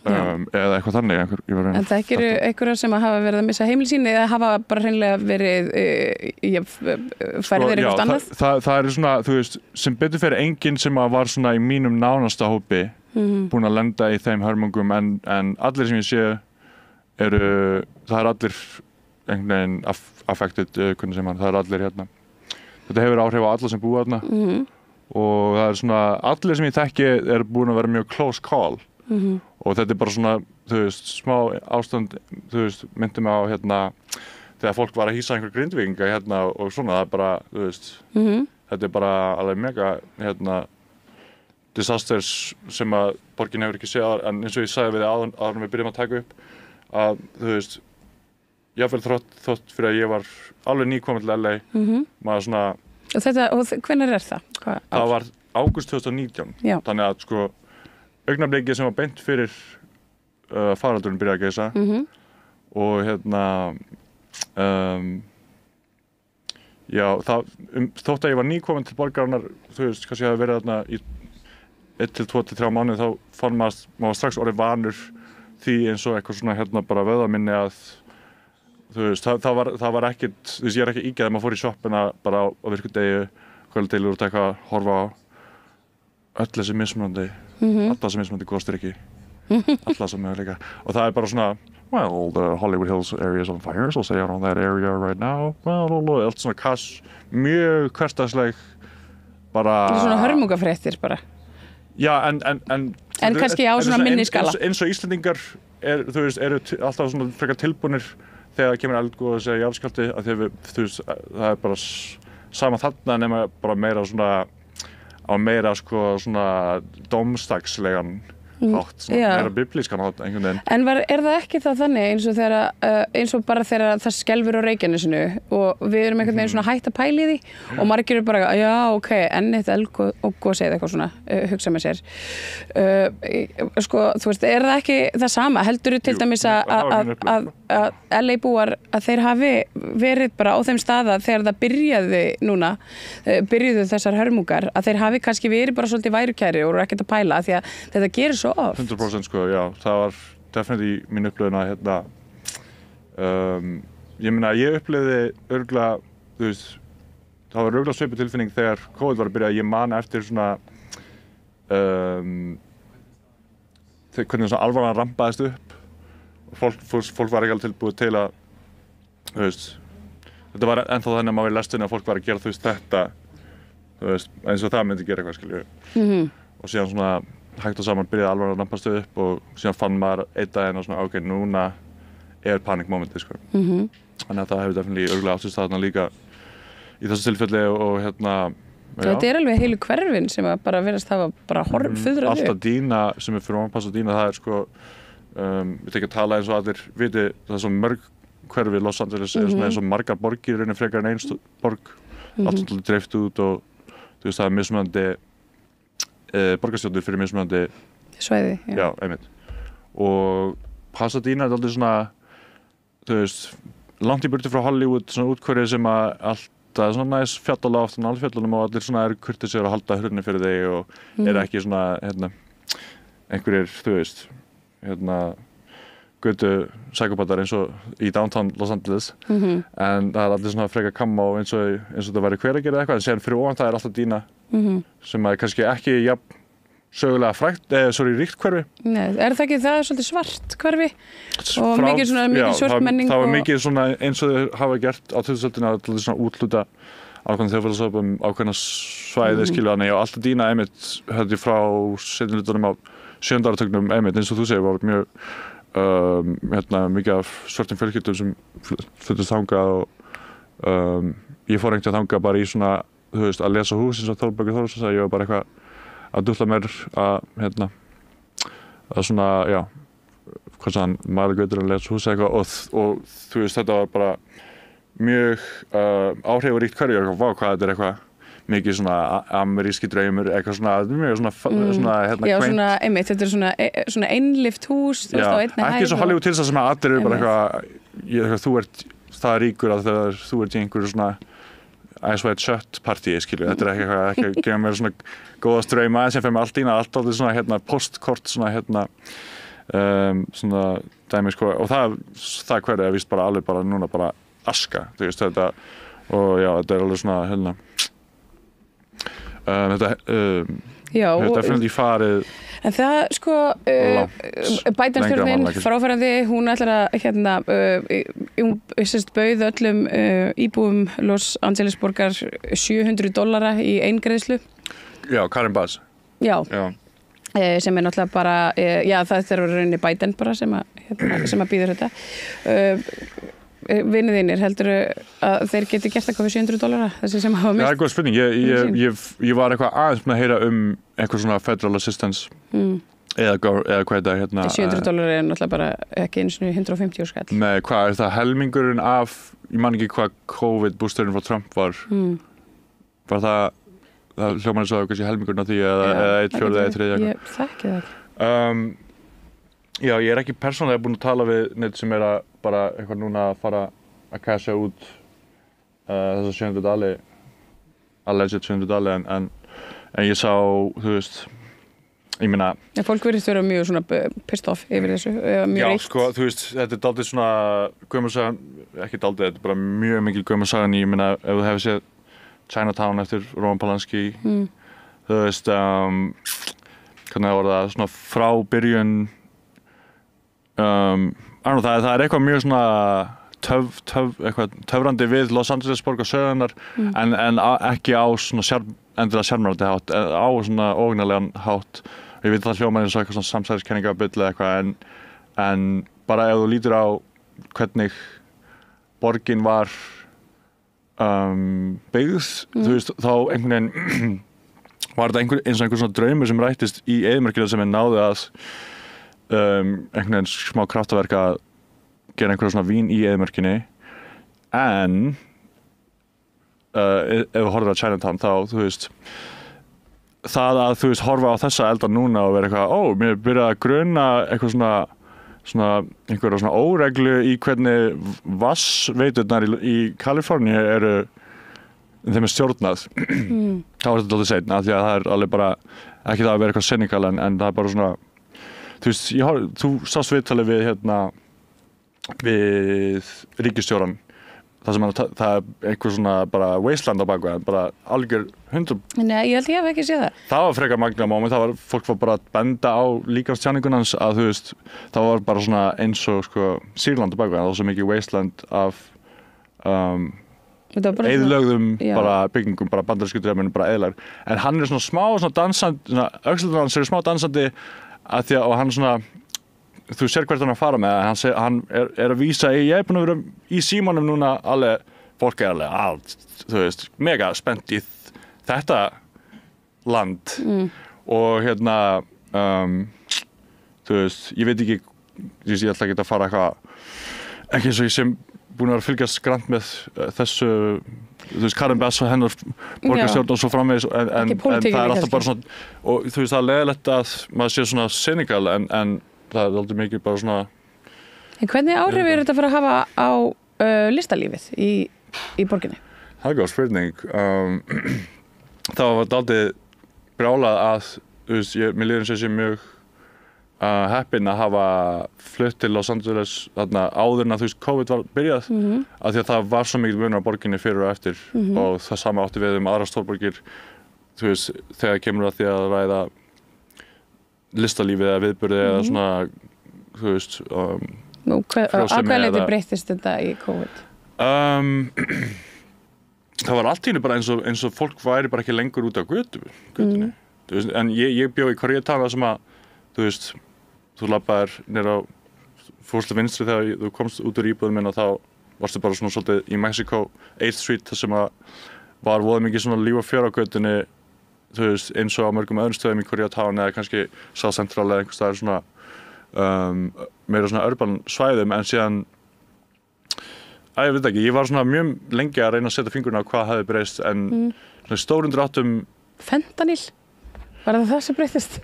eða eitthvað þannig En það ekki eru einhverjar sem hafa verið að missa heimili sín eða hafa bara hreinlega verið færðir eitthvað annað? Það er svona, þú veist, sem betur fyrir enginn sem var svona í mínum nánasta hópi búin að lenda í þeim hörmungum en allir sem ég sé það er allir einhvern veginn affected, hvernig sem það er allir hérna. Þetta hefur áhrif á alla sem búa hérna og það er svona, allir sem ég þekki er búin að vera mjög close call og þetta er bara svona, þú veist, smá ástand, þú veist, myndum á hérna, þegar fólk var að hýsa einhver Grindvíkinga hérna og svona, það er bara, þú veist, þetta er bara alveg mega, hérna, disasters sem að borgin hefur ekki séð, en eins og ég sagði við áður við byrjum að taka upp, að, þú veist, jáfnvel þótt fyrir að ég var alveg nýkominn til LA, maður svona... Og hvenær er það? Það var ágúst 2019, þannig að, sko, augnablikið sem var beint fyrir faraldurinn byrjaði að geisa og hérna já, þótt að ég var nýkominn til borgarinnar, þú veist, kannski ég hafi verið þarna í 1 til 2 til 3 mánuði, þá fann maður strax orðið vanur því eins og eitthvað svona hérna bara vöðaminni að þú veist, það var ekkert, þú veist, ég er ekki ígæð að maður fór í shoppina bara á virkudegi, kvölddeilur og eitthvað að horfa á öll þessi mismunandi alla sem mismunandi kostur ekki alla sem möguleika og það er bara svona well, the Hollywood Hills area is on fire so say on that area right now allt svona kass mjög hversdagsleg bara svona hörmungafréttir bara já en kannski á svona minni skala eins og Íslendingar þú veist, eru alltaf svona frekar tilbúnir þegar það kemur eldgóð að segja jarðskjálfti að því þú veist, það er bara sama þarna nema bara meira svona á meira sko svona dómstagslegan hátt, svona meira biblískan hátt einhvern veginn. En er það ekki það þannig eins og bara þegar það skelfur á Reykjanesinu og við erum einhvern veginn svona hætt að pæla í því og margir eru bara, já ok, enn eitt eldgos eða eitthvað svona, hugsa með sér. Sko, þú veist, er það ekki það sama? Heldurðu til dæmis að LA búar að þeir hafi verið bara á þeim staða þegar það byrjuðu þessar hörmungar, að þeir hafi kannski verið bara svolítið værukæri og eru ekkert að pæla því að þetta gerir svo oft. 100% sko, já, það var definitely mín upplifun að hérna ég meina, ég upplifði örugglega, þú veist, það var örugglega svipuð tilfinning þegar COVID var að byrja, ég man eftir svona hvernig svona alvaran rampaðist upp og fólk var ekki alveg tilbúið til að þú veist, þetta var ennþá þannig að maður í lestunni að fólk var að gera þú veist þetta, þú veist, eins og það myndi gera eitthvað, skilju og síðan svona hægt og saman byrjaði alveg að rampast upp og síðan fann maður einn daginn og svona ok, núna er panikmomenti sko. Þannig að það hefur definitely örugglega átt sér staðna líka í þessu tilfelli og hérna Þetta er alveg heilu hverfin sem að bara verðast hafa bara fuðrað upp. Alltaf Dýna sem er fyrir ofan Pasadena, það er sko við tekjum að tala eins og allir viti, það er svo mörg hverfi Los Angeles er svona eins og margar borgir raunin frekar en einn borg allt svolítið dreift út og þú veist það er mismunandi borgarstjórnir fyrir mismunandi svæði, já, einmitt og Pasadena er aldrei svona þú veist, langt í burtu frá Hollywood svona útkverfi sem að það er svona næs fjallaláft og náttfjallunum og allir svona eru kurteisir að halda hurðinni fyrir þig og eru ekki svona hérna, einhverjir, þú veist hérna götu psykopatar eins og í downtown Los Angeles en það er allir svona frekar kamma og eins og það væri hver að gera eitthvað en sér fyrir ofan það er alltaf Dýna sem er kannski ekki jafn sögulega frægt, ríkt hverfi. Nei, er það ekki það er svolítið svart hverfi og mikið svört menning það var mikið svona eins og þau hafa gert á 2000-öldinni að svona útluta ákveðna þjóðfélagshópum, ákveðna svæði skiljaðni og alltaf Dýna einmitt höfði frá seinni hlutunum á 7. áratugnum einmitt eins og þú segir var mjög hérna mikið af svörtum fjölskyldum sem fluttust þangað og ég fór einhvern veginn þangað bara í svona þú veist að lesa hús eins og Þórbergur Þórðarson sagði ég var bara eitthvað að dúlla mér að hérna að svona, já hvað sagði hann, maður gautur að lesa hús eitthvað og þú veist þetta var bara mjög áhrifaríkt hverju og vá hvað þetta er eitthvað mikið svona ameríski draumur, eitthvað svona mjög svona Já, svona, einmitt, þetta svona einlift hús, þú veist, á einni hæð. Ekki svo Hollywood til þess að sem allir eru bara eitthvað, þú ert það ríkur að þegar þú ert í einhverju svona Ice White Shut partíi, skilju, þetta er ekki að gefa mér svona góða drauma, sem fyrir mig alltaf svona postkort, svona svona dæmi, sko, og það hverju er víst bara alveg bara núna bara aska, þú veist, þetta, og já, þetta er alveg svona, þetta hefur definitíð farið en það, sko, Biden-stjórnin fráfarandi, hún ætlar að bauð öllum íbúum Los Angeles borgar $700 í eingreiðslu. Já, Karen Bass. Já. Sem er náttúrulega bara, það er rauninni Biden bara sem að býður þetta. Vinir þínir, heldur að þeir geti gert eitthvað fyrir $700 þessi sem hafa mist? Það er góð spurning, ég var eitthvað aðeins með að heyra eitthvað svona federal assistance eða hvað þetta $700 er náttúrulega bara ekki eins og 150 skall. Nei, hvað er það helmingurinn af, ég man ekki hvað COVID-boosturinn frá Trump var var það hljóman eins og kannski helmingurinn af því eða 1/4 eða 1/3 Ég þekki það ekki. Já, ég er ekki persónulega búinn að tala við neitt sem er að bara eitthvað núna að fara að casha út þessa $700 alleged $700 en ég sá, þú veist, ég meina fólk virðist vera mjög svona pissed off yfir þessu, mjög reitt. Já, sko, þú veist, þetta er dálítið svona gömulsagan, ekki dálítið, þetta er bara mjög mikil gömulsagan, ég meina, ef þú hefur séð Chinatown eftir Roman Polanski þú veist, hvernig var það, svona frá byrjun það er eitthvað mjög svona töfrandi við Los Angeles borg og sögunar en ekki á svona endilega sjarmerandi hátt, á svona ógnarlegan hátt. Ég veit það hljómar eins og eitthvað svona samsæriskenningabull eða eitthvað en bara ef þú lítur á hvernig borgin var byggð, þú veist, þá einhvern veginn var þetta eins og einhver svona draumur sem rættist í eyðimörkinni sem náði að einhvern veginn smá kraftaverk að gera einhverja svona vín í eyðimörkinni en ef þú horfir á Chinatown þá, þú veist það að þú veist horfa á þessa elda núna og vera eitthvað, mér byrja að gruna eitthvað svona einhverja svona óreglu í hvernig vassveiturnar í Kaliforníu eru þeim er stjórnað þá er þetta alltaf seinna af því að það er alveg bara ekki það að vera eitthvað cynical en það er bara svona þú veist, þú sást viðtalið við ríkisstjóran það sem það er eitthvað svona bara wasteland á bakveg, bara algjör 100. Nei, ég held ég hef ekki séð það. Það var frekar magna moment, fólk var bara að benda á líkamstjáningunans að þú veist, það var bara svona eins og sko Sýrland á bakveg, það var svo mikið wasteland af eyðilögðum bara byggingum, bara bandarísku drauminu, bara eyðilegar. En hann er svona smá svona dansandi, öxlurnar er smá dansandi að því að, og hann svona þú sér hvert hann að fara með hann er að vísa ég er búin að vera í símanum núna alveg, fólk er alveg þú veist, mega spennt í þetta land og þú veist, ég veit ekki ég ætla ekki að fara ekki eins og ég sem búin að vera að fylgjast grannt með þessu þú veist, Karen Bass og hennar borgarstjórn og svo framvegis en það er alltaf bara svona og þú veist, það er leiðilegt að maður sé svona cynical en það er aldrei mikið bara svona En hvernig áhrif er þetta fyrir að hafa á listalífið í borginni? Það er góð spurning það var dálítið brjálað að þú veist, mér líður eins og sé mjög heppinn að hafa flutt til Los Angeles þarna áður en að þú veist COVID var byrjað af því að það var svo mikið munur á borginni fyrir og eftir og það sama átti við aðra stórborgir þú veist, þegar kemur að því að ræða listalífið eða viðburði eða svona þú veist Að hvað leyti breyttist þetta í COVID? Það var allt í henni bara eins og fólk væri bara ekki lengur út á götunni en ég bjó í Koreatown sem að þú veist, þú labbaðir niður á fórstu vinstri þegar þú komst út úr íbúðum minn og þá varstu bara svona svolítið í Mexico 8th Street þar sem að var voða mikið svona líf og fjör á götunni þú veist, eins og á mörgum öðrum stöðum í Koreatown eða kannski South Central eða einhvers staðar svona meira svona urban svæðum en síðan ég veit ekki, ég var svona mjög lengi að reyna að setja fingurinn á hvað hefði breyst en svona stórum dráttum. Fentanyl? Var það sem breyttist?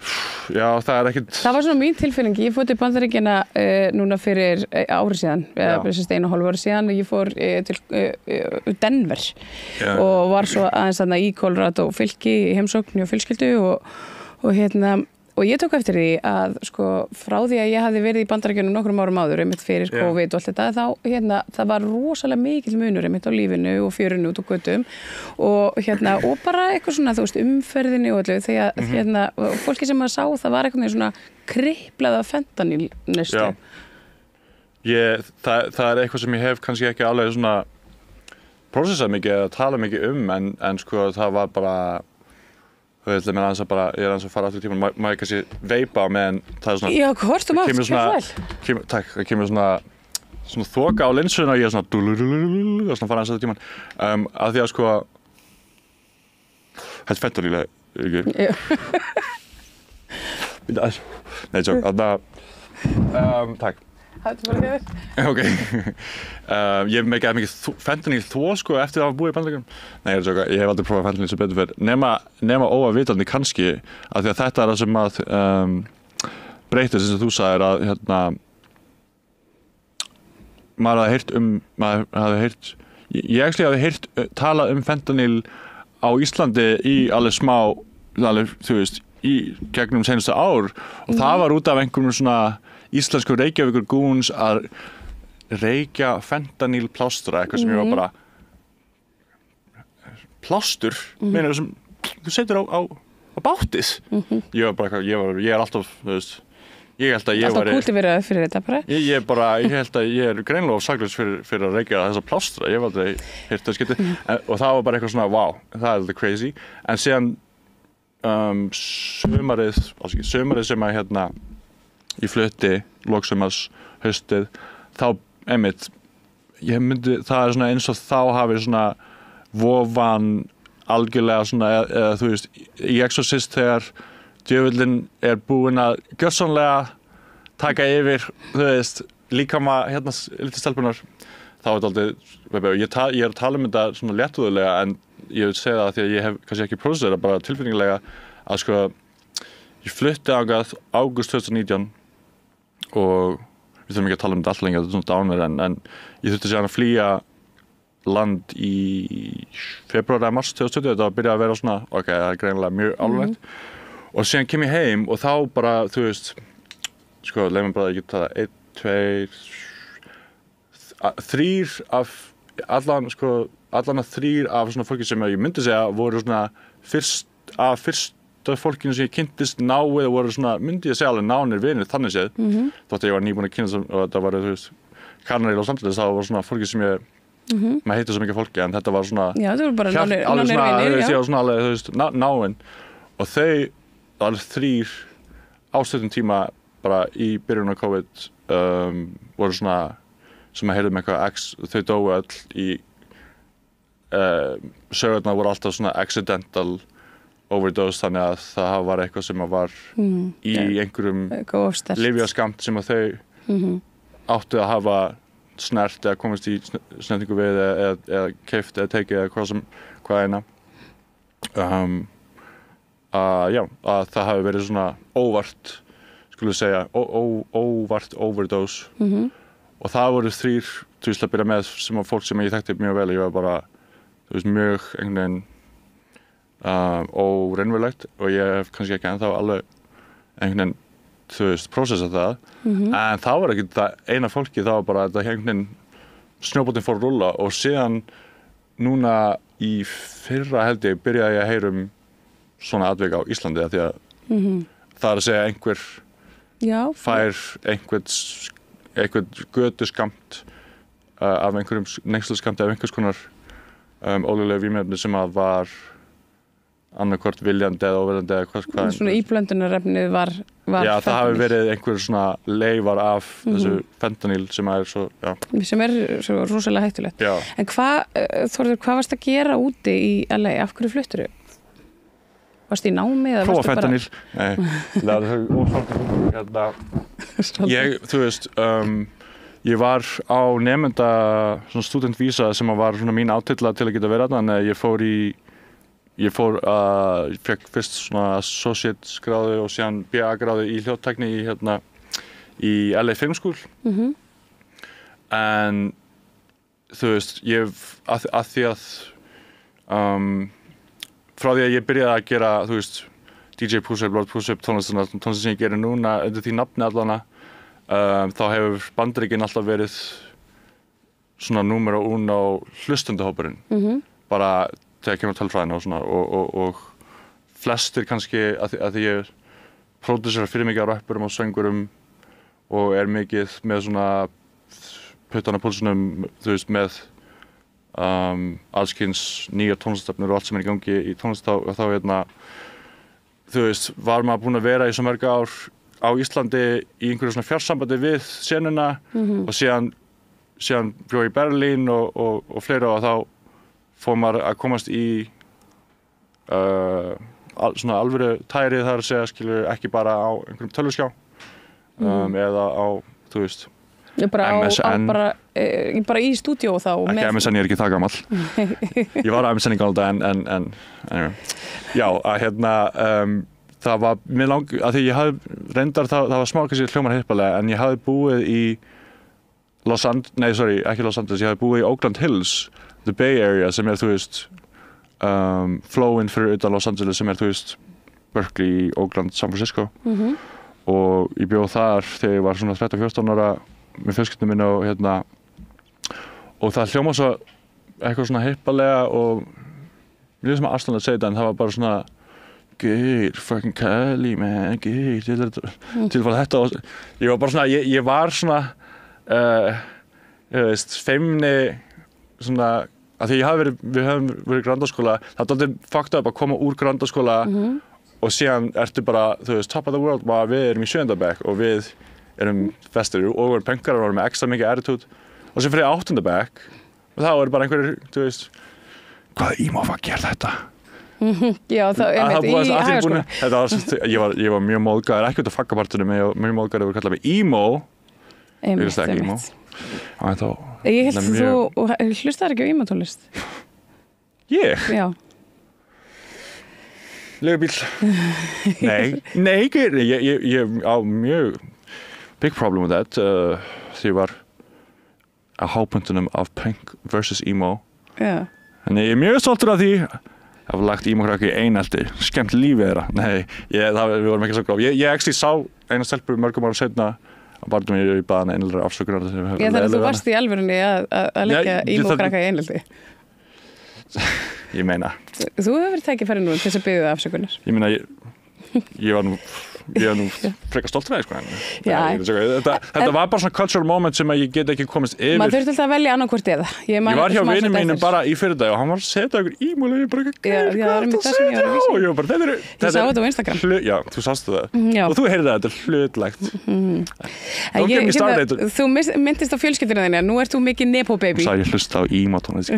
Já, það ekkert... Það var svona mín tilfinning. Ég fór til Bandaríkjanna núna fyrir ári síðan, eða 1,5 ári síðan. Ég fór til Denver og var svo aðeins þarna í Colorado fylki í heimsókn og fjölskyldu og ég tók eftir því að sko frá því að ég hafði verið í Bandaríkjunum nokkrum árum áður einmitt fyrir COVID og allt þetta þá það var rosalega mikill munur einmitt á lífinu og fjörinu út og götum og og bara eitthvað svona þú veist umferðinni og allir því að fólki sem maður sá það var eitthvað svona kriplað af fentanyl neyslu. Það eitthvað sem ég hef kannski ekki alveg svona prósessað mikið eða talað mikið en sko það var bara ég er aðeins að fara aftur í tímann, má ég kannski veipa á meðan það svona... Já, hvort vel. Takk, það kemur svona þoka á linsuna og ég er svona og svona fara aðeins aftur í tímann. Af því að sko... Þetta er fentanyl, ekki? Nei, tjók, takk. Þetta var ekki þér. Ok. Ég hef mikið fentanyl þó sko eftir að hafa búið í Bandaríkjunum. Nei, ég hef aldrei prófað fentanyl sem betur fyrir. Nema óafvitandi kannski, af því að þetta það sem að breytist eins og þú sagðir að maður hafði heyrt ég hafði heyrt talað fentanyl á Íslandi í alveg smá, þú veist, í gegnum seinustu ár og það var út af einhverjum svona íslensku Reykjavíkur goons að reykja fentanyl plástra, eitthvað sem ég var bara plástur, meinar sem þú setur á bátið. Ég var bara eitthvað, ég er alltaf, þú veist, ég held að ég var... Alltaf kúltiveraður fyrir þetta bara? Ég held að ég er greinilega saklaus fyrir að reykja þessa plástra, ég hef aldrei heyrt það skipti og það var bara eitthvað svona, wow, það er alltaf crazy, en síðan sumarið sem að ég flutti loksumars haustið þá einmitt það er svona eins og þá hafi svona vofan algjörlega svona eða þú veist í Exorcist þegar djöfullinn er búinn að gjörsamlega taka yfir þú veist líkama litlu stelpunar þá er þetta aldrei ég er að tala þetta svona léttúðulega en ég vil segja það því að ég hef kannski ekki prósessað þetta bara tilfinningilega að sko ég flutti ágað ágúst 2019 og við þurfum ekki að tala þetta alltaf lengi, þetta er svona dánir en ég þurfti síðan að flýja land í febrúar eða mars 2020, þetta byrjaði að vera svona ok, það er greinilega mjög alvarlegt og síðan kem ég heim og þá bara þú veist, sko, leið mér bara að ég geta það 1, 2 3 af allan að 3 af svona fólki sem ég myndi segja voru svona fyrst fólkinu sem ég kynntist náið og voru svona, myndi ég segja alveg nánir vinir þannig séð, þótt að ég var nýbúin að kynast og þetta var, þú veist, Kanari í Los Angeles, það var svona fólki sem ég maður heitir svo mikið fólki, en þetta var svona já, það var bara nánir vinir, já. Ég var svona alveg, þú veist, náinn og þau, alveg 3 ástöðum tíma bara í byrjun af COVID voru svona, sem að heyrðum eitthvað þau dóu öll í sögurnar voru alltaf svona accidental overdose, þannig að það var eitthvað sem var í einhverjum lyfjaskamt sem að þau áttu að hafa snert eða komist í snertingu við eða keypt eða tekið eða hvað eina að það hafi verið svona óvart skulum við segja, óvart overdose og það voru 3 til að byrja með sem að fólk sem ég þekkti mjög vel, ég var bara þú veist, mjög einhvern veginn óraunverulegt og ég hef kannski ekki ennþá alveg einhvern veginn, þú veist, prósessað það en það var ekki það eina fólki, það var bara þetta einhvern veginn snjóboltinn fór að rúlla og síðan núna í fyrra held ég byrjaði ég að heyra svona atvik á Íslandi því að það er að segja einhver fær einhvern götuskamt af einhverjum neysluskammti af einhvers konar ólöglega vímuefni sem að var annarkvort viljandi eða óviljandi eða hvað svona íblöndunarefnið var já, það hafi verið einhver svona leifar af þessu fentanyl sem er svo, sem er svo rosalega hættulegt en Þórður, hvað varst að gera úti í LA, af hverju fluttirðu? Varst í námi eða prófa fentanyl? Nei, það er þú veist ég var á nemenda svona studentvísa sem var svona mín átilla til að geta verið þannig að ég fór í ég fekk fyrst svona associate gráðu og síðan BA gráðu í hljóðtækni í LA Film School. En þú veist, að því að frá því að ég byrjaði að gera, þú veist, DJ Push-Up, Lord Push-Up, tónlistin sem ég gerir núna undir því nafni allana, þá hefur Bandaríkin alltaf verið svona númer og hlustendahópurinn. Bara þegar kemur tölfræðina og svona og flestir kannski að því ég pródúsera fyrir mikið á rappurum og söngurum og mikið með svona puttana púlsunum, þú veist, með allskyns nýjar tónlistastefnur og allt sem í gangi í tónlist þá þú veist, var maður búinn að vera í svo mörg ár á Íslandi í einhverju svona fjarsambandi við senuna og síðan bjó í Berlín og fleira og þá fór maður að komast í svona alvöru tæri þar að segja, skilur, ekki bara á einhverjum tölvuskjá eða á, þú veist, MSN. Bara í stúdíó þá. Ekki MSN, ég ekki það gamall. Ég var á MSN í gamla dag en já, að það var, að því ég hafði reyndar, það var smá kannski hljómar hippalega, en ég hafði búið í ekki Los Angeles, ég hafði búið í Oakland Hills, the Bay Area, sem þú veist, flowin fyrir utan Los Angeles, sem þú veist, Berkeley, Oakland, San Francisco. Og ég bjóð þar þegar ég var svona 13-14 ára með fjölskyldunum minni og það hljóma svo eitthvað svona hippalega og mér finnst maður aðstæðan að segja þetta, en það var bara svona good fucking Cali, man, good til þetta og ég var bara svona, ég var svona ég veist, feimni svona, að því við höfum verið í grandaskóla, það er dálítið fucked up að koma úr grandaskóla og síðan ertu bara, þú veist, top of the world, við erum í 7. bekk og við erum bestir og við erum pönkarar og við erum með ekstra mikið attitude og sem fyrir 8. bekk og þá er bara einhverjir, þú veist, hvaða emo fuck gera þetta? Já, það í hagaskóla. Ég var mjög móðgæður, ekki út af faggapartunum, ég var mjög móðgæður að vera kallað mig emo. Ég veist ekki emo. Ég held að þú hlustaðir ekki á emo-tónlist. Ég? Já. Leigubíl. Nei, ég á mjög big problem with that. Því ég var á hápunktunum af punk versus emo. Já. En ég mjög stoltur af því að hafa lagt emo-krakki í einelti, skemmt lífið þeirra. Nei, við vorum ekki svo gróf. Ég actually sá eina stelpu mörgum árum seinna að barndum ég í baðan einhverjar afsökunar. Já, þannig að þú varst í alvörunni að leggja emo-krakka í einelti. Ég meina. Þú hefur verið tækifæri nú til þess að biðja afsökunar. Ég meina, ég var nú frekar stoltur af því, Þetta var bara svona cultural moment sem að ég get ekki komist yfir. Maður þurfti alltaf að velja annarkvort eða. Ég var hjá vinum mínum bara í fyrirdag og hann var að setja ykkur e-mail og ég bara Þú sá þetta á Instagram. Já, þú sástu það. Og þú heyrði það, þetta er hlutlegt. Þú myndist á fjölskylduna þinni, nú ert þú mikið nepo baby. Þú sagði ég hlusta á emo-tónlist.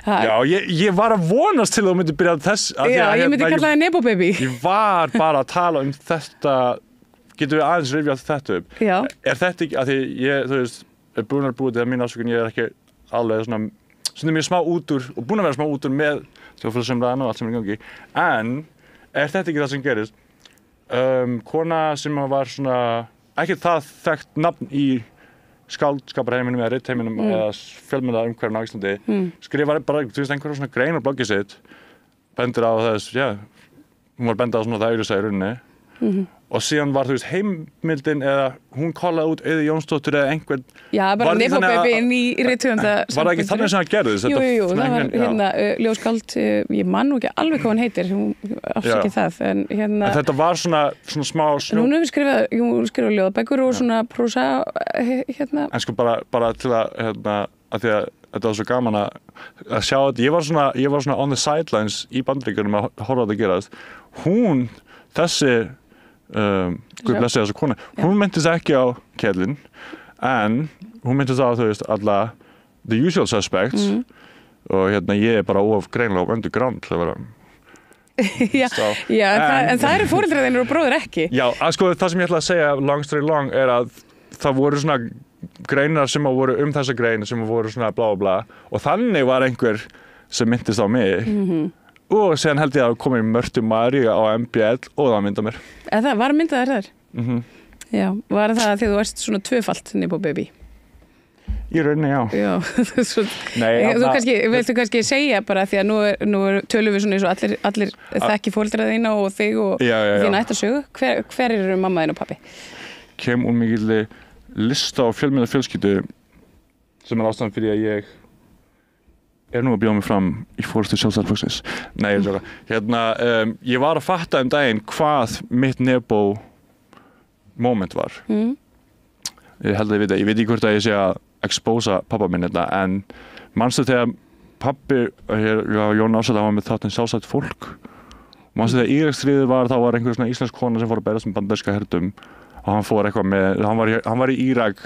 Já, ég var að vonast til að þú myndi byrja þess Já, ég myndi kalla það nepo baby. Ég var bara að tala þetta. Getum við aðeins rifjað þetta upp? Já. Er þetta ekki, að því ég, þú veist, er búin að búið til að mín ásökun, ég er ekki alveg svona mjög smá út úr og búin að vera smá út úr með þjóðfélagsumræðuna og allt sem er í gangi. En er þetta ekki það sem gerist? Kona sem var svona, ekki það þekkt nafn í skáldskaparheiminum eða ritheiminum eða fjölmiðla umhverfinu á Íslandi skrifar bara, þú veist, einhverja svona grein á bloggið sitt, bendir á þess, hún var bendað á svona það augljósa í rauninni og síðan var, þú veist, heimildin eða hún kollaði út Auði Jónsdóttur eða einhvern. Já, bara nepo baby inn í rithöfunda. Var það ekki þannig sem það gerðist? Jú, það var ljóskáld, ég man nú ekki alveg hvað hún heitir, hún afsakið það, en En þetta var svona smá Hún hefur skrifað ljóðabækur og svona prósa, En sko bara til að því að þetta var svo gaman að sjá þetta. Ég var svona on the sidelines í Bandaríkjunum að horfa á þetta gerast. Hún, þessi Guð blessi þessu konu, hún myndist ekki á kellin en hún myndist á, þú veist, alla the usual suspects og ég er bara greinlega underground til að vera en það eru foreldrar þínir og bróðir ekki. Já, sko það sem ég ætla að segja long story long er að það voru svona greinar sem voru þessa grein sem voru svona blá og blá og þannig var einhver sem myndist á mig og sen held ég að koma í Mörtu Maríu á MBL og það mynda mér. Það var myndað þær? Já, var það að því þú varst svona tvöfalt Nebo Baby? Í rauninni, já. Viltu kannski segja bara því að nú tölum við svona eins og allir þekki fóreldra þína og þig og þína ættarsögu. Hver eru mamma þín og pabbi? Kem úr mikilli lista og fjölmiðla fjölskyldu sem ástæðan fyrir að ég nú að bjóða mig fram í forystu Sjálfstæðisflokksins. Nei, ég var að fatta daginn hvað mitt Nebo moment var. Ég held að ég veit ekki hvort að ég sé að expósa pappa minn en manstu þegar pappi Jón Ársæll var með þáttinn Sjálfstætt fólk manstu þegar Íraksstríðið var þá var einhver svona íslensk kona sem fór að berjast með bandaríska herdum og hann fór eitthvað með hann var í Írak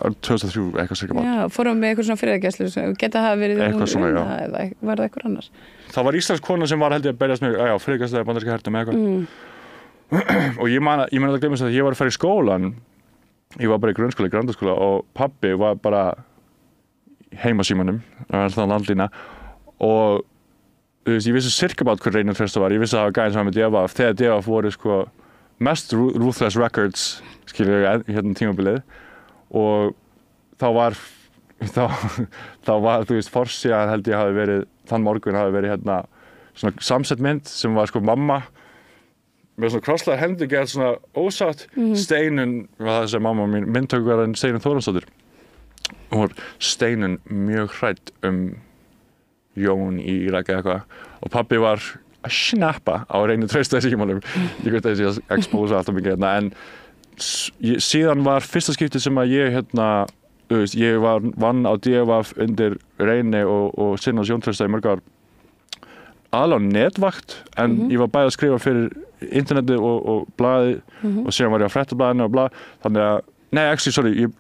2003 eitthvað cirka Já, fórum með eitthvað svona friðargæslu geta hafa verið eitthvað svona, eða var það eitthvað annars Það var íslensk kona sem var held ég að berjast með friðargæslu eða bandaríska herdum eitthvað og ég man að glemma þess að ég var að fara í skólan Ég var bara í grunnskóla, granndaskóla og pabbi var bara heimasímanum á landlína og ég vissi cirka about hver Reynir Trausta var. Ég vissi að það var gæðin sem var með DFF þegar DFF voru mest Ruthless Records tímabilið og þá var forsíðan held ég hafi verið þann morgun hafi verið svona samsett mynd sem var mamma með svona krosslaðar hendur gerð svona ósátt Steinun, var það sem mamma mín myndtökuverðin Steinun Þórhallsdóttir hún var Steinun mjög hrædd Jón í Írak eða eitthvað og pabbi var að snappa á Reynir Trausta símanum ég veit að ég sé að expósa alltaf mikið en síðan var fyrsta skipti sem að ég vann á DFF undir Reyni og Sinnans Jón Trausta í mörg ár aðal á netvakt en ég var bæði að skrifa fyrir internetið og blaði og síðan var ég á fréttablaðinu og blað þannig að,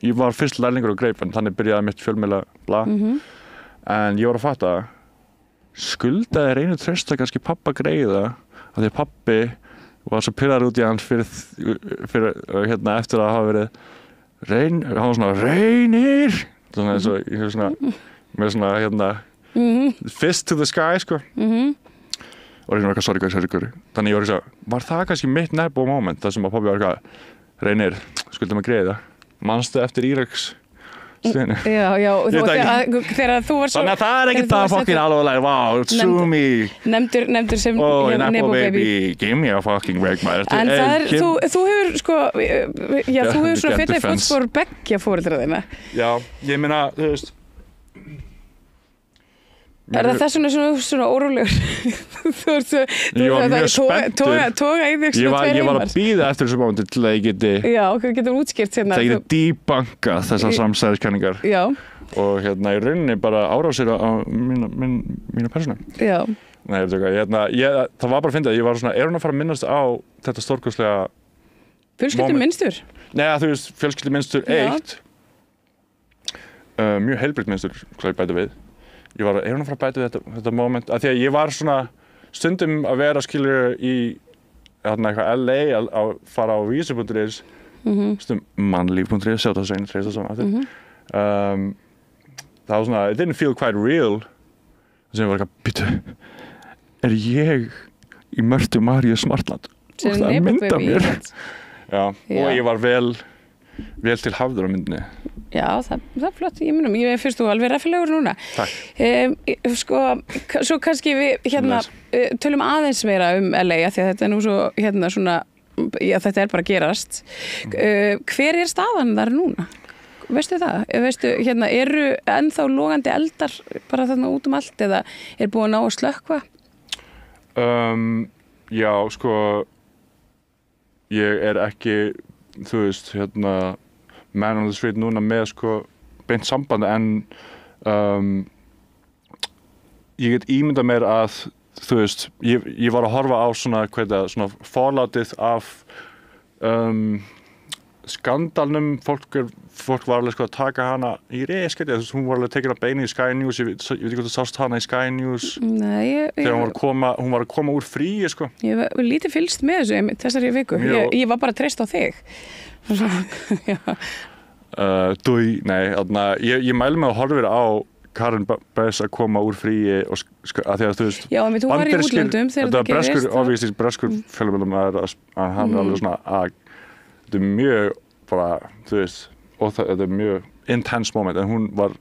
ég var fyrst lærlingur á Greip en þannig byrjaði mitt fjölmiðla blað en ég var að fatta skuldaði Reynir Trausta kannski pappa greiða af því að pappi var svo pirraður út í hann fyrir eftir að hafa verið hann var svona Reynir svona eins og ég hef með svona fist to the sky og Reynir var eitthvað sorry þannig ég var var það kannski mitt Nebo moment þar sem að pabbi var eitthvað Reynir, skuldum að greiða manstu eftir Íraks stundinu Já, þegar þú var svo þannig að það er ekki það fucking alveg wow, sue me nefndur sem Nebo baby give me a fucking break en það þú hefur þú hefur svona fyrir fótspor beggja foreldra þína Já, ég meina, þú veist það svona órólegur? Ég var mjög spenntur. Toga í þig svona tveir heimar. Ég var að bíða eftir þessu mómenti til að ég geti Já, getur útskýrt hérna. Til að ég geti debunka þessar samsæðiskenningar. Já. Og í rauninni bara árásir á mína persónu. Já. Nei, það var bara að finna að ég var svona, hún að fara að minnast á þetta stórkostlega Fjölskyldumynstur? Nei, þú veist, fjölskyldumynstur 1. Mjög heilbrigt mynstur, hvað ég bæti við. Ég var hún að fara að bæta þetta moment af því að ég var svona stundum að vera skilur í eitthvað LA að fara á vísu.is stundum mannlíf.is sjá það Reynir Trausta saman það var svona it didn't feel quite real sem ég var eitthvað býtu ég í Mörtu Maríu Smartland og það mynda mér Já, og ég var vel til hafður á myndinni Já, það er flott, ég finnst þú alveg ræfilegur núna Takk Svo kannski við tölum aðeins meira LA því að þetta er nú svo svona já, þetta er bara að gerast hver er staðan þar núna? Veistu það? Eru ennþá logandi eldar bara þarna út allt eða er búið að ná að slökkva? Já, ég er ekki þú veist, man on the street núna með beint sambandi en ég get ímyndað mér að þú veist, ég var að horfa á svona forlátið af skandalnum fólk var alveg að taka hana í reskæti, hún var alveg tekin að beina í Sky News, ég veit ekki hvort þú sást hana í Sky News Nei, þegar hún var að koma úr fríi Ég var lítið fylgst með þessu þessari viku, ég var bara að treysta á þig ég mæli mig að horfa á Karen Bass að koma úr fríi og að því að þú veist Já, en þú var í útlöndum þegar þetta gerist obviously breskur fjölmiðlum að hann alveg svona að þetta mjög bara, þú veist og þetta mjög intense moment en hún var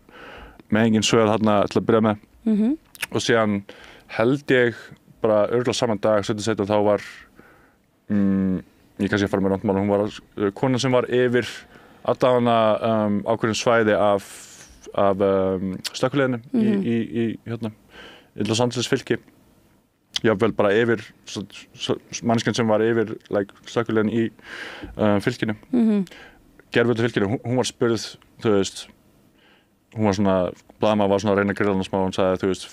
með engin sögð þarna til að byrja með og síðan held ég bara örugglega saman dag 77 og þá var ég kannski að fara með randmál hún var konan sem var yfir aðdána ákveðin svæði af slökkviliðinu í hérna í Los Angeles fylki jável bara yfir manneskjan sem var yfir slökkviliðinu í fylkinu gervöldu fylkinu, hún var spurð þú veist hún var svona, blaðamaður var svona að reyna að grilla hana smá og hún sagði þú veist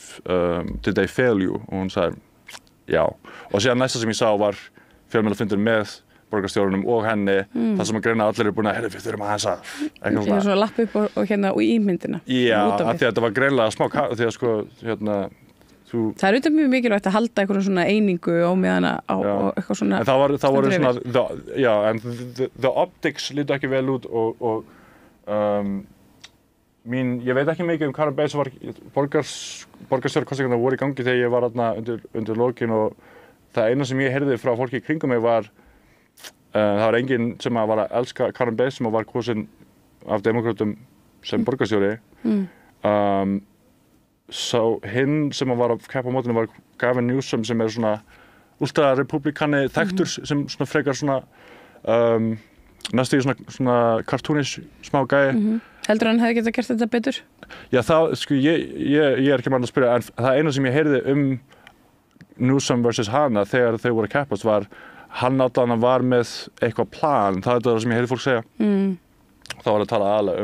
did they fail you og hún sagði já og síðan næsta sem ég sá var fjölmiðlafundur með borgarstjórunum og henni þar sem að greina allir eru búin að við þurfum aðeins að eitthvað svona lappa upp og hérna og í myndina já, af því að þetta var greinlega smá því að sko hérna það er auðvitað mjög mikilvægt að halda einhverjum svona einingu á meðan á eitthvað svona en það voru svona já, en the optics lítu ekki vel út og ég veit ekki mikið Karen Bass var borgarstjórnarkosningarnar voru í gangi þegar ég var þarna undir lokin og það eina sem ég heyrði frá fólki í kringum mig var það var enginn sem var að elska Karen Bass sem var kosin af demokratum sem borgarstjóri svo hinn sem var að keppa á mótinu var Gavin Newsom sem svona ultra-republikani þekktur sem svona frekar svona næstu í svona cartoonish smá gæi Heldur hann hefði getað gert þetta betur? Já, það, sko, ég er ekki mann að spyrja en það eina sem ég heyrði Newsom versus hana þegar þau voru að keppast var hann allan var með eitthvað plan, það er það sem ég heyrði fólk segja. Þá var að tala aðalega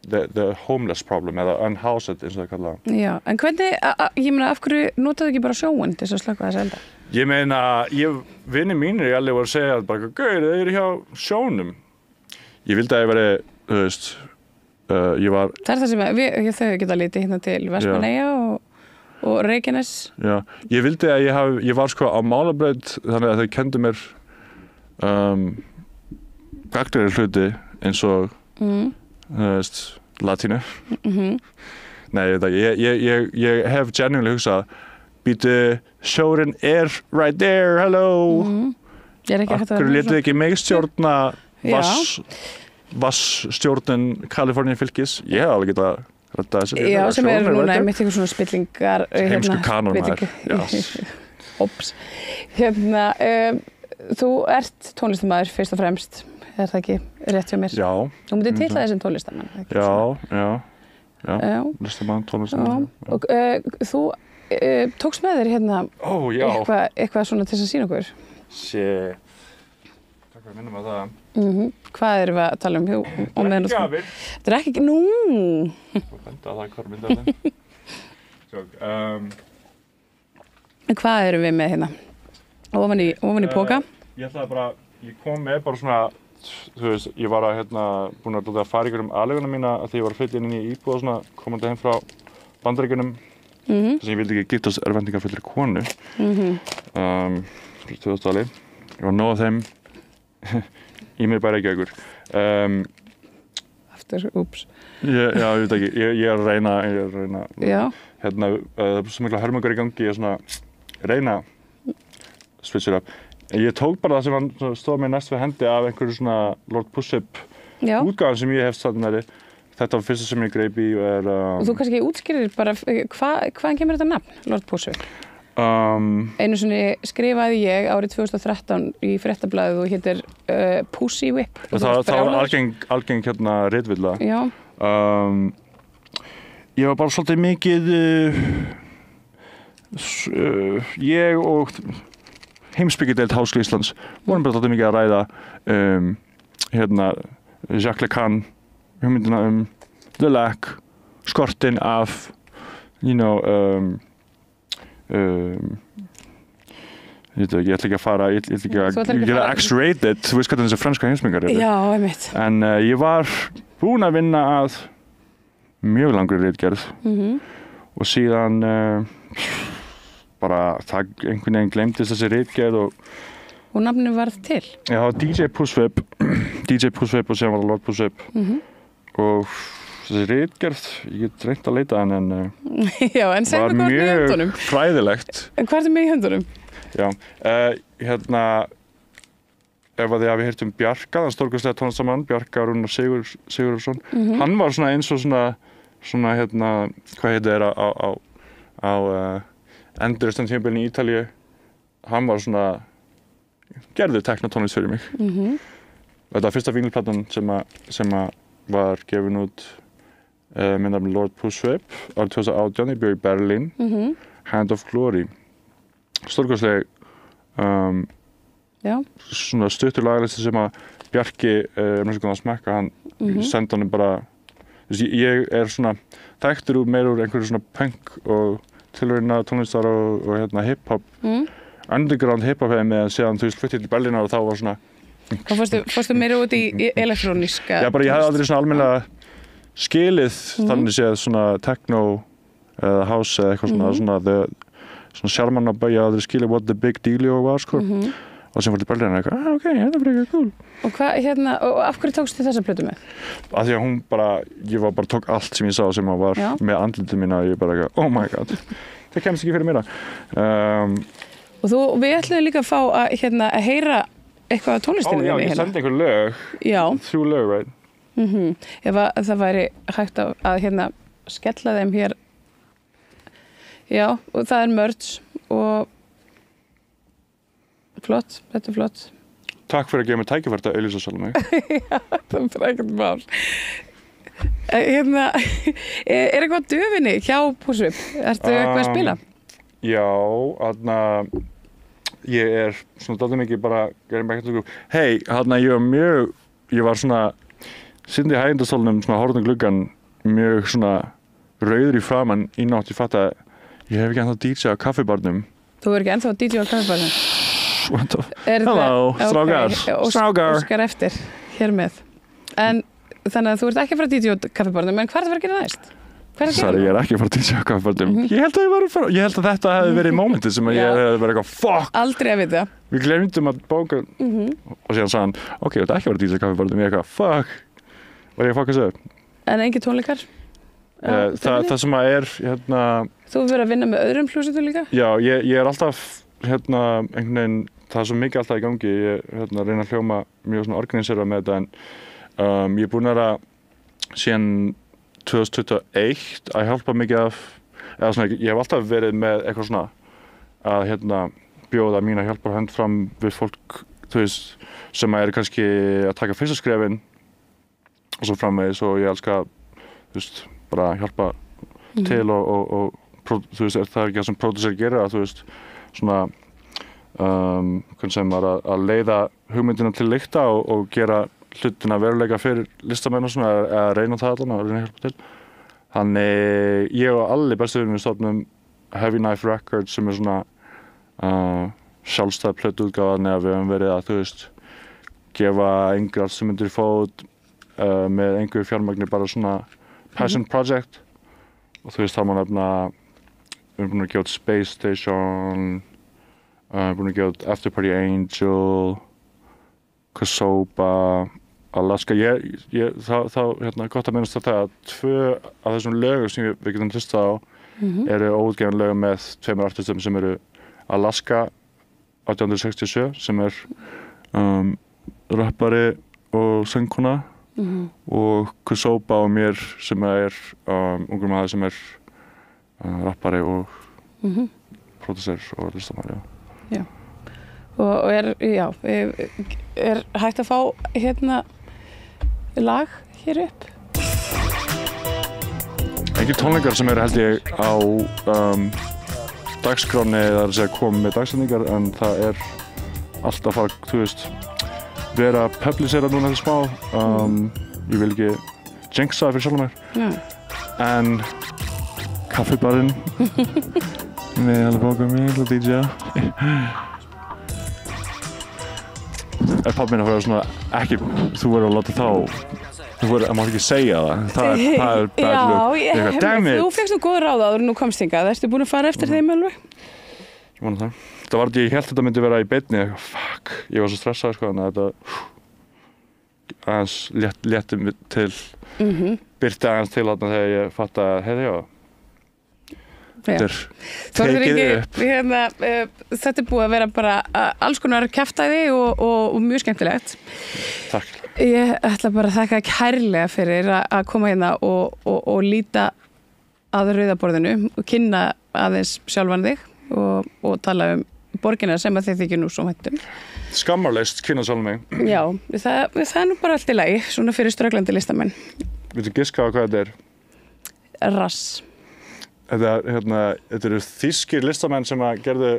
the homeless problem eða unhoused eins og það kalla. Já, en hvernig, ég meina af hverju notaðu ekki bara sjóinn til þess að slökkva þess elda? Ég meina, vinir mínir í allir voru að segja bara, gauð, þau eru hjá sjónum. Ég vildi að ég veri, þú veist, ég var... Það er það sem þau geta litið hérna til Vestmannaeyja og Reykjanes. Já, ég vildi að ég var sko á málabraut þannig að þau kendu mér gagnlegri hluti eins og þú veist, latínu. Nei, ég hef genuinely hugsað býtu, sjórinn right there, hello. Akkur letið ekki mig stjórna vassstjórnin Kaliforníu fylkis. Ég hef alveg getað rætta þessu fyrir. Já, sem núna einmitt eitthvað svona spillingar. Heimsku kanónar. Ops. Þú ert tónlistarmaður fyrst og fremst. Er það ekki rétt hjá mér? Já. Þú myndir titla þessum tónlistarmann. Já, listamann, tónlistarmann. Og þú tókst með þér hérna eitthvað svona til að sína okkur. Takk fyrir að minna með það. Hvað erum við að tala um? Gjafir. Þetta er ekki, nú! Benda að það er hvað mynda það. Hvað erum við með hérna? Ofan í póka? Ég ætlaði bara, ég kom með bara svona, þú veist, ég var að búin að fara ykkur aðleguna mína að því ég var að flytja inn í íbúð og svona, komandi heim frá Bandaríkjunum. Þess að ég vildi ekki giftast örvæntingarfullri konu. 2000-tali. Ég var nóg af þeim í mig bara ekki ykkur. Aftur, úps. Já, ég veit ekki, ég er að reyna. Já. Það er svo mikla hörmungar í gangi, ég er svona reyna switch it up. Ég tók bara það sem stóð mér næst við hendi af einhverju svona Lord Push-Up útgáðan sem ég hef staðnæri. Þetta var fyrsta sem ég greip í og Og þú kannski útskýrir bara hvaðan kemur þetta nafn, Lord Push-Up? Einu sinni skrifaði ég árið 2013 í fréttablaðið og heitir Pussy Whip. Það var algeng hérna ritvilla. Já. Ég var bara svolítið mikið ég og heimspekideild Háskóla Íslands vorum bara svolítið mikið að ræða hérna Jacques Lacan hugmyndina the lack, skortinn af you know ég ætla ekki að fara ég ætla ekki að X-rated, þú veist hvað þessi franska heimspekingar eru. Já, einmitt. En ég var búinn að vinna að mjög langri ritgerð og síðan bara það einhvern veginn gleymdist þessi ritgerð og nafnið varð til? Já, DJ Push-Whip og síðan var það Lord Push-Whip og þessi ritgerð, ég get reynt að leita en Já, en segðu hvað með höndunum. Var mjög fræðilegt. En hvað með í höndunum? Já, ef að þið hafi heyrt Bjarka, þann stórkostlega tónlistamann, Bjarka Rúnar Sigurðsson, hann var svona eins og svona hvað heitir þeirra á endurreistan tímabilinu í Ítalíu, hann var svona, gerði teknotónlist fyrir mig. Þetta var fyrsta vínilplatan sem var gefin út með nafni Lord Puswip árið 2018, ég bjó í Berlín, Hand of Glory. Stórkostleg svona stuttur lagalisti sem að Bjarki mjög góðan að smekka, hann sendi honum bara, ég svona þekktur meira úr einhverju svona punk og tilrauna tónlistar og hip-hop, underground hip-hop hefði með síðan fluttið til Berlínar og þá var svona Þá fórstu meira út í elektróniska? Já, bara ég hafði aldrei svona almennilega skilið þannig séð svona techno eða house eða eitthvað svona sjarman að ég hafði aldrei skilið what the big dealio var, sko. Og sem fór til Berlín og eitthvað, ok, þetta er frekar cool. Og og af hverju tókstu þessa plötu með? Af því að hún ég tók allt sem ég sá sem var með andlitið mína og ég bara eitthvað, oh my god, það kemst ekki fyrir mér. Og við ætlum líka að fá að heyra eitthvað af tónlistinni þinni. Já, ég sendi einhver lög. Já. 3 lög, right? Ef það væri hægt að skella þeim hér. Já, og það er merch og flott, þetta er flott. Takk fyrir að gefa mig tækifæri að auglýsa sjálf mig. Já, það er ekkert mál. Er eitthvað á döfinni hjá Puswip? Ertu eitthvað að spila? Já, ég svona dálítið mikið bara hey, ég var svona sitjandi í hægindastólnum, svona horfðum gluggan mjög svona rauður í framan í nótt, ég fatt að ég hef ekki ennþá DJ á kaffibarnum. Þú er ekki ennþá DJ á kaffibarnum? Hello, strákar. Óskar eftir, hér með. En þannig að þú ert ekki að fara að DJ á kaffibarnum, en hvað er það að fara að gera næst? Sorry, ég er ekki að fara að DJ á kaffibarnum. Ég held að þetta hefði verið momentið sem ég hefði verið eitthvað, fuck! Aldrei að vita. Við glemdum að bóka og síðan sagði hann, ok, ég ætla ekki að fara að DJ á kaffibarnum. Ég eitthvað, fuck! Var ég að fucka þessu? En engin tónleikar? Það sem að Þú hefur verið að vinna með öðrum hljómsveitum líka? Já, ég er alltaf, einhvern veginn, það er svo mikið alltaf í gangi. Ég reyna að hljóma mjög svona organisera með þetta, en ég er búinn að vera síðan 2021 að hjálpa mikið ég hef alltaf verið með eitthvað svona að bjóða mína hjálparhönd fram við fólk, þú veist, sem er kannski að taka fyrsta skrefin og svo framvegis, og ég elska, þú veist, bara hjálpa til og þú veist, það ekki það sem pródúser gerir, að þú veist, svona hvernig sem að leiða hugmyndina til lykta og gera hlutina veruleika fyrir listamenn og svona, að reyna það allan og reyna að hjálpa til. Þannig ég og allir bestu vinir við stofnum Heavy Knife Records sem svona sjálfstæð plötuútgáfa, þannig að við höfum verið að, þú veist, gefa engar sem myndir í fót með einhverju fjármagni, bara svona passion project. Og þú veist, það má nefna, við erum búin að gefa út Space Station, búin að gefa út After Party Angel, Kosoba, Alaska. Það gott að minnast þetta að 2 af þessum lögum sem við getum hlustað á eru óútgefin lögum með 2 artistum sem eru Alaska 1867 sem rappari og söngkona og Kosoba og mér sem ungur maður sem rappari og pródúser og listamæður. Já. Og er hægt að fá lag hér upp? Ekki tónleikar sem held ég á dagskráni, það að segja komið með dagsendingar, en það alltaf að fara, þú veist, vera að publicera núna þetta smá. Ég vil ekki jinxa það fyrir sjálf mér. En kaffibarinn með alveg bóka mig og DJ-a. Pabbi minn að vera svona, ekki, þú verður að láta þá, það má ekki segja það er bad look. Þú fékkst nú góð ráð áður en nú komst hingað, ertu búin að fara eftir þeim alveg? Ég vona það. Það var ég held að þetta myndi vera í beinni, fuck, ég var svo stressaður, sko, þannig að þetta aðeins létti til. byrti aðeins til þarna þegar ég fatt að heiði þetta er tekið upp. Þetta er búið að vera bara alls konar kjaftæði og mjög skemmtilegt. Takk. Ég ætla bara að þakka kærlega fyrir að koma hérna og líta að rauðaborðinu og kynna aðeins sjálfan þig og tala borgina sem að þið þykir nú svo væntum. Skammarlaust kynna sjálf mig. Já, það er nú bara allt í lagi, svona fyrir ströglandi listamenn. Viltu giska á hvað þetta er? Rass. Þetta eru þýskir listamenn sem að gerðu,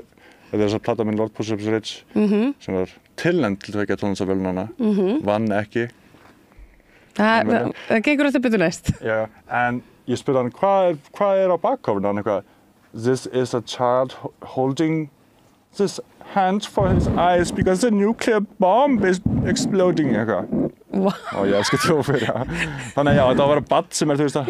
þetta er þess að plata minn Lord Push Up Rich, sem var tilnefnd til tvekja tónlistarverðlaunanna, vann ekki. Það gengur þetta betur næst. Já, en ég spurði hann, hvað er á bakkofinu? Hann eitthvað, this is a child holding this hand for his eyes because the nuclear bomb is exploding, eitthvað. Wow. Og ég elskar þjóðfyrir, Þannig að það var að badd sem er, þú veist að...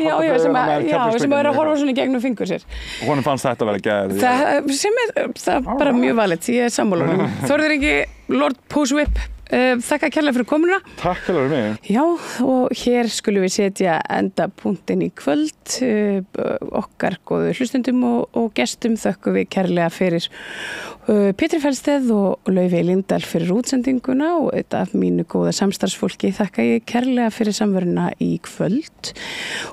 sem er að horfa svona í gegnum fingur sér. Og honum fannst þetta að vera gæði. Það er bara mjög valið, ég er sammála. Þórður Ingi, Lord Pushwhip, þakka kærlega fyrir komuna. Takk kærlega fyrir mig. Já, og hér skulum við setja endapunktinn í kvöld. Okkar góðu hlustendum og gestum þökkum við kærlega fyrir Pétri Fellsteð og Laufey Lindahl fyrir útsendinguna og þetta mínu góða samstarfsfólki þakka ég kærlega fyrir samveruna í kvöld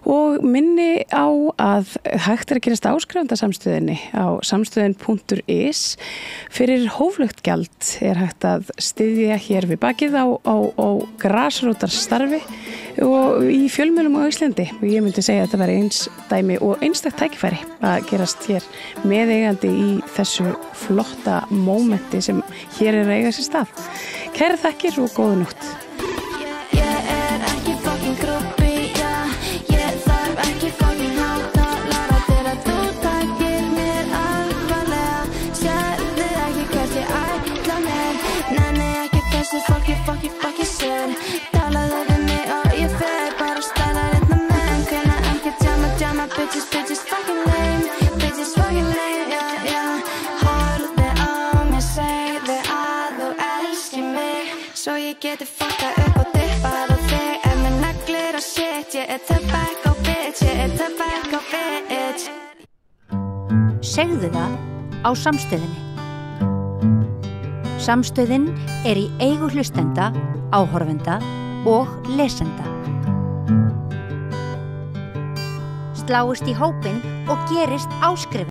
og minni á að hægt er að gerast áskrifanda samstöðinni á samstöðin.is. Fyrir hóflegt gjald er hægt að styðja hér við bakið á grasrótarstarfi og í fjölmiðlum á Íslandi og ég myndi segja að þetta veri eins dæmi og einstakt tækifæri að gerast hér meðeigandi í þessu flotta mómenti sem hér er að eiga sér stað. Kæra þakkir og góða nótt. Ég er ekki fucking grúppi, ég þarf ekki fucking hátalara til að þú takir mér alvarlega. Sérðu ekki hvert ég ætla mér, nenni ekki þessu fólki sér. Talaðu við mig og ég fer bara að stæla reyndna menn, kunna ekki jamma, bitches fucking lame, Horfðu á mig, segðu að þú elskir mig, svo ég geti fuckað upp og dippað á þig. Ef mér neglir á shit, ég er tobacco bitch. Segðu það á Samstöðinni. Samstöðin er í eigu hlustenda, áhorfenda og lesenda. Sláist í hópinn og gerist áskrifendur.